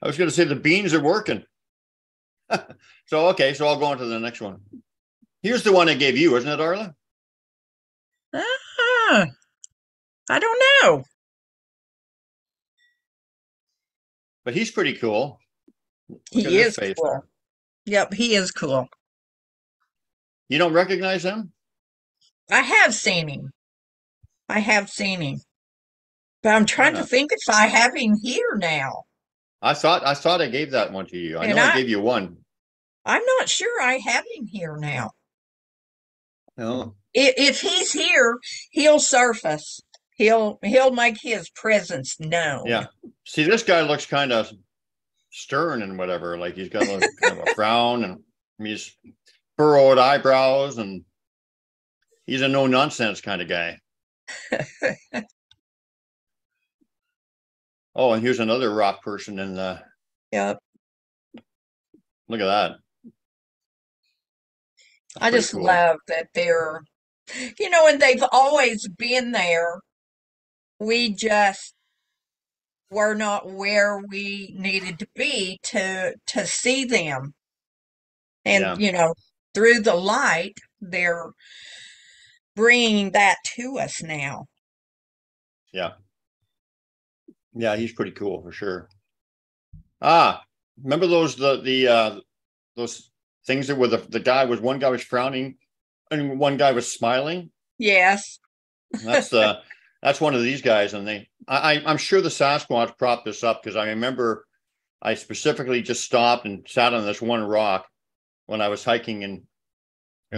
was going to say the beans are working. So, okay, so I'll go on to the next one. Here's the one I gave you, isn't it, Arla? I don't know. But he's pretty cool. He is cool. Yep, he is cool. You don't recognize him? I have seen him. But I'm trying to think if I have him here now. I thought I gave that one to you. I know I gave you one. I'm not sure I have him here now. No. If he's here, he'll surface. He'll make his presence known. Yeah. See, this guy looks kind of stern and whatever. Like he's got kind of a frown, and he's furrowed eyebrows, and he's a no nonsense kind of guy. Oh, and here's another rock person in the. Yep. Look at that. I just love that they're, and they've always been there. We just were not where we needed to be to see them. And, through the light, they're bringing that to us now. Yeah. Yeah, he's pretty cool for sure. Remember those those things that were one guy was frowning and one guy was smiling? Yes. That's one of these guys, and I'm sure the Sasquatch propped this up, because I remember I specifically just stopped and sat on this one rock when I was hiking in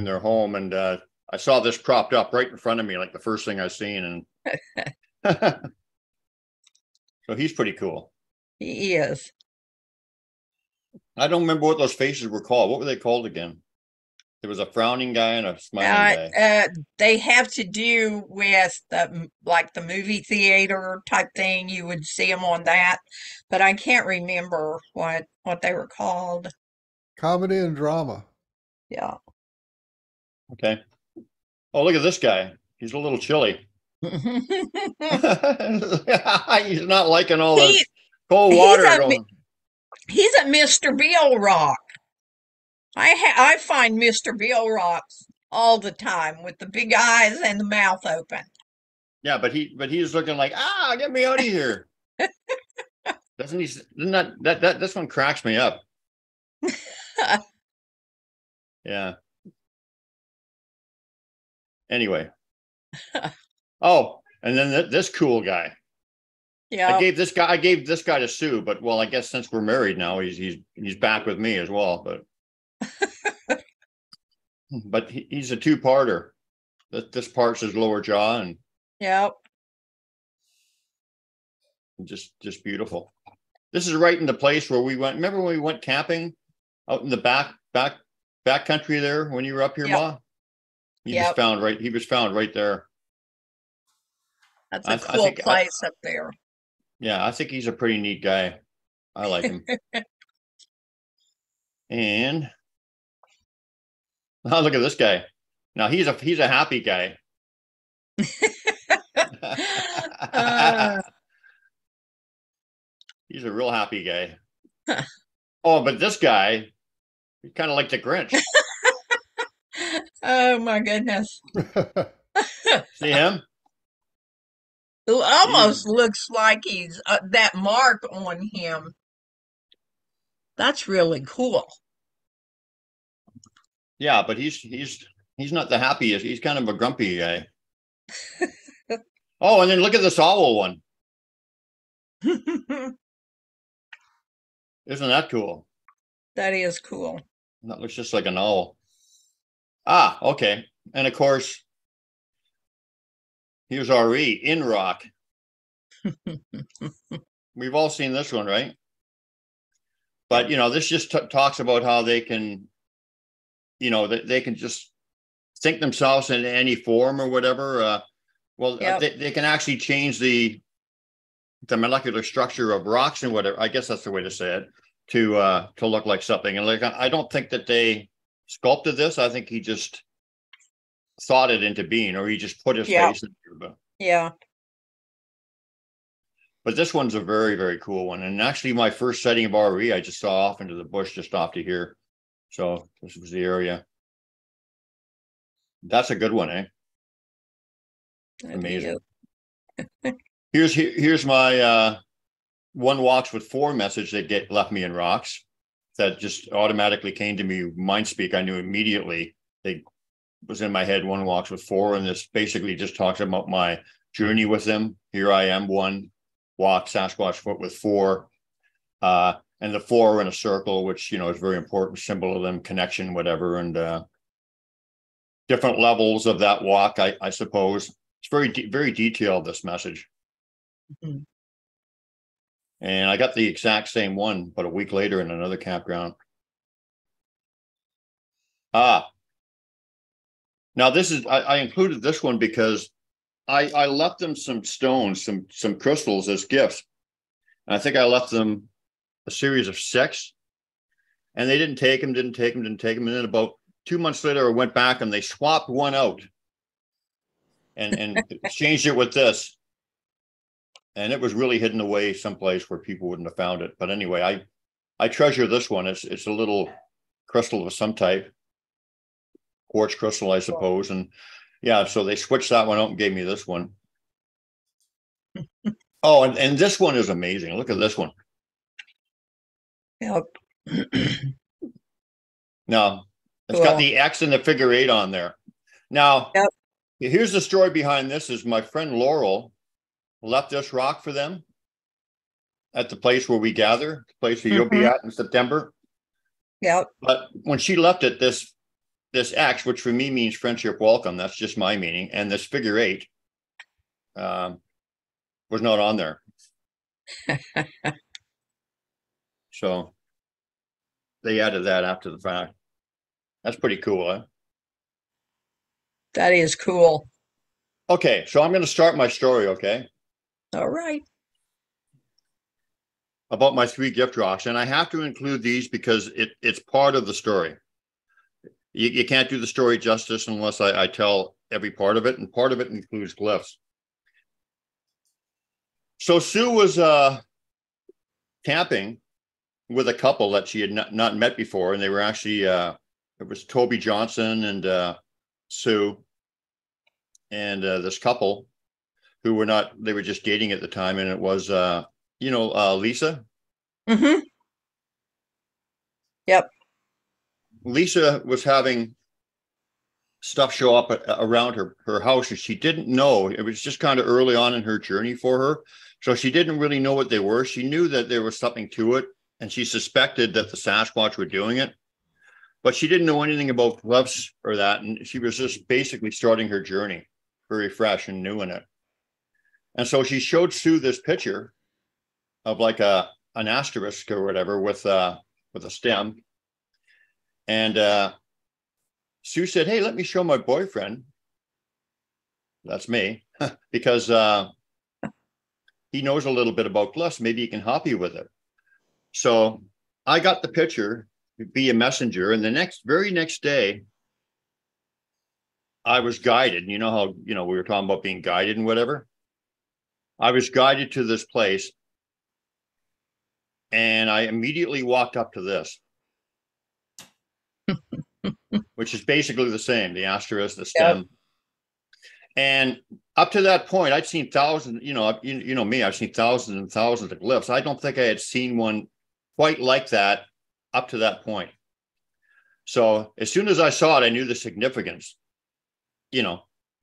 their home, and I saw this propped up right in front of me, like the first thing I seen, and so he's pretty cool. He is. I don't remember what those faces were called. What were they called again? There was a frowning guy and a smiling guy. They have to do with the movie theater type thing. You would see them on that, but I can't remember what they were called. Comedy and drama. Yeah. Okay. Oh, look at this guy. He's a little chilly. He's not liking all this cold water. He's a Mr. Bill rock. I find Mr. Bill rocks all the time with the big eyes and the mouth open. Yeah, but he's looking like, get me out of here. Doesn't he? This one cracks me up. Yeah. Anyway. Oh, and then this cool guy. Yeah. I gave this guy to Sue, but I guess since we're married now, he's back with me as well. But he's a two-parter. This part's his lower jaw, and yep, just beautiful. This is right in the place where we went. Remember when we went camping out in the back country there when you were up here, yep. Ma? He was found right there. That's a cool place up there. Yeah, I think he's a pretty neat guy. I like him. And look at this guy. Now he's a happy guy. He's a real happy guy. Oh, but this guy, he's kind of like the Grinch. Oh my goodness. See him? It He's, almost looks like he's that mark on him. That's really cool. yeah, but he's not the happiest. He's kind of a grumpy guy. Oh, and then look at this owl one. Isn't that cool? That is cool. That looks just like an owl. Ah, okay. And of course, here's RE in rock. We've all seen this one, right? But, this just talks about how they can, they can just think themselves in any form or whatever. Yep. They can actually change the molecular structure of rocks and whatever. I guess that's the way to say it, to look like something. And like, I don't think that they sculpted this. I think he just thought it into being, or he just put his face in there. Yeah. But this one's a very, very cool one. And actually, my first sighting of RE, I just saw off into the bush just off to here. So this was the area. That's a good one, eh? Amazing. Here's my one walks with 4 message that left me in rocks. That just automatically came to me. Mind speak. I knew immediately. It was in my head. 1 walks with 4, and this basically just talks about my journey with them. Here I am, 1 walk Sasquatch foot with 4, and the 4 in a circle, which is very important symbol of them, connection, whatever, and different levels of that walk. I suppose it's very detailed, this message. Mm-hmm. And I got the exact same one, but a week later in another campground. Now this is, I included this one because I left them some stones, some crystals as gifts. And I think I left them a series of 6, and they didn't take them. And then about 2 months later, I went back and they swapped one out and exchanged it with this. And it was really hidden away someplace where people wouldn't have found it. But anyway, I treasure this one. It's a little crystal of some type, quartz crystal, I suppose. And yeah, so they switched that one out and gave me this one. Oh, and this one is amazing. Look at this one. Yep. Now, it's got the X and the figure 8 on there. Now, here's the story behind this is my friend Laurel left this rock for them at the place where we gather, the place where you'll be at in September. Yep. But when she left it, this X, which for me means friendship welcome, that's just my meaning, and this figure 8 was not on there. So they added that after the fact. That's pretty cool, huh? That is cool. Okay, so I'm going to start my story, okay? All right. About my 3 gift rocks. And I have to include these because it's part of the story. You can't do the story justice unless I tell every part of it. And part of it includes glyphs. So Sue was camping with a couple that she had not met before. And they were actually, it was Toby Johnson and Sue and this couple who were not, they were just dating at the time. And it was, Lisa. Mm-hmm. Yep. Lisa was having stuff show up around her house, and she didn't know. It was just kind of early on in her journey for her. So she didn't really know what they were. She knew that there was something to it, and she suspected that the Sasquatch were doing it. But she didn't know anything about glyphs or that. And she was just basically starting her journey very fresh and new in it. And so she showed Sue this picture of like an asterisk or whatever with a stem. And Sue said, "Hey, let me show my boyfriend." That's me, because he knows a little bit about glyphs. Maybe he can help you with it. So I got the picture via messenger, and the very next day, I was guided. You know how we were talking about being guided and whatever. I was guided to this place, and I immediately walked up to this. which is basically the same, the asterisk, the Yep. stem. And up to that point, I'd seen thousands, you know me, I've seen thousands and thousands of glyphs. I don't think I had seen one quite like that up to that point. So as soon as I saw it, I knew the significance,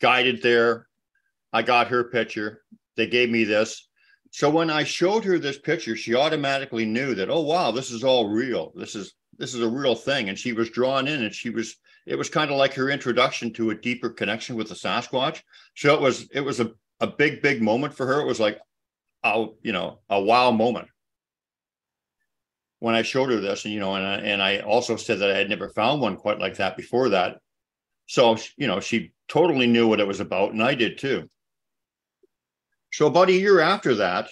guided there. I got her picture. They gave me this. So when I showed her this picture, she automatically knew that, oh, wow, this is all real. This is a real thing. And she was drawn in, and it was kind of like her introduction to a deeper connection with the Sasquatch. So it was a big, big moment for her. It was like, a wow moment when I showed her this, and I also said that I had never found one quite like that before that. So, she totally knew what it was about, and I did too. So about a year after that,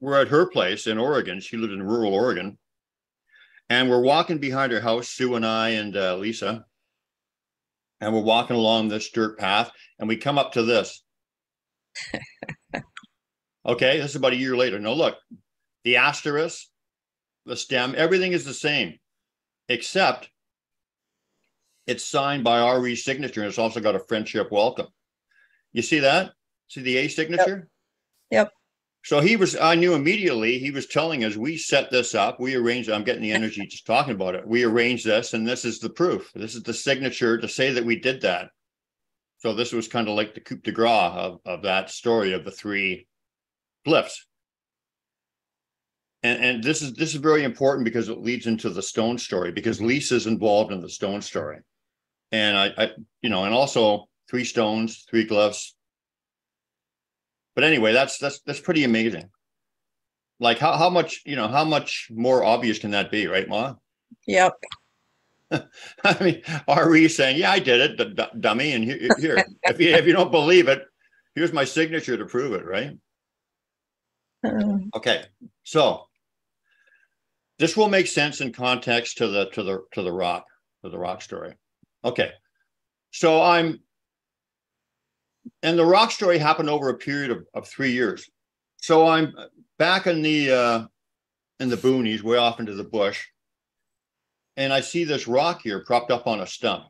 we're at her place in Oregon. She lived in rural Oregon. And we're walking behind her house, Sue and I and Lisa. And we're walking along this dirt path, and we come up to this. Okay, this is about a year later. Now look, the asterisk, the stem, everything is the same, except it's signed by Ryder's signature, and it's also got a friendship welcome. You see that? See the A signature? Yep. So I knew immediately, he was telling us, we set this up, we arranged, I'm getting the energy just talking about it. We arranged this, and this is the proof. This is the signature to say that we did that. So this was kind of like the coup de grace of that story of the three glyphs. And this is very important because it leads into the stone story, because Lisa's involved in the stone story. And and also 3 stones, 3 glyphs. But anyway, that's pretty amazing. Like how much more obvious can that be, right, Ma? Yep. I mean, RE saying, yeah, I did it, dummy. And here, if you don't believe it, here's my signature to prove it, right? Okay, so this will make sense in context to the rock story. Okay, so and the rock story happened over a period of 3 years. So I'm back in the boonies, way off into the bush, and I see this rock here propped up on a stump.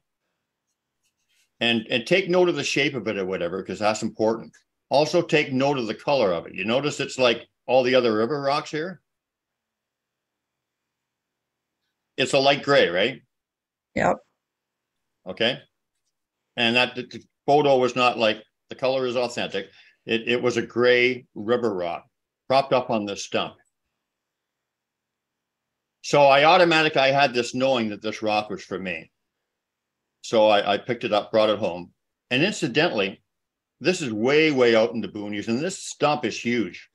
And take note of the shape of it or whatever, because that's important. Also take note of the color of it. You notice it's like all the other river rocks here? It's a light gray, right? Yep. Okay. And that the photo was not like, the color is authentic. It was a gray river rock propped up on this stump. So I had this knowing that this rock was for me. So I picked it up, brought it home. And incidentally, this is way, way out in the boonies, and this stump is huge.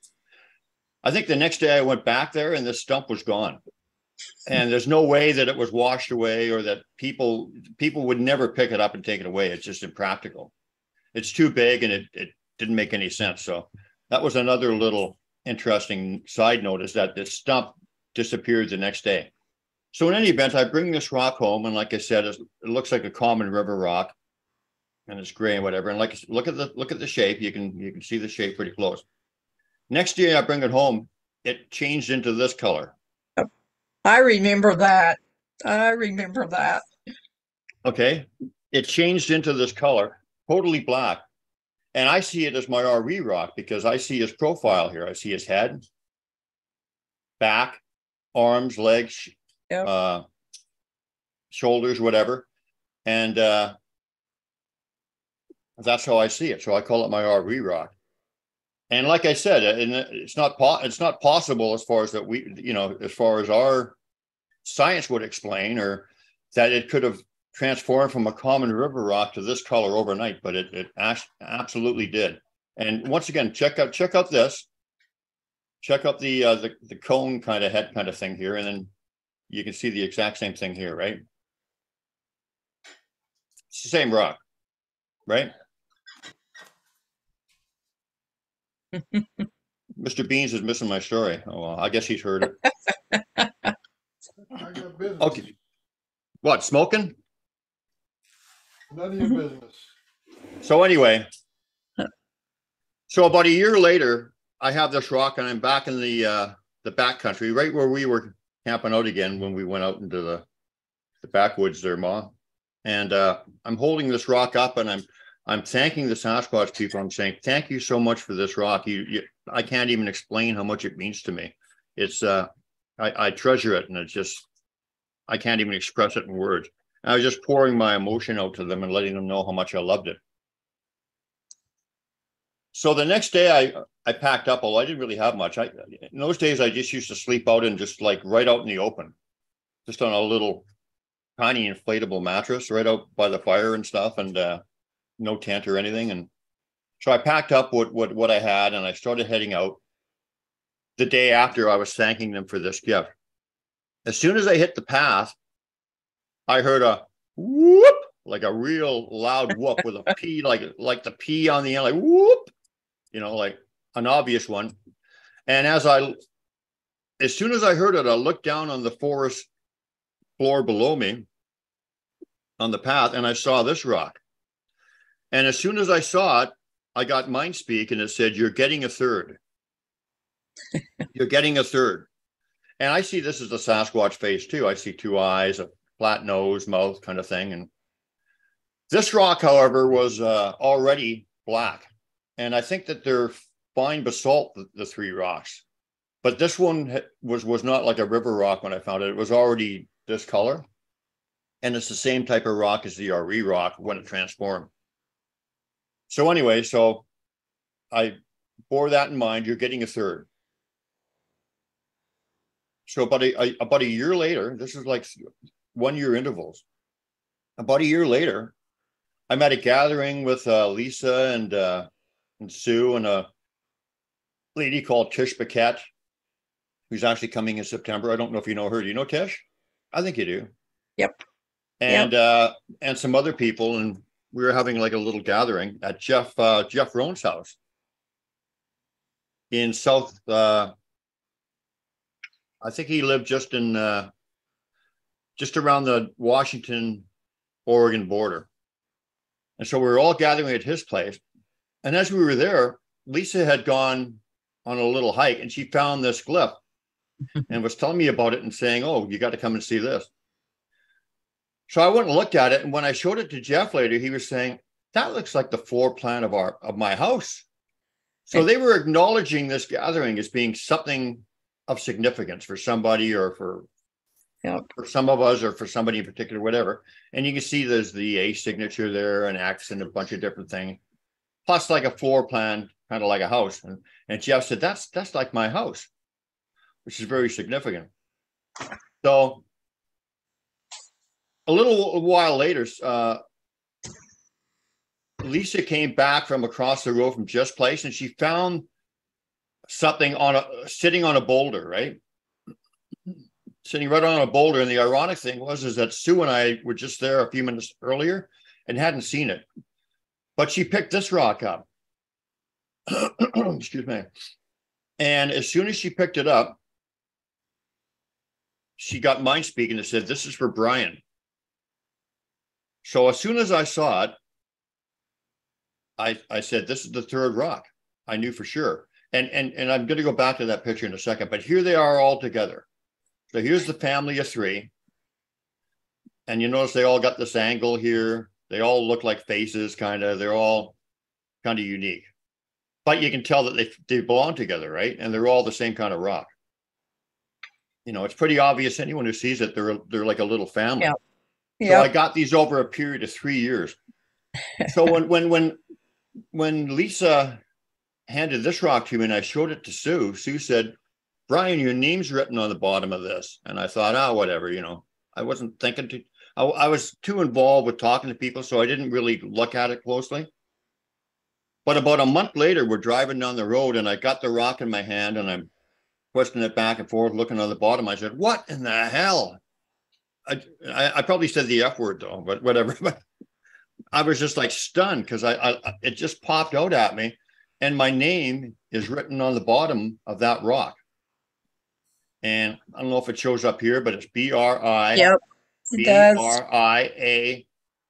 I think the next day I went back there and this stump was gone. And there's no way that it was washed away, or that people would never pick it up and take it away. It's just impractical. It's too big, and it didn't make any sense. So that was another little interesting side note, is that this stump disappeared the next day. So in any event, I bring this rock home, and like I said, it looks like a common river rock, and it's gray and whatever. And like, look at the shape. You can see the shape pretty close. Next day, I bring it home. It changed into this color. I remember that. Okay, it changed into this color, totally black, and I see it as my RE rock because I see his profile here. I see his head, back, arms, legs. Yep. Shoulders, whatever, and that's how I see it. So I call it my RE rock. And like I said, it's not possible as far as that as far as our science would explain, or that it could have transformed from a common river rock to this color overnight, but it absolutely did. And once again, check out this. Check out the cone kind of head kind of thing here, and then you can see the exact same thing here, right? It's the same rock, right? Mr. Beans is missing my story. Oh, well, I guess he's heard it. I got business. Okay. What, smoking? None of your business. So anyway, so about a year later, I have this rock, and I'm back in the back country, right where we were camping out again when we went out into the backwoods there, Ma. And I'm holding this rock up, and I'm thanking the Sasquatch people. I'm saying, thank you so much for this rock. I can't even explain how much it means to me. It's I treasure it, and it's just, I can't even express it in words. I was just pouring my emotion out to them and letting them know how much I loved it. So the next day I packed up, although I didn't really have much. In those days, I just used to sleep out and just like right out in the open, just on a little tiny inflatable mattress right out by the fire and stuff, and no tent or anything. And so I packed up what I had, and I started heading out. The day after, I was thanking them for this gift. As soon as I hit the path, I heard a whoop, like a real loud whoop with a P, like the P on the end, like whoop, like an obvious one. And as soon as I heard it, I looked down on the forest floor below me on the path, and I saw this rock. And as soon as I saw it, I got mind speak, and it said, "You're getting a third." You're getting a third. And I see this as the Sasquatch face too. I see two eyes, a flat nose, mouth kind of thing. And this rock, however, was already black. And I think that they're fine basalt, the three rocks. But this one was not like a river rock when I found it. It was already this color. And it's the same type of rock as the RE rock when it transformed. So anyway, so I bore that in mind. You're getting a third. So about a year later, this is like 1 year intervals. About a year later, I'm at a gathering with Lisa and Sue and a lady called Tish Paquette, who's actually coming in September. I don't know if you know her. Do you know Tish? I think you do. Yep. And some other people, and we were having like a little gathering at Jeff Roan's house in South. I think he lived just around the Washington, Oregon border. And so we were all gathering at his place. And as we were there, Lisa had gone on a little hike, and she found this glyph and was telling me about it and saying, "Oh, you got to come and see this." So I went and looked at it. And when I showed it to Jeff later, he was saying, "That looks like the floor plan of my house." So they were acknowledging this gathering as being something of significance for somebody, or for some of us, or for somebody in particular, whatever. And you can see there's the A signature there, an X, and a bunch of different things, plus like a floor plan, kind of like a house. And Jeff said, that's like my house, which is very significant. So a little while later, Lisa came back from across the road from Just Place, and she found something sitting on a boulder, right? Sitting right on a boulder. And the ironic thing is that Sue and I were just there a few minutes earlier and hadn't seen it. But she picked this rock up. Excuse me. And as soon as she picked it up, she got mind speaking and said, "This is for Brian." So as soon as I saw it, I said, "This is the third rock." I knew for sure. And I'm going to go back to that picture in a second, but here they are all together. So here's the family of three. And you notice they all got this angle here. They all look like faces, kind of. They're all kind of unique. But you can tell that they belong together, right? And they're all the same kind of rock. It's pretty obvious. Anyone who sees it, they're like a little family. Yep. So I got these over a period of 3 years. So when Lisa handed this rock to me and I showed it to Sue, Sue said, "Brian, your name's written on the bottom of this." And I thought, whatever, I wasn't thinking I was too involved with talking to people, so I didn't really look at it closely. But about a month later, we're driving down the road, and I got the rock in my hand, and I'm twisting it back and forth, looking on the bottom. I said, "What in the hell?" I probably said the F word though, but whatever. But I was just like stunned because it just popped out at me. And my name is written on the bottom of that rock. And I don't know if it shows up here, but it's B-R-I. Yep, it does. B-R-I-A,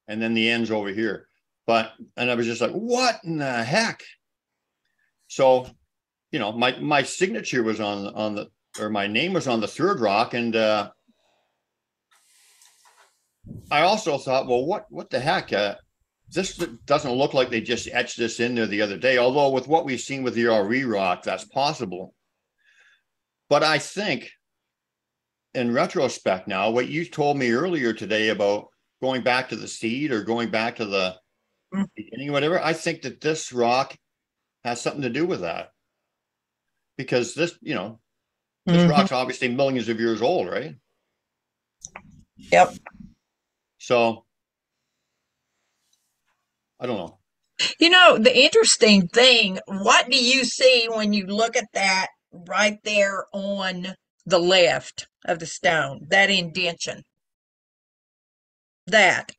and then the end's over here. And I was just like, what in the heck? So, my signature was on my name was on the third rock. And I also thought, well, what the heck? This doesn't look like they just etched this in there the other day. Although with what we've seen with the RE rock, that's possible. But I think, in retrospect, now what you told me earlier today about going back to the seed or going back to the beginning, whatever, I think that this rock has something to do with that because this rock's obviously millions of years old, right? Yep. So I don't know. The interesting thing, what do you see when you look at that right there on the left of the stone, that indention? That.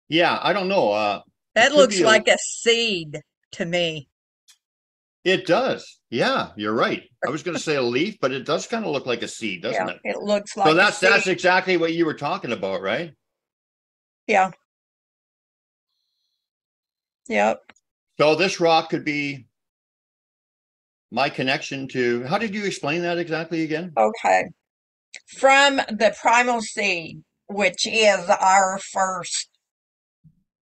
Yeah, I don't know. That looks like a seed to me. It does. Yeah, you're right. I was going to say a leaf, but it does kind of look like a seed, doesn't it? It looks like a seed. That's exactly what you were talking about, right? Yeah. Yep. So this rock could be my connection to, how did you explain that exactly again? Okay. From the primal seed, which is our first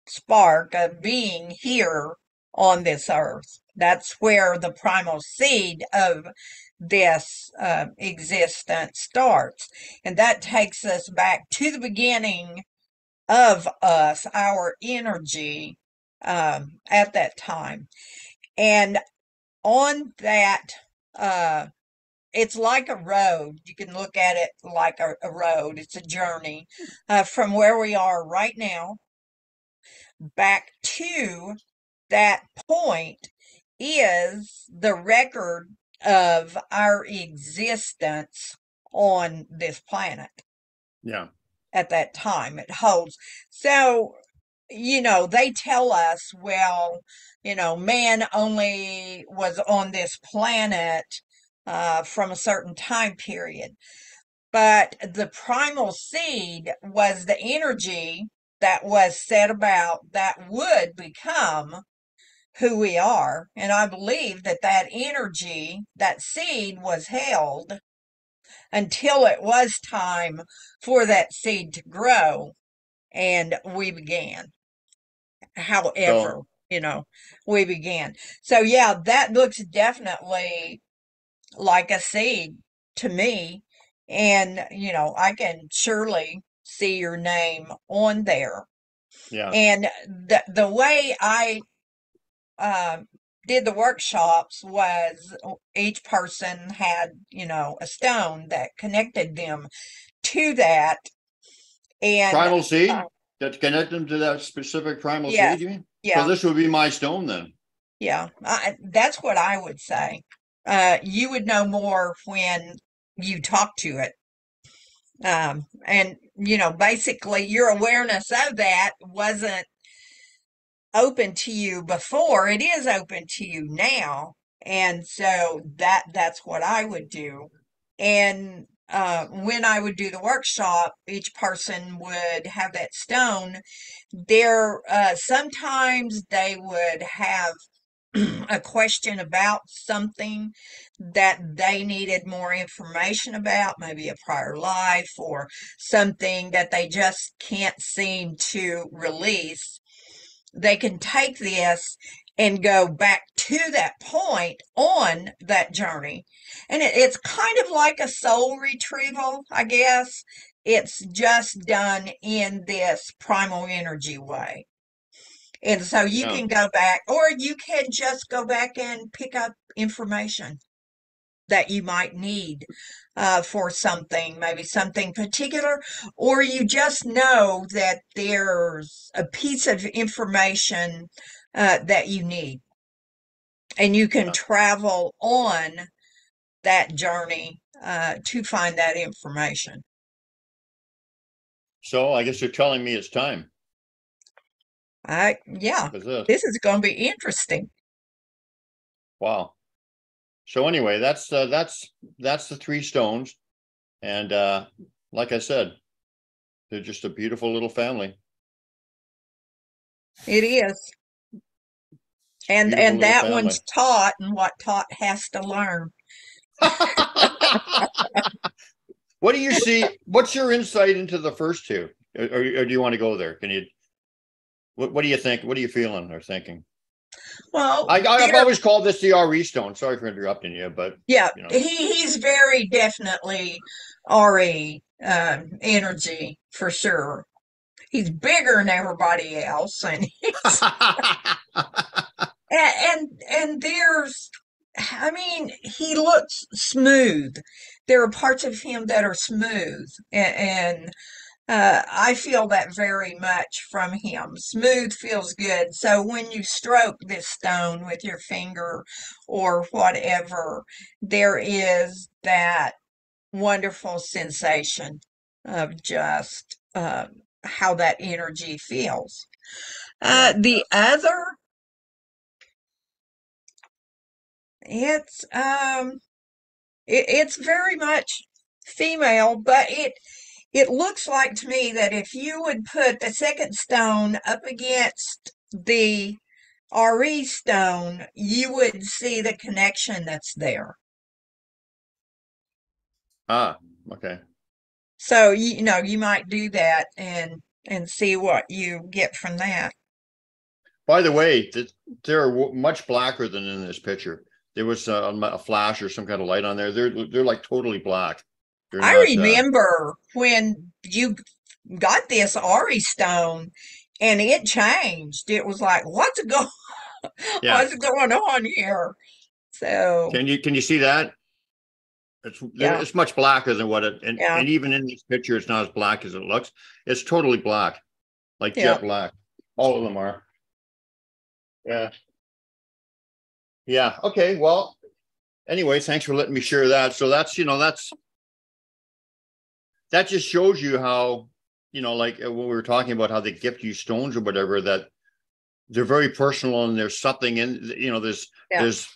spark of being here on this earth. That's where the primal seed of this existence starts. And that takes us back to the beginning of us, our energy at that time. And on that, it's like a road. You can look at it like a road. It's a journey from where we are right now back to that point is the record of our existence on this planet. Yeah. At that time, it holds. So, they tell us, well, man only was on this planet from a certain time period. But the primal seed was the energy that was set about that would become who we are. And I believe that that energy, that seed was held until it was time for that seed to grow and we began. However, we began. So, yeah, that looks definitely like a seed to me. And, I can surely see your name on there. Yeah. And the way I did the workshops was each person had, a stone that connected them to that. And primal seed that connect them to that specific primal seed, you mean? Yeah. So this would be my stone then. Yeah, that's what I would say. You would know more when you talk to it. And, basically your awareness of that wasn't open to you before. It is open to you now. And so that's what I would do. And when I would do the workshop, each person would have that stone. Sometimes they would have a question about something that they needed more information about, maybe a prior life or something that they just can't seem to release. They can take this and go back to that point on that journey. And it's kind of like a soul retrieval, I guess. It's just done in this primal energy way. And so you can go back, or you can just go back and pick up information that you might need for something, maybe something particular, or you just know that there's a piece of information that you need. And you can travel on that journey to find that information. So I guess you're telling me it's time. Yeah, this is going to be interesting. Wow. So anyway, that's the three stones. And like I said, they're just a beautiful little family. It is. And that one's taught, and what taught has to learn. What do you see? What's your insight into the first two? or do you want to go there? Can you? What do you think? What are you feeling or thinking? Well, I've always called this the RE stone. Sorry for interrupting you, but yeah, you know. he's very definitely RE energy for sure. He's bigger than everybody else, and and there's, I mean, he looks smooth. There are parts of him that are smooth, and I feel that very much from him. Smooth feels good. So when you stroke this stone with your finger or whatever, there is that wonderful sensation of just how that energy feels. Yeah. The other, it's it's very much female, but it looks like to me that if you would put the second stone up against the RE stone, you would see the connection that's there. Okay. So you know you might do that and see what you get from that. By the way, they're much blacker than in this picture. There was a flash or some kind of light on there. They're like totally black. They're I not. remember when you got this RE stone and it changed. It was like, Yeah. what's going on here? So Can you see that? yeah, It's much blacker than what it yeah, and even in this picture, it's not as black as it looks. It's totally black, like yeah. jet black. All of them are. Yeah. Yeah. Okay. Well, anyway, thanks for letting me share that. So that's that just shows you how, like when we were talking about how they gift you stones or whatever, that they're very personal and there's something in, there's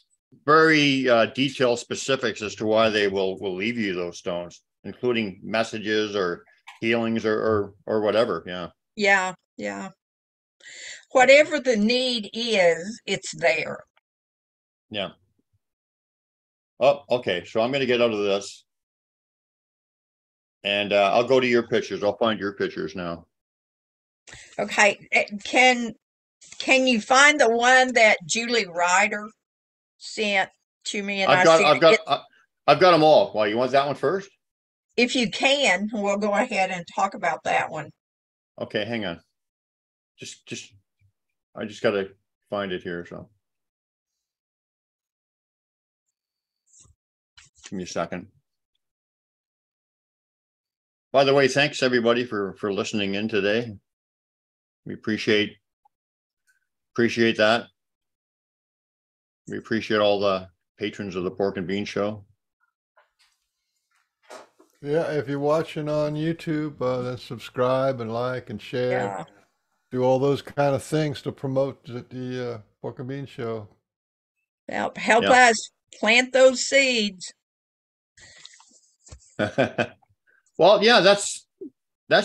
very detailed specifics as to why they will leave you those stones, including messages or healings or whatever. Yeah. Yeah, yeah. Whatever the need is, it's there. Yeah. Oh, okay. So I'm going to get out of this and I'll go to your pictures. I'll find your pictures now. Okay. Can you find the one that Julie Ryder sent to me and I've I got, sent I've it? got, I've got them all. Well, you want that one first? If you can, we'll go ahead and talk about that one. Okay. Hang on. I just got to find it here. So give me a second. By the way, thanks everybody for listening in today. We appreciate that. We appreciate all the patrons of the Pork and Bean Show. Yeah, if you're watching on YouTube, then subscribe and like and share. Yeah. Do all those kind of things to promote the Pork and Bean Show. Help Yeah. us plant those seeds. Well, yeah, that's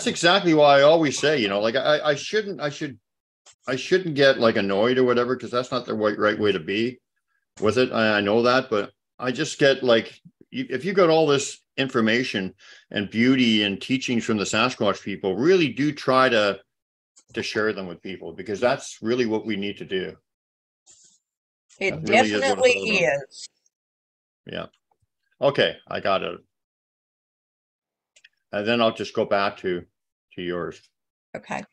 exactly why I always say, like I shouldn't get like annoyed or whatever, because that's not the right way to be with it. I know that, but I just get like, if you got all this information and beauty and teachings from the Sasquatch people, really do try to share them with people, because that's really what we need to do. It That really definitely is what it's all about. is. Yeah. Okay, I got it. And then I'll just go back to yours. Okay.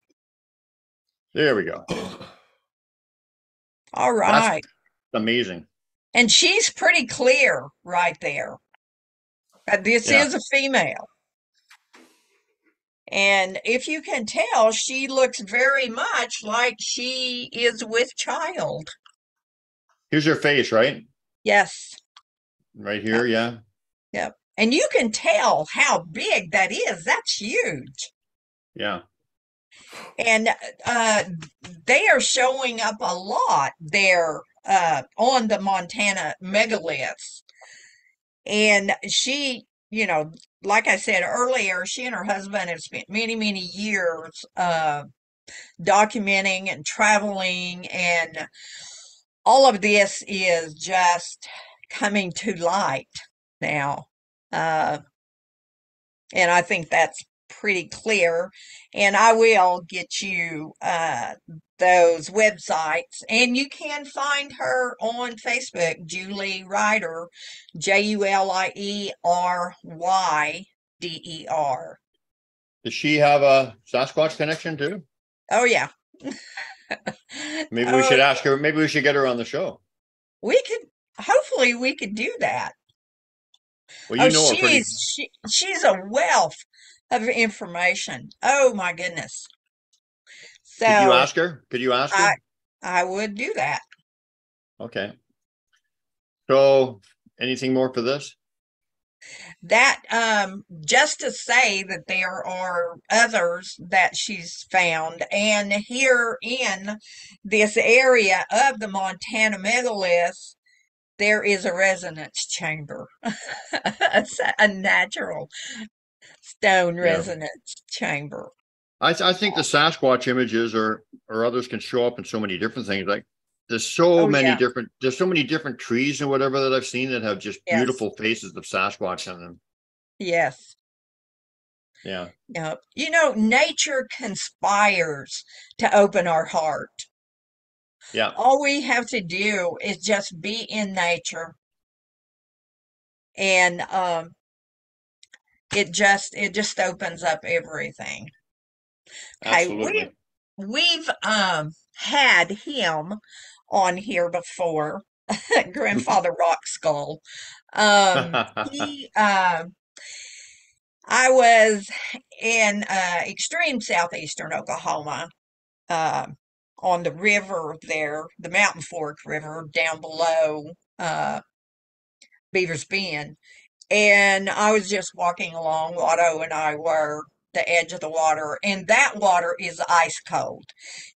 There we go. All right. That's amazing. And she's pretty clear right there. This Yeah. is a female. And if you can tell, she looks very much like she is with child. Here's her face, right? Yes. Right here, yeah. Yep. And you can tell how big that is. That's huge. Yeah. And they are showing up a lot there on the Montana megaliths. And she, like I said earlier, she and her husband have spent many, many years documenting and traveling, and all of this is just coming to light now. And I think that's pretty clear. And I will get you those websites. And you can find her on Facebook, Julie Ryder, JulieRyder. Does she have a Sasquatch connection too? Oh, yeah. Maybe we Oh, should ask her. Maybe we should get her on the show. hopefully we could do that. Well, Oh, you know her pretty. she's a wealth of information. Oh my goodness. Could you So ask her? Could you ask I her? I would do that. Okay. So, anything more for this? That just to say that there are others that she's found, and here in this area of the Montana megalith, there is a resonance chamber, a natural stone Yeah. resonance chamber. I think the Sasquatch images or others can show up in so many different things. Like there's so Oh many yeah, different trees and whatever that I've seen that have just yes, beautiful faces of Sasquatch in them. yes. Yeah, Yep. You know, nature conspires to open our heart. yeah, All we have to do is just be in nature, and it just opens up everything. Okay, absolutely. we've had him on here before, Grandfather Rock Skull. He I was in extreme southeastern Oklahoma, uh, on the river there, the Mountain Fork River, down below Beaver's Bend. And I was just walking along, Watto and I were, the edge of the water, and that water is ice cold.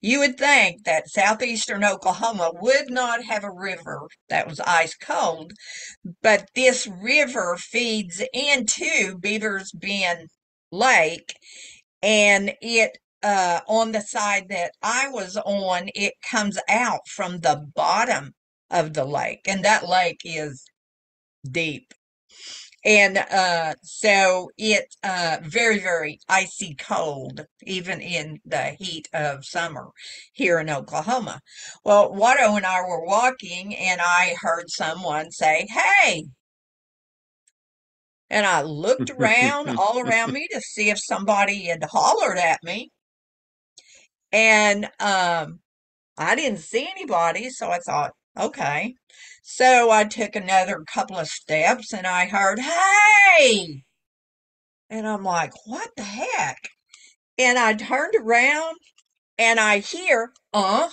You would think that southeastern Oklahoma would not have a river that was ice cold, but this river feeds into Beaver's Bend Lake, and it on the side that I was on, it comes out from the bottom of the lake, and that lake is deep. And so it's very, very icy cold, even in the heat of summer here in Oklahoma. Well, Watto and I were walking, and I heard someone say, "Hey," and I looked around, all around me, to see if somebody had hollered at me. And I didn't see anybody, so I thought, okay. So I took another couple of steps, and I heard, "Hey!" And I'm like, what the heck? And I turned around, and I hear, and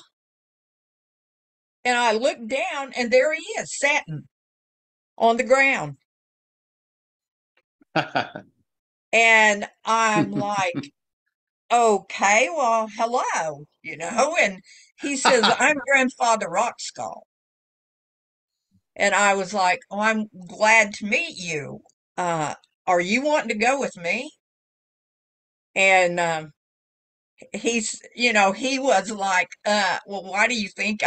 I look down, and there he is, sitting on the ground. And I'm like, okay, well, hello, and he says, "I'm Grandfather Rock Skull." And I was like, "Oh, I'm glad to meet you. Uh, are you wanting to go with me?" And he was like, well, why do you think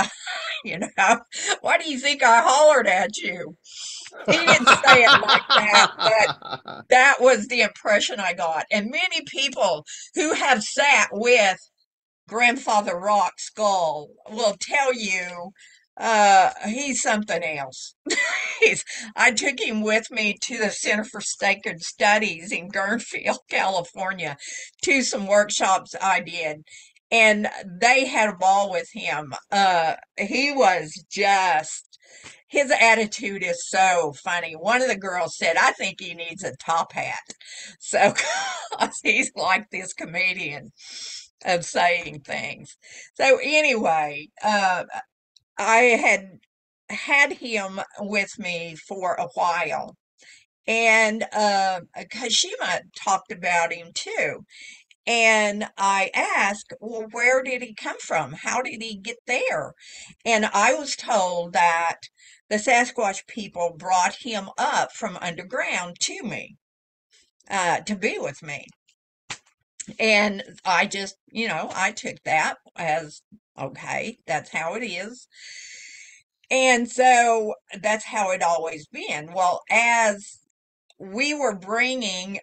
you know, why do you think I hollered at you? He didn't say it like that, but that was the impression I got. And many people who have sat with Grandfather Rock Skull will tell you he's something else. I took him with me to the Center for Sacred Studies in Guernfield, California, to some workshops I did, and they had a ball with him. He was just, his attitude is so funny. One of the girls said, "I think he needs a top hat." So, 'cause he's like this comedian of saying things. So anyway, I had him with me for a while, and Kashima talked about him too. And I asked, well, where did he come from? How did he get there? And I was told that the Sasquatch people brought him up from underground to me, to be with me. And I just, I took that as, okay, that's how it is. And so that's how it always been. Well, as we were bringing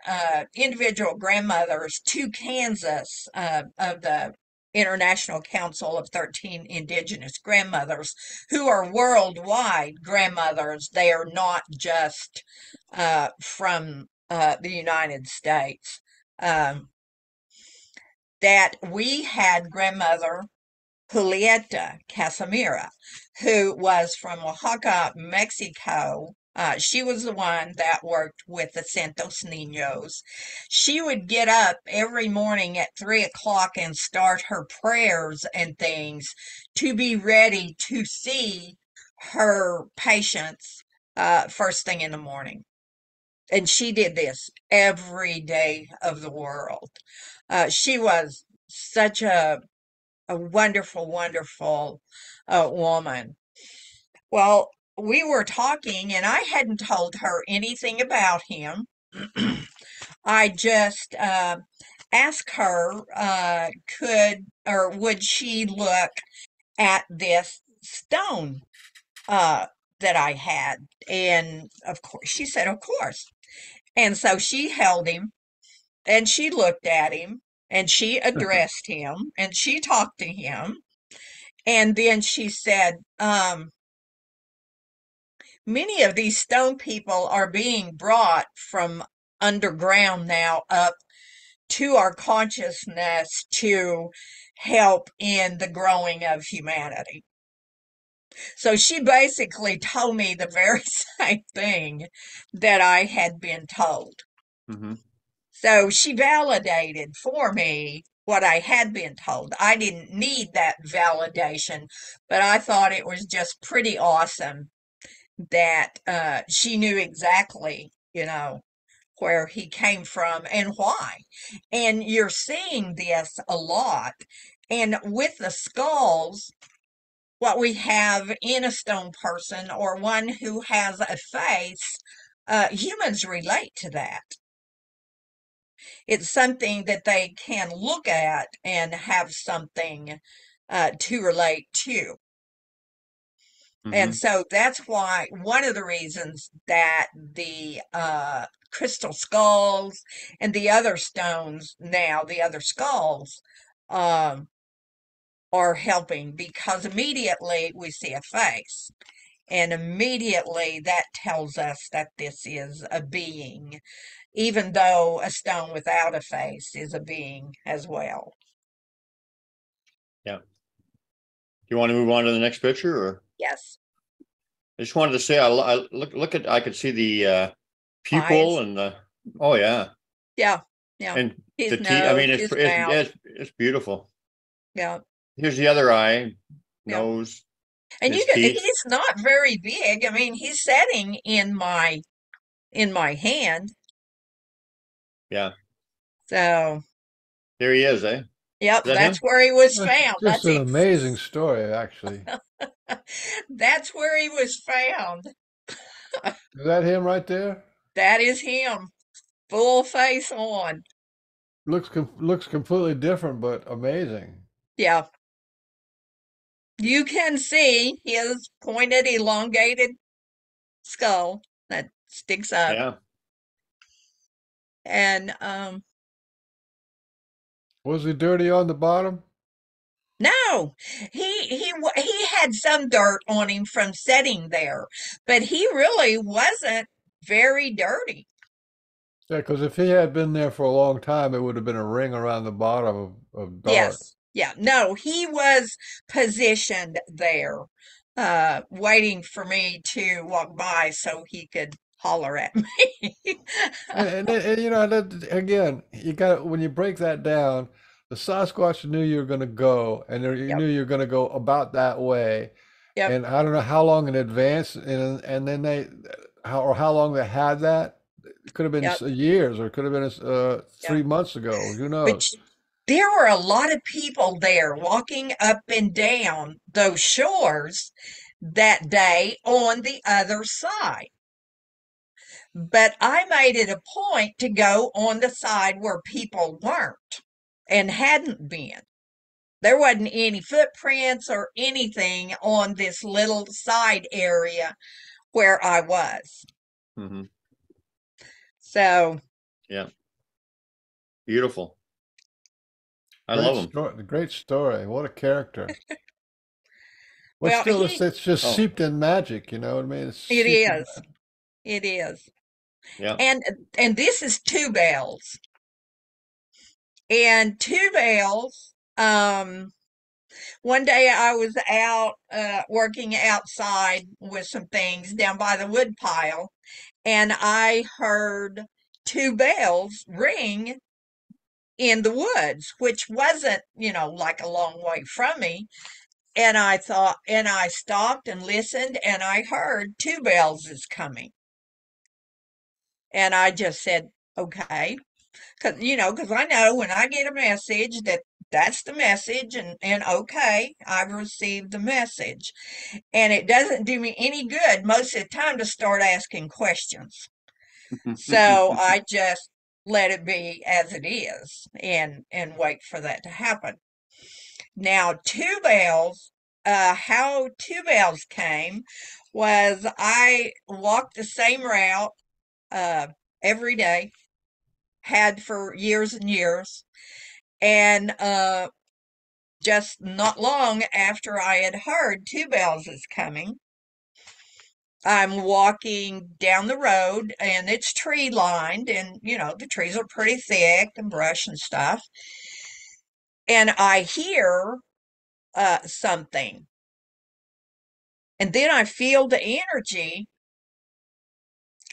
individual grandmothers to Kansas of the International Council of 13 Indigenous Grandmothers, who are worldwide grandmothers. They are not just from the United States. That we had grandmother Julieta Casimira, who was from Oaxaca, Mexico. She was the one that worked with the Santos Niños. She would get up every morning at 3 o'clock and start her prayers and things to be ready to see her patients first thing in the morning. And she did this every day of the world. She was such a wonderful, wonderful woman. Well, we were talking, and I hadn't told her anything about him. I just asked her, would she look at this stone that I had? And of course, she said, of course. And so she held him and she looked at him and she addressed him and she talked to him. And then she said, many of these stone people are being brought from underground now up to our consciousness to help in the growing of humanity. So she basically told me the very same thing that I had been told. Mm-hmm. So she validated for me what I had been told. I didn't need that validation, but I thought it was just pretty awesome that she knew exactly, where he came from and why. And you're seeing this a lot. And with the skulls, what we have in a stone person or one who has a face, humans relate to that. It's something that they can look at and have something to relate to. And so that's why one of the reasons that the crystal skulls and the other stones now, the other skulls, are helping, because immediately we see a face. And immediately that tells us that this is a being, even though a stone without a face is a being as well. Yeah. Do you want to move on to the next picture, or? Yes. I just wanted to say, I look at, I could see the pupil Eyes. and the, oh yeah. Yeah. Yeah. And His the teeth, I mean, nose, his mouth. it's beautiful. Yeah. Here's the other eye, Yeah. nose, And his teeth. he's not very big. I mean, he's sitting in my hand. Yeah. So There he is, eh? yep, Is that that's him? where he was That's found. just an amazing story, actually. That's where he was found. Is that him right there? That is him, full face on. Looks completely different, but amazing. Yeah. You can see his pointed, elongated skull that sticks up. Yeah. And Was he dirty on the bottom? no, he had some dirt on him from sitting there, but he really wasn't very dirty. Yeah, because if he had been there for a long time, it would have been a ring around the bottom of dark. Yes. Yeah. No, he was positioned there, waiting for me to walk by so he could holler at me. And that, again, you got when you break that down, the Sasquatch knew you were going to go, and you Yep. knew you were going to go about that way. Yep. And I don't know how long in advance, and then how long they had that. It could have been Yep. years, or it could have been 3 months ago. Who knows? But there were a lot of people there walking up and down those shores that day on the other side. But I made it a point to go on the side where people weren't and hadn't been. There wasn't any footprints or anything on this little side area where I was. Mm-hmm. So Yeah. Beautiful. I Great love them. story. Great story. What a character. But well, still, it's just Oh, seeped in magic. You know what I mean? It's it seeped in. is. It is. yeah. And this is two bells. And two bells, one day I was out working outside with some things down by the wood pile, and I heard two bells ring in the woods, which wasn't, like a long way from me. And I stopped and listened, and I heard two bells is coming. And I just said, okay. Because I know when I get a message that's the message, and okay, I've received the message. And it doesn't do me any good most of the time to start asking questions. So I just let it be as it is and wait for that to happen. Now, two bells, how two bells came was I walked the same route every day, had for years and years. And just not long after I had heard two bells is coming, I'm walking down the road and it's tree lined, and the trees are pretty thick and brush and stuff. And I hear something. And then I feel the energy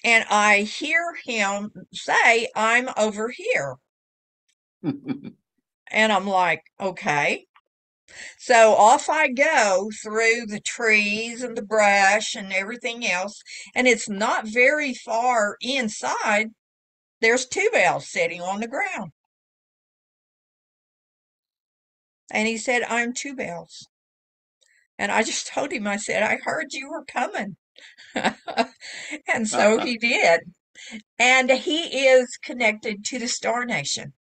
and I hear him say, I'm over here. And I'm like, okay. So off I go through the trees and the brush and everything else. And it's not very far inside. There's two bells sitting on the ground. And he said, I'm two bells. And I just told him, I said, I heard you were coming. And so he did. And he is connected to the Star Nation.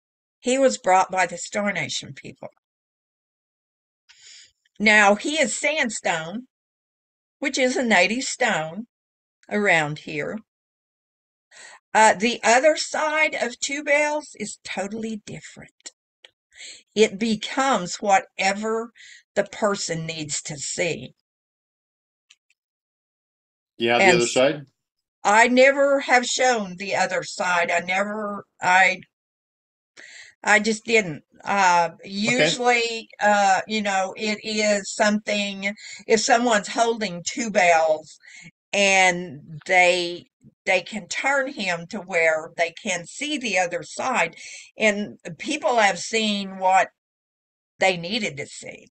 He was brought by the Star Nation people. Now, he is sandstone, which is a native stone around here. The other side of two bells is totally different. It becomes whatever the person needs to see. You have the And other side? I never have shown the other side. I just didn't. Okay. Usually, it is something, if someone's holding two bells and they can turn him to where they can see the other side, and people have seen what they needed to see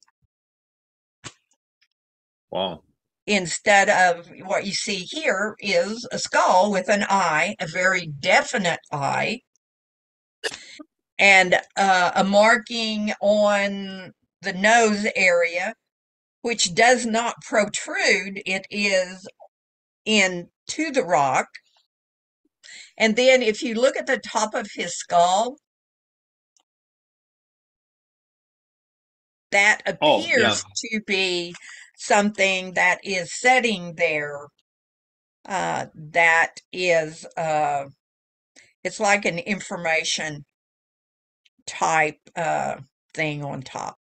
Wow. instead of what you see here is a skull with an eye, a very definite eye, and a marking on the nose area, which does not protrude. It is into the rock. And then if you look at the top of his skull, that Oh, yeah. appears to be something that is setting there. That is, it's like an information type thing on top.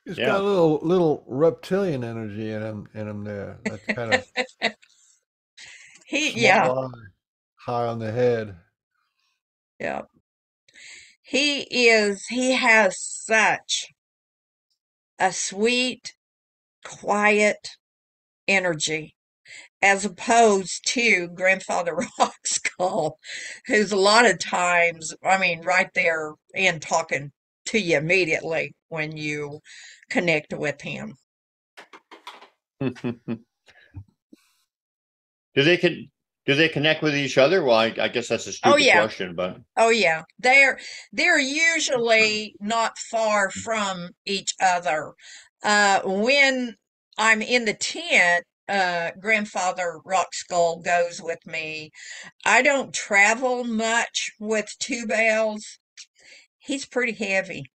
He's Yeah. got a little reptilian energy in him there. That kind of Yeah, small eye, high on the head. yeah. He has such a sweet, quiet energy as opposed to Grandfather Rock Skull, who's a lot of times, I mean, right there and talking to you immediately when you connect with him. Do they connect with each other? Well, I guess that's a Oh stupid yeah. question, but Oh yeah. They're usually not far from each other. When I'm in the tent, Grandfather Rock Skull goes with me. I don't travel much with two bells. He's pretty heavy.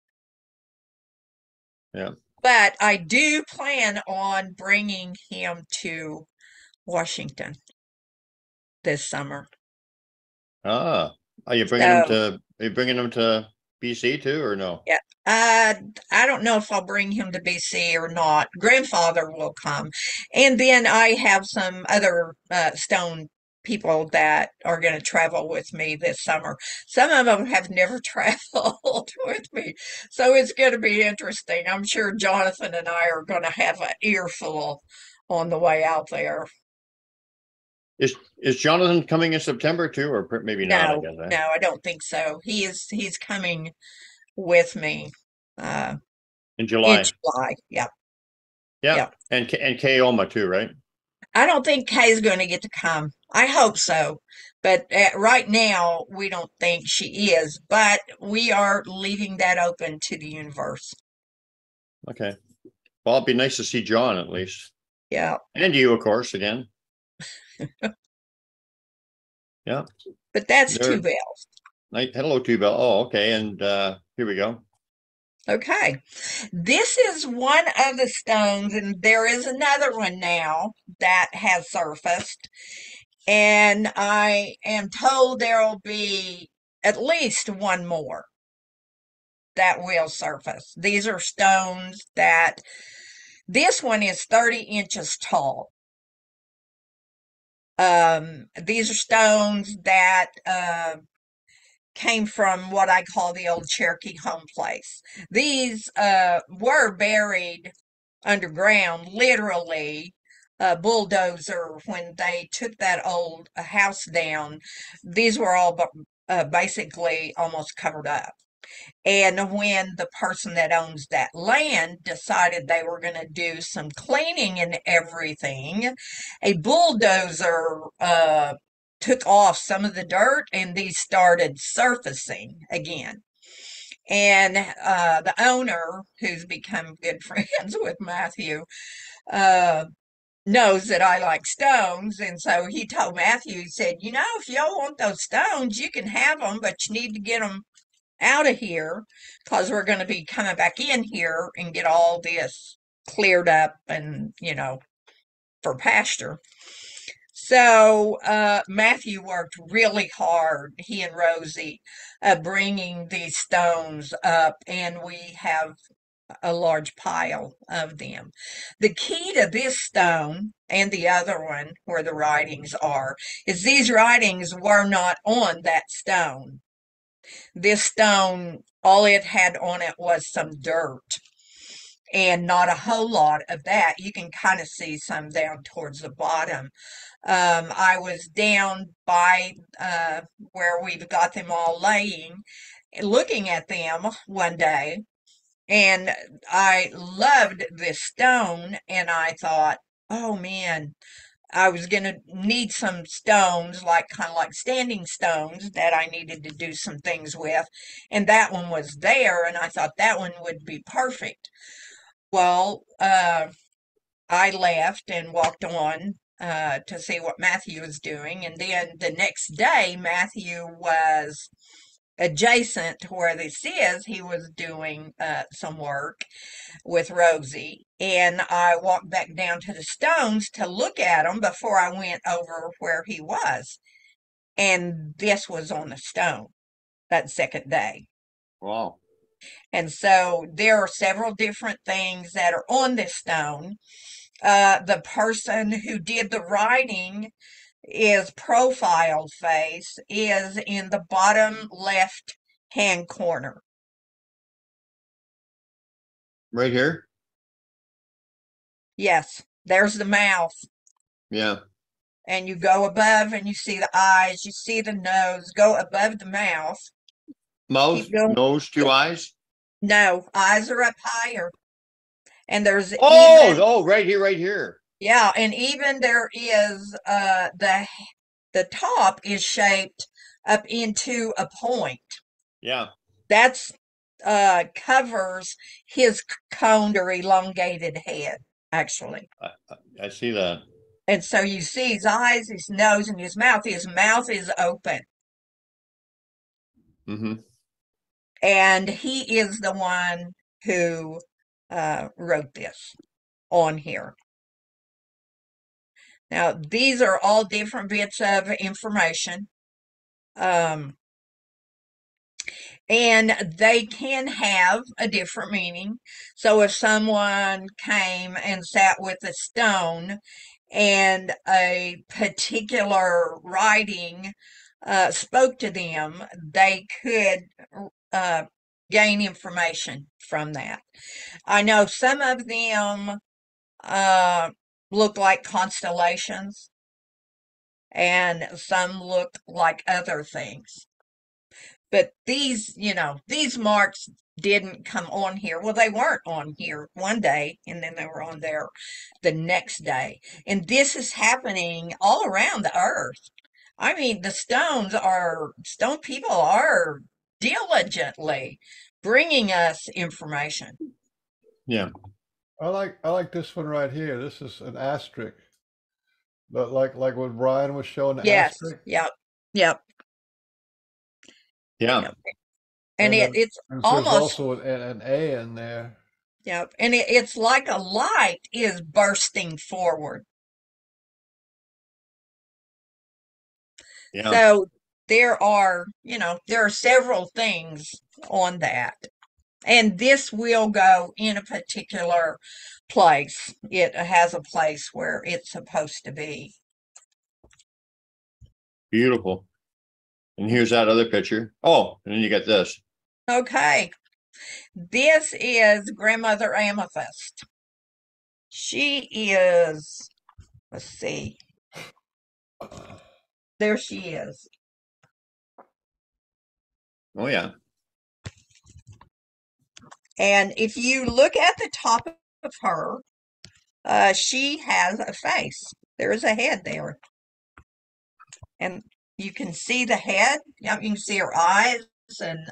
yeah. But I do plan on bringing him to Washington. this summer. Ah, are you bringing them So, to? Are you bringing them to BC too, or no? yeah. I don't know if I'll bring him to BC or not. Grandfather will come. And then I have some other stone people that are going to travel with me this summer. Some of them have never traveled with me. So it's going to be interesting. I'm sure Jonathan and I are going to have an earful on the way out there. Is Jonathan coming in September too, or maybe not? I No, guess. Eh? no, I don't think so. He's coming with me uh, In in July. July. Yeah, Yeah, yeah. and Kaoma too, right? I don't think Kay's going to get to come. I hope so. But right now, we don't think she is. But we are leaving that open to the universe. Okay. Well, it'd be nice to see John at least, Yeah. and you, of course, again. Yeah. But that's There. two bells. Hello, Two Bell. Oh, okay. And here we go. Okay. This is one of the stones, and there is another one now that has surfaced. And I am told there will be at least one more that will surface. These are stones that this one is 30 inches tall. These are stones that came from what I call the old Cherokee home place. These were buried underground, literally. A bulldozer, when they took that old house down, these were all basically almost covered up. And when the person that owns that land decided they were going to do some cleaning and everything, a bulldozer took off some of the dirt and these started surfacing again. And the owner, who's become good friends with Matthew, uh, knows that I like stones. And so he told Matthew, he said, you know, if y'all want those stones, you can have them, but you need to get them out of here because we're going to be coming back in here and get all this cleared up and, you know, for pasture. So Matthew worked really hard, he and Rosie, bringing these stones up, and we have a large pile of them. The key to this stone and the other one where the writings are is these writings were not on that stone. This stone, all it had on it was some dirt and not a whole lot of that. You can kind of see some down towards the bottom. I was down by where we've got them all laying, looking at them one day, and I loved this stone, and I thought, oh man, I was going to need some stones, like kind of like standing stones that I needed to do some things with. And that one was there, and I thought that one would be perfect. Well, I left and walked on to see what Matthew was doing. And then the next day, Matthew was adjacent to where this is. He was doing some work with Rosie. And I walked back down to the stones to look at them before I went over where he was. And this was on the stone that second day. Wow. And so there are several different things that are on this stone. The person who did the writing is profile face is in the bottom left hand corner. Right here. Yes, there's the mouth. Yeah. And you go above and you see the eyes, you see the nose, go above the mouth. Mouth, Keep going. nose, two eyes. No, eyes are up higher. And there's Oh, even, oh, right here, right here. yeah, and even there is the top is shaped up into a point. Yeah. That's covers his coned or elongated head, actually. I see that. And so you see his eyes, his nose, and his mouth. His mouth is open. Mm-hmm. And he is the one who wrote this on here. Now, these are all different bits of information. And they can have a different meaning. So if someone came and sat with a stone and a particular writing spoke to them, they could gain information from that. I know some of them look like constellations, and some look like other things. But these, these marks didn't come on here. Well, they weren't on here one day, and then they were on there the next day. And this is happening all around the earth. I mean, the stone people are diligently bringing us information. Yeah. I like this one right here. This is an asterisk. But like when Brian was showing the Yes. asterisk. Yep. Yeah. Yep. And then it's there's almost, also an A in there. yep. And it's like a light is bursting forward. Yeah. So there are several things on that. And this will go in a particular place. It has a place where it's supposed to be. Beautiful. And here's that other picture. Oh, and then you got this. Okay. This is Grandmother Amethyst. She is, let's see. There she is. Oh, yeah. And if you look at the top of her, she has a face. There is a head there. And you can see the head. You can see her eyes, and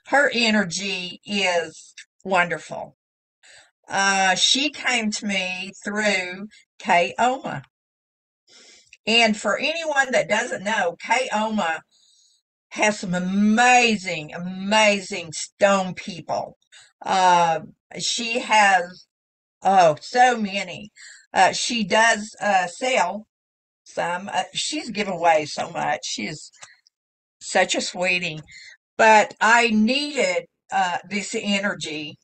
her energy is wonderful. She came to me through Kaoma. And for anyone that doesn't know, Kaoma has some amazing, amazing stone people. She has, so many. She does sell some. She's given away so much. She's such a sweetie. But I needed this energy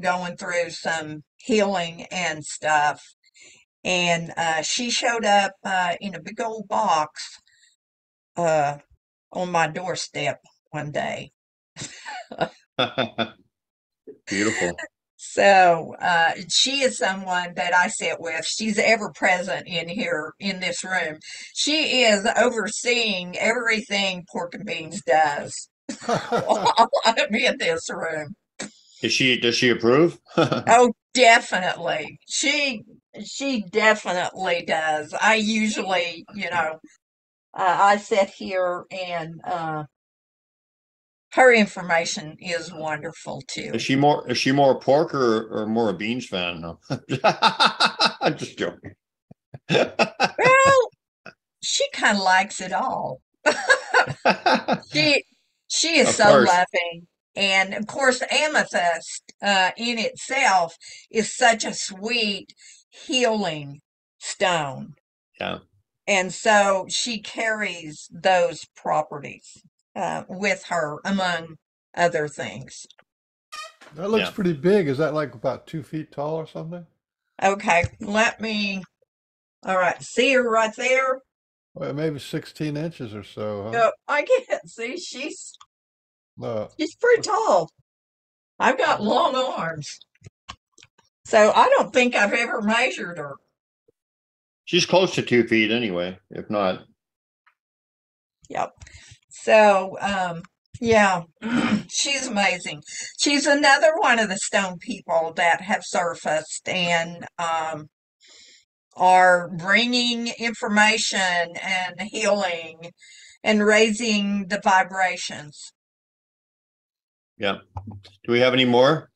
going through some healing and stuff. And she showed up in a big old box on my doorstep one day. Beautiful. So she is someone that I sit with. She's ever present in here in this room. She is overseeing everything Pork and Beans does while I'm in this room. Does she approve? Oh, definitely. She definitely does. I usually, I sit here and her information is wonderful too. Is she more pork or more a beans fan? No. I'm just joking. Well, she kind of likes it all. She is Of so course. loving. And of course, amethyst in itself is such a sweet, healing stone. Yeah. And so she carries those properties with her, among other things. That looks Yeah. pretty big. Is that like about 2 feet tall or something? Okay, all right, see her right there? Well, maybe 16 inches or so, huh? Yep, I can't see. She's No. pretty tall. I've got long arms. So I don't think I've ever measured her. She's close to 2 feet anyway, if not. Yep. So, yeah, she's amazing. She's another one of the stone people that have surfaced and are bringing information and healing and raising the vibrations. Yeah. Do we have any more?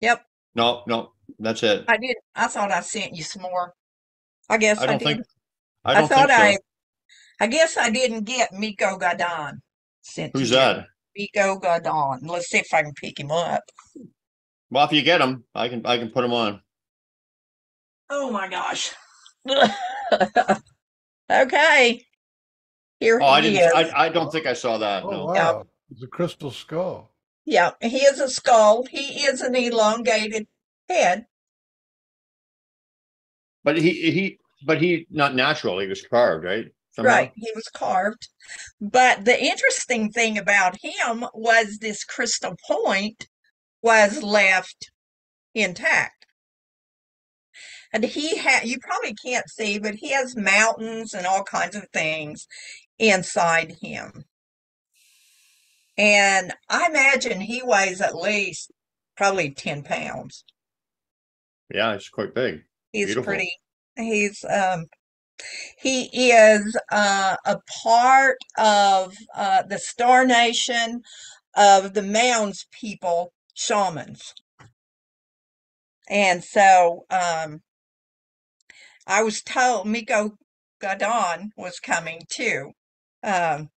Yep. No, that's it. I did. I thought I sent you some more. I guess I don't think did. I don't think so. I guess I didn't get Miko Gadon sent to Who's you. that? Miko Gadon. Let's see if I can pick him up. Well, if you get him, I can put him on. Oh my gosh. Okay, here Oh, I he didn't. is. I don't think I saw that. Oh, No, Yep. wow. It's a crystal skull. Yeah, he is a skull. He is an elongated head. but he not natural. He was carved, right? Right, Somehow. he was carved. But the interesting thing about him was this crystal point was left intact. And he had, you probably can't see, but he has mountains and all kinds of things inside him. And I imagine he weighs at least probably 10 pounds. Yeah, it's quite big. He's Beautiful. pretty, he's, he is a part of the Star Nation of the Mounds people, shamans. And so I was told Miko Gadon was coming too. Um,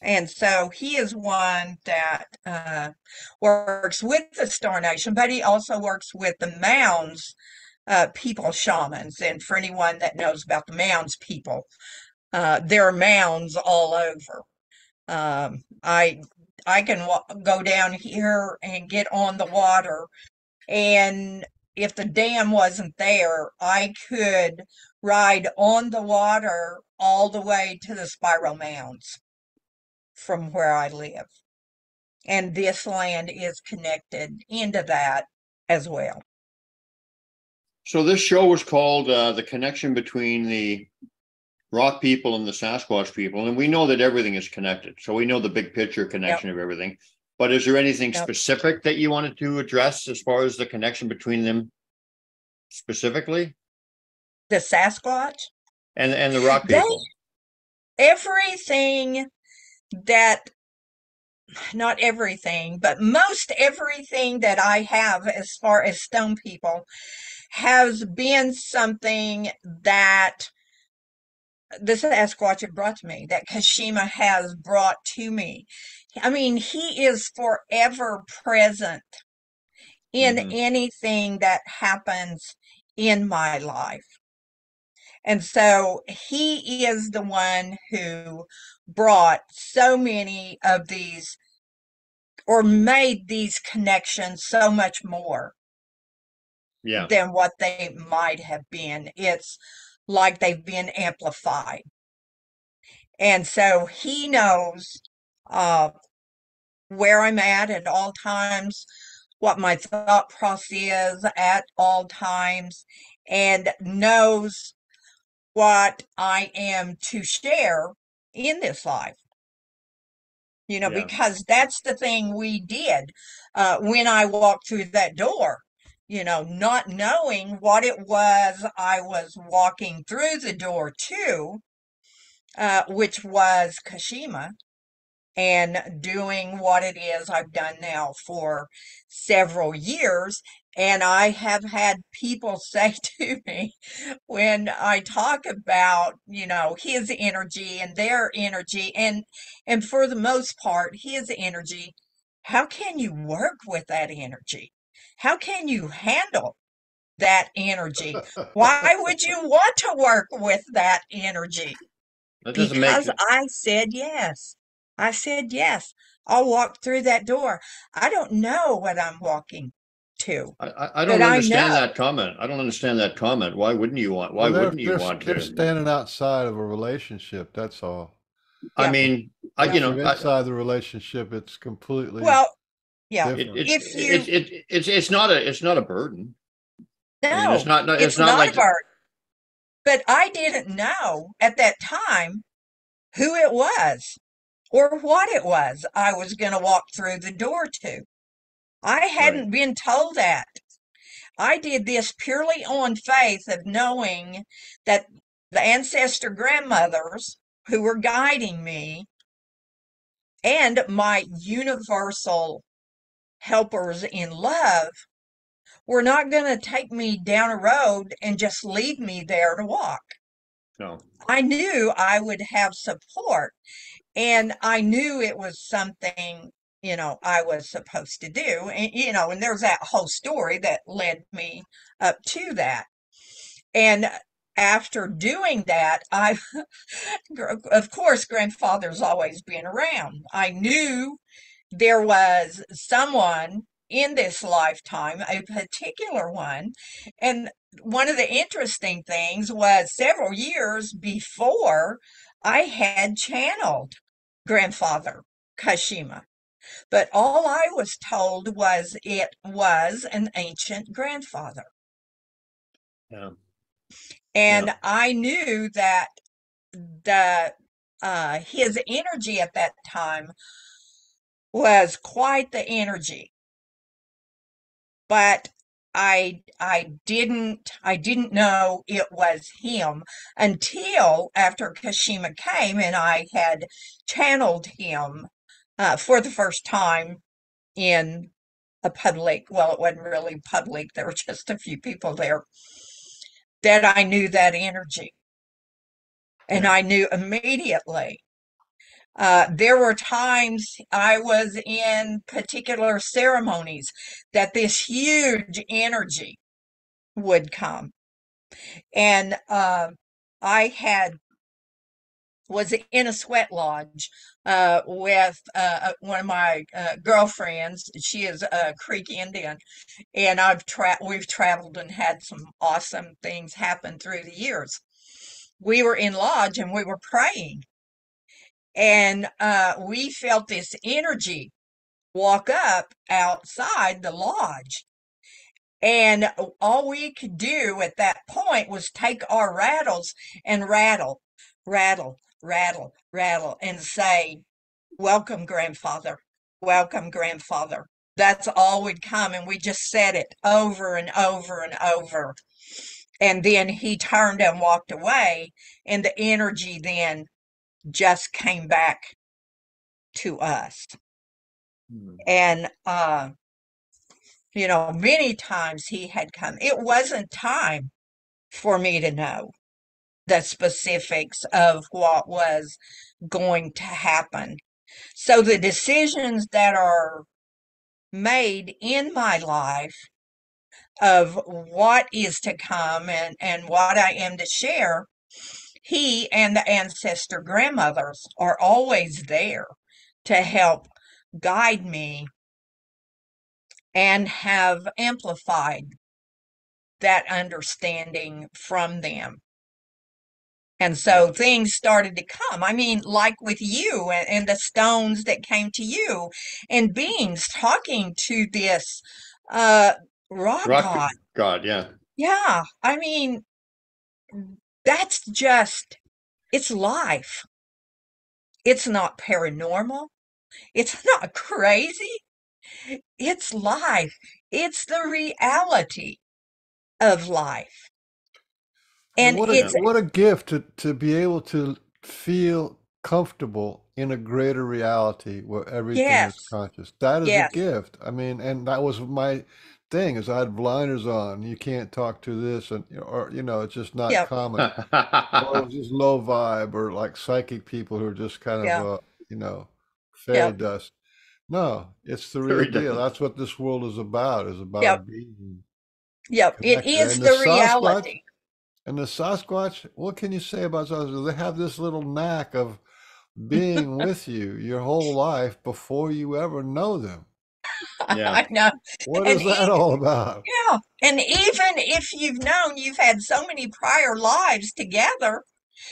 and so he is one that works with the Star Nation, but he also works with the Mounds people shamans. And for anyone that knows about the Mounds people, there are mounds all over. I can go down here and get on the water, and if the dam wasn't there, I could ride on the water all the way to the spiral mounds from where I live. And this land is connected into that as well. So this show was called "The Connection Between the Rock People and the Sasquatch People," and we know that everything is connected. So we know the big picture connection of everything. But is there anything specific that you wanted to address as far as the connection between them specifically? The Sasquatch And the rock people. Everything that, not everything, but most everything that I have as far as stone people has been something that the Sasquatch have brought to me, that Kashima has brought to me. I mean, he is forever present in anything that happens in my life. And so he is the one who brought so many of these, or made these connections so much more than what they might have been. It's like they've been amplified. And so he knows where I'm at all times, what my thought process is at all times, and knows what I am to share in this life. You know, because that's the thing we did when I walked through that door, you know, not knowing what it was I was walking through the door to, which was Kashima, and doing what it is I've done now for several years. And I have had people say to me when I talk about, you know, his energy and their energy, and for the most part, his energy, how can you work with that energy? How can you handle that energy? Why would you want to work with that energy? That doesn't make Because I said yes. I said yes. I'll walk through that door. I don't know what I'm walking to, I but don't I understand know. that comment. I don't understand that comment. Why wouldn't you want? Why Well, wouldn't you want they're to? standing outside of a relationship. That's all. I Yeah. mean, Yeah. you Once know, you're inside the relationship, it's completely Well, yeah. different. If you it's not a burden. I mean, no, it's it's not not a like burden. But I didn't know at that time who it was or what it was I was going to walk through the door to. I hadn't been told that. I did this purely on faith of knowing that the ancestor grandmothers who were guiding me and my universal helpers in love were not going to take me down a road and just leave me there to walk. no. I knew I would have support, and I knew it was something, you know, I was supposed to do. And, you know, and there's that whole story that led me up to that. And after doing that, of course, grandfather's always been around. I knew there was someone in this lifetime, a particular one. And one of the interesting things was several years before I had channeled grandfather Kashima. But all I was told was it was an ancient grandfather. Yeah. And I knew that the his energy at that time was quite the energy. But I didn't know it was him until after Kashima came and I had channeled him for the first time in a public, well, it wasn't really public, there were just a few people there, that I knew that energy. And Yeah. I knew immediately. There were times I was in particular ceremonies that this huge energy would come. And I was in a sweat lodge with one of my girlfriends. She is a Creek Indian, and we've traveled and had some awesome things happen through the years. We were in lodge and we were praying, and we felt this energy walk up outside the lodge. And all we could do at that point was take our rattles and rattle, rattle, rattle, rattle, and say, "Welcome, grandfather. Welcome, grandfather." That's all would come. And we just said it over and over and over. And then he turned and walked away, and the energy then just came back to us. And, many times he had come. It wasn't time for me to know the specifics of what was going to happen. So the decisions that are made in my life of what is to come and what I am to share, he and the ancestor grandmothers are always there to help guide me and have amplified that understanding from them. And so things started to come. I mean, like with you and the stones that came to you, and beings talking to this rock god. God, yeah. Yeah, I mean, that's just, it's life. It's not paranormal. It's not crazy. It's life. It's the reality of life. And And it's, what a gift to be able to feel comfortable in a greater reality where everything is yes, conscious. That is a yes, gift. I mean, and that was my thing is I had blinders on. You can't talk to this and or it's just not yep, common. Or it was just low vibe or like psychic people who are just kind of yeah, fairy yep, dust. No, it's the real Very deal. different. That's what this world is yep, about being yep. It connected. is And the the Sasquatch reality. and the Sasquatch, what can you say about Sasquatch? They have this little knack of being with you your whole life before you ever know them. Yeah. I know. What And is that all about? yeah, and even if you've known you've had so many prior lives together,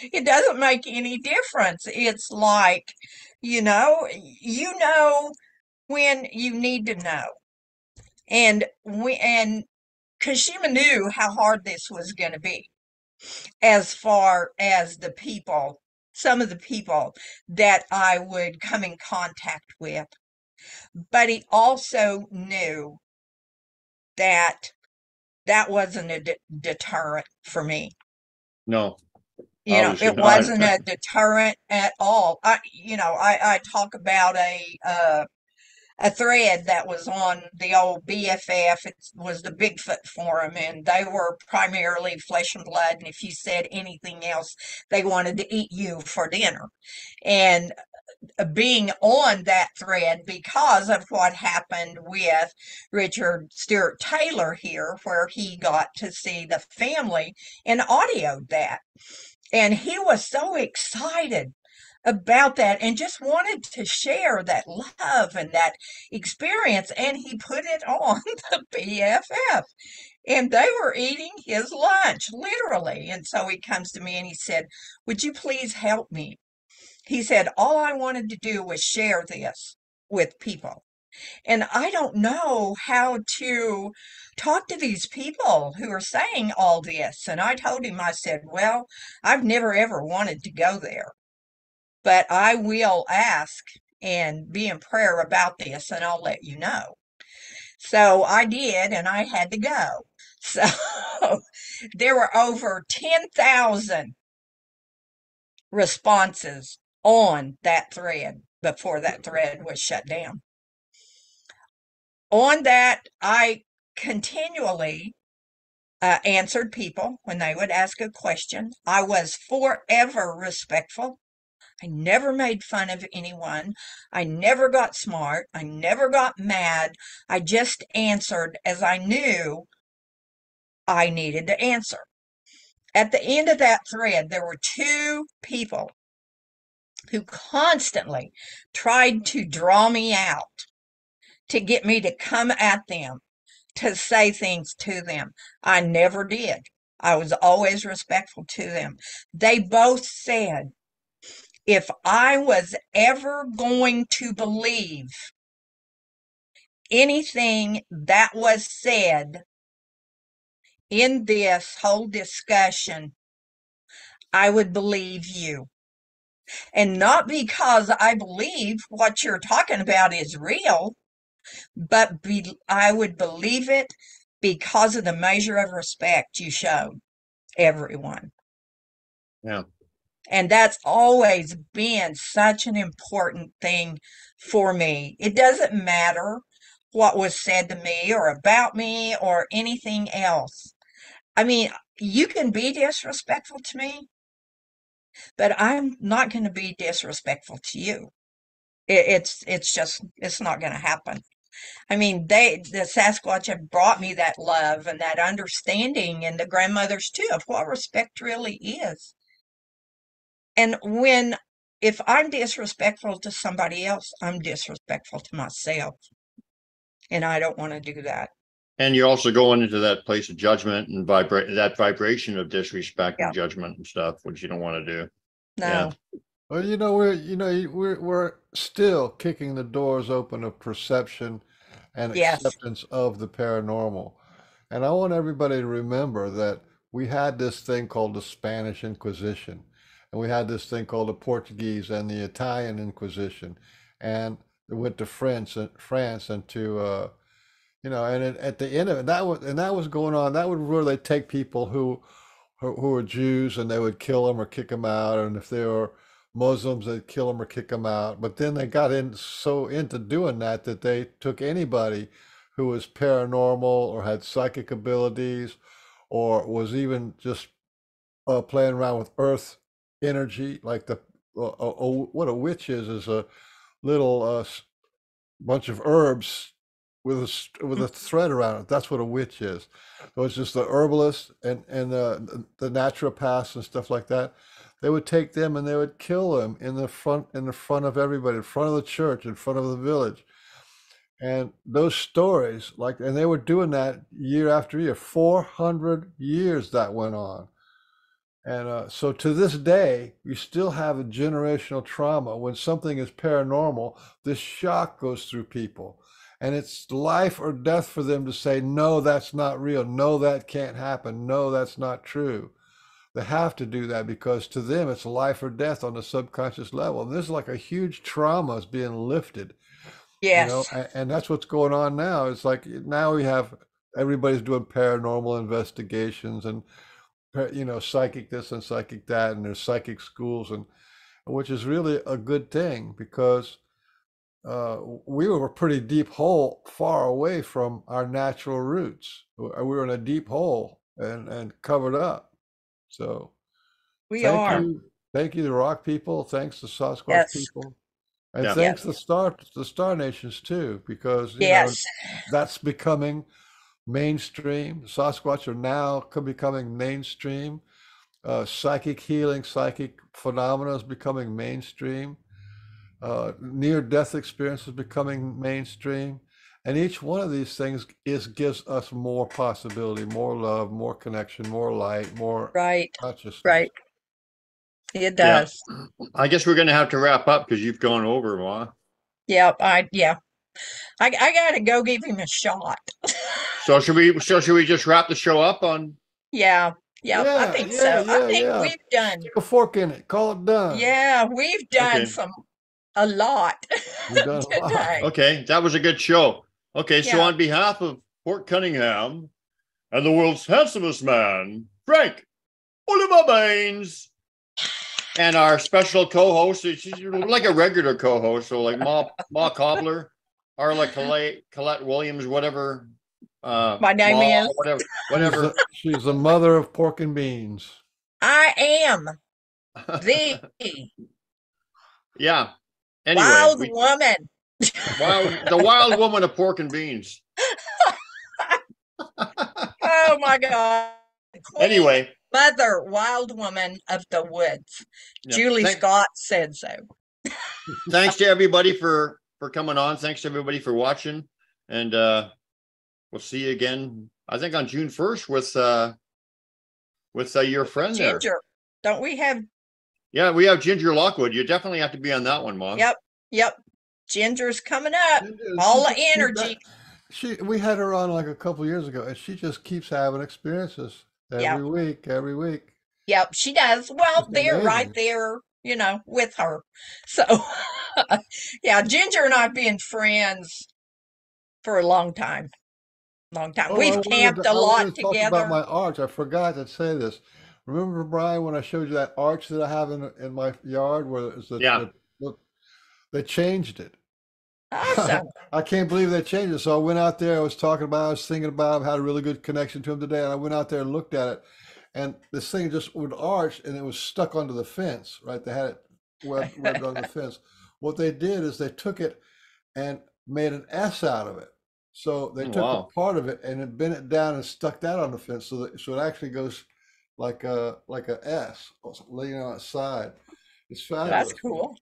it doesn't make any difference. It's like, you know when you need to know. And Kashima knew how hard this was going to be as far as some of the people that I would come in contact with. But he also knew that that wasn't a deterrent for me. No, obviously It not. wasn't a deterrent at all. I talk about a thread that was on the old BFF. It was the Bigfoot forum, and they were primarily flesh and blood. And if you said anything else, they wanted to eat you for dinner. And being on that thread because of what happened with Richard Stewart Taylor here, where he got to see the family and audioed that. And he was so excited about that and just wanted to share that love and that experience. And he put it on the BFF. And they were eating his lunch, literally. And so he comes to me and he said, "Would you please help me?" He said, "All I wanted to do was share this with people. And I don't know how to talk to these people who are saying all this." And I told him, I said, "Well, I've never ever wanted to go there, but I will ask and be in prayer about this, and I'll let you know." So I did, and I had to go. So there were over 10,000 responses on that thread before that thread was shut down. On that, I continually answered people when they would ask a question. I was forever respectful. I never made fun of anyone. I never got smart. I never got mad. I just answered as I knew I needed to answer. At the end of that thread, there were two people who constantly tried to draw me out, to get me to come at them, to say things to them. I never did. I was always respectful to them. They both said, if I was ever going to believe anything that was said in this whole discussion, I would believe you. And not because I believe what you're talking about is real, but I would believe it because of the measure of respect you showed everyone. Yeah. And that's always been such an important thing for me. It doesn't matter what was said to me or about me or anything else. I mean, you can be disrespectful to me, but I'm not going to be disrespectful to you. It's not going to happen. I mean, the Sasquatch have brought me that love and that understanding, and the grandmothers too, of what respect really is. And if I'm disrespectful to somebody else, I'm disrespectful to myself. And I don't want to do that. And you're also going into that place of judgment and that vibration of disrespect and judgment and stuff, which you don't want to do. No. Yeah. Well, we're still kicking the doors open of perception and Yes. acceptance of the paranormal. And I want everybody to remember that we had this thing called the Spanish Inquisition, and we had this thing called the Portuguese and the Italian Inquisition, and it went to France and to and at the end of it, that was going on. That was where they take people who were Jews, and they would kill them or kick them out, and if they were Muslims, they'd kill them or kick them out. But then they got into doing that they took anybody who was paranormal or had psychic abilities or was even just playing around with earth energy, like what a witch is a little bunch of herbs with a thread around it. That's what a witch is. So it's just the herbalist and the naturopaths and stuff like that. They would take them and they would kill them in the front of everybody, in front of the church, in front of the village. And those stories, and they were doing that year after year, 400 years that went on. And so to this day, you still have a generational trauma. When something is paranormal, this shock goes through people. And it's life or death for them to say, no, that's not real. No, that can't happen. No, that's not true. They have to do that because to them, it's life or death on the subconscious level. And this is like a huge trauma is being lifted. Yes. And that's what's going on now. It's like now we have everybody's doing paranormal investigations and psychic this and psychic that, and there's psychic schools, and which is really a good thing because we were a pretty deep hole far away from our natural roots. We were in a deep hole and covered up. So we are. Thank you, the rock people. Thanks to Sasquatch Yes. people. And Yeah. thanks to the Star Nations too, because Yes. that's becoming mainstream. Sasquatch are now becoming mainstream. Psychic healing, psychic phenomena is becoming mainstream. Near-death experience is becoming mainstream. And each one of these things gives us more possibility, more love, more connection, more light, more Right. consciousness. Right. It Yeah. does. I guess we're going to have to wrap up because you've gone over, Ma. Yeah. I gotta go give him a shot. So should we just wrap the show up on? Yeah. Yep. I think so. I think we've done. Stick a fork in it. Call it done. Yeah, we've done Okay. a lot We've done a lot. today. Okay, that was a good show. Okay, so Yeah. on behalf of Fort Cunningham and the world's handsomest man, Frank Oliver Baines, and our special co-host, she's like a regular co-host, so like Ma Cobbler, Arla Colette Williams, whatever. My name is. Whatever. She's the mother of pork and beans. I am the Yeah. Anyway, wild woman. the wild woman of pork and beans. Oh my God. Queen Anyway, Mother, wild woman of the woods. yeah, Julie Scott said so. thanks to everybody for coming on. Thanks to everybody for watching, and we'll see you again. I think on June 1st with your friend Ginger. there. Don't we have? Yeah, we have Ginger Lockwood. You definitely have to be on that one, Mom. Yep. Ginger's coming up. All the energy. We had her on like a couple years ago, and she just keeps having experiences every week. Yep, she does. Well, It's they're right amazing. there, with her. So, yeah, Ginger and I have been friends for a long time. We've camped a lot I wanted to talk about together. my arch. I forgot to say this. Remember, Brian, when I showed you that arch that I have in my yard where it's they changed it. Awesome. I can't believe they changed it. So I went out there. I was thinking about it. I had a really good connection to him today. And I went out there and looked at it. And this thing just would arch and it was stuck onto the fence, right? They had it webbed on the fence. What they did is they took it and made an S out of it. So they took a part of it and then bent it down and stuck that on the fence. So it actually goes like a S, laying on its side. It's fabulous. That's cool.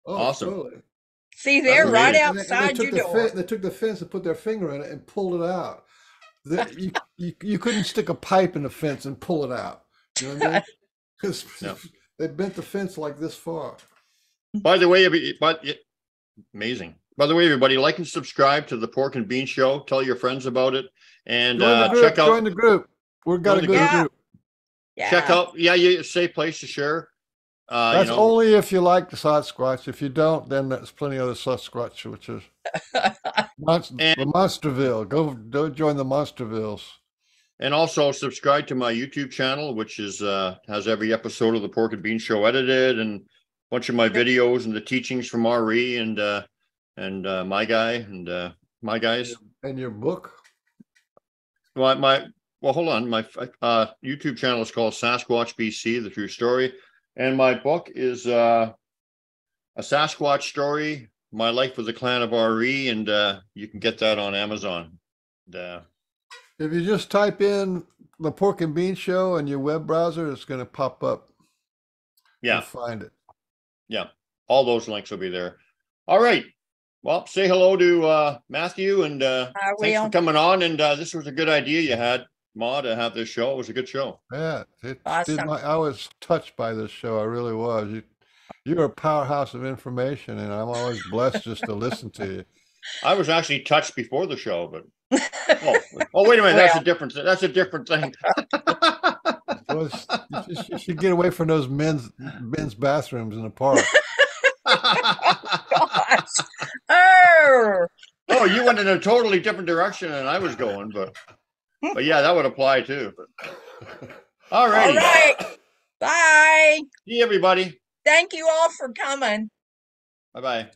Oh, awesome. Totally. See, they're right outside your door. They took the fence and put their finger in it and pulled it out. You couldn't stick a pipe in the fence and pull it out. You know what I mean? Because they bent the fence like this far. By the way, amazing. By the way, everybody, like and subscribe to the Pork and Bean Show. Tell your friends about it, and join the group. We've got a good group. Yeah. Check out. Yeah, a safe place to share. That's only if you like the Sasquatch. If you don't, then there's plenty of other Sasquatch, which is the Monsterville. Go join the Monstervilles. And also subscribe to my YouTube channel, which is has every episode of the Pork and Bean Show edited, and a bunch of my videos and the teachings from RE and my guys. And your book. Well, hold on. My YouTube channel is called Sasquatch BC: The True Story. And my book is a Sasquatch story, My Life with the Clan of RE, and you can get that on Amazon. If you just type in the Pork and Bean Show in your web browser, it's going to pop up. Yeah. You'll find it. Yeah. All those links will be there. All right. Well, say hello to Matthew, and thanks for coming on. And this was a good idea you had, Ma, to have this show. It was a good show. Yeah, awesome. I was touched by this show. I really was. You're a powerhouse of information, and I'm always blessed just to listen to you. I was actually touched before the show, but wait a minute, that's a different thing. Well, you should get away from those men's bathrooms in the park. Oh, you went in a totally different direction than I was going, but yeah, that would apply too. All right. Bye. See everybody. Thank you all for coming. Bye-bye.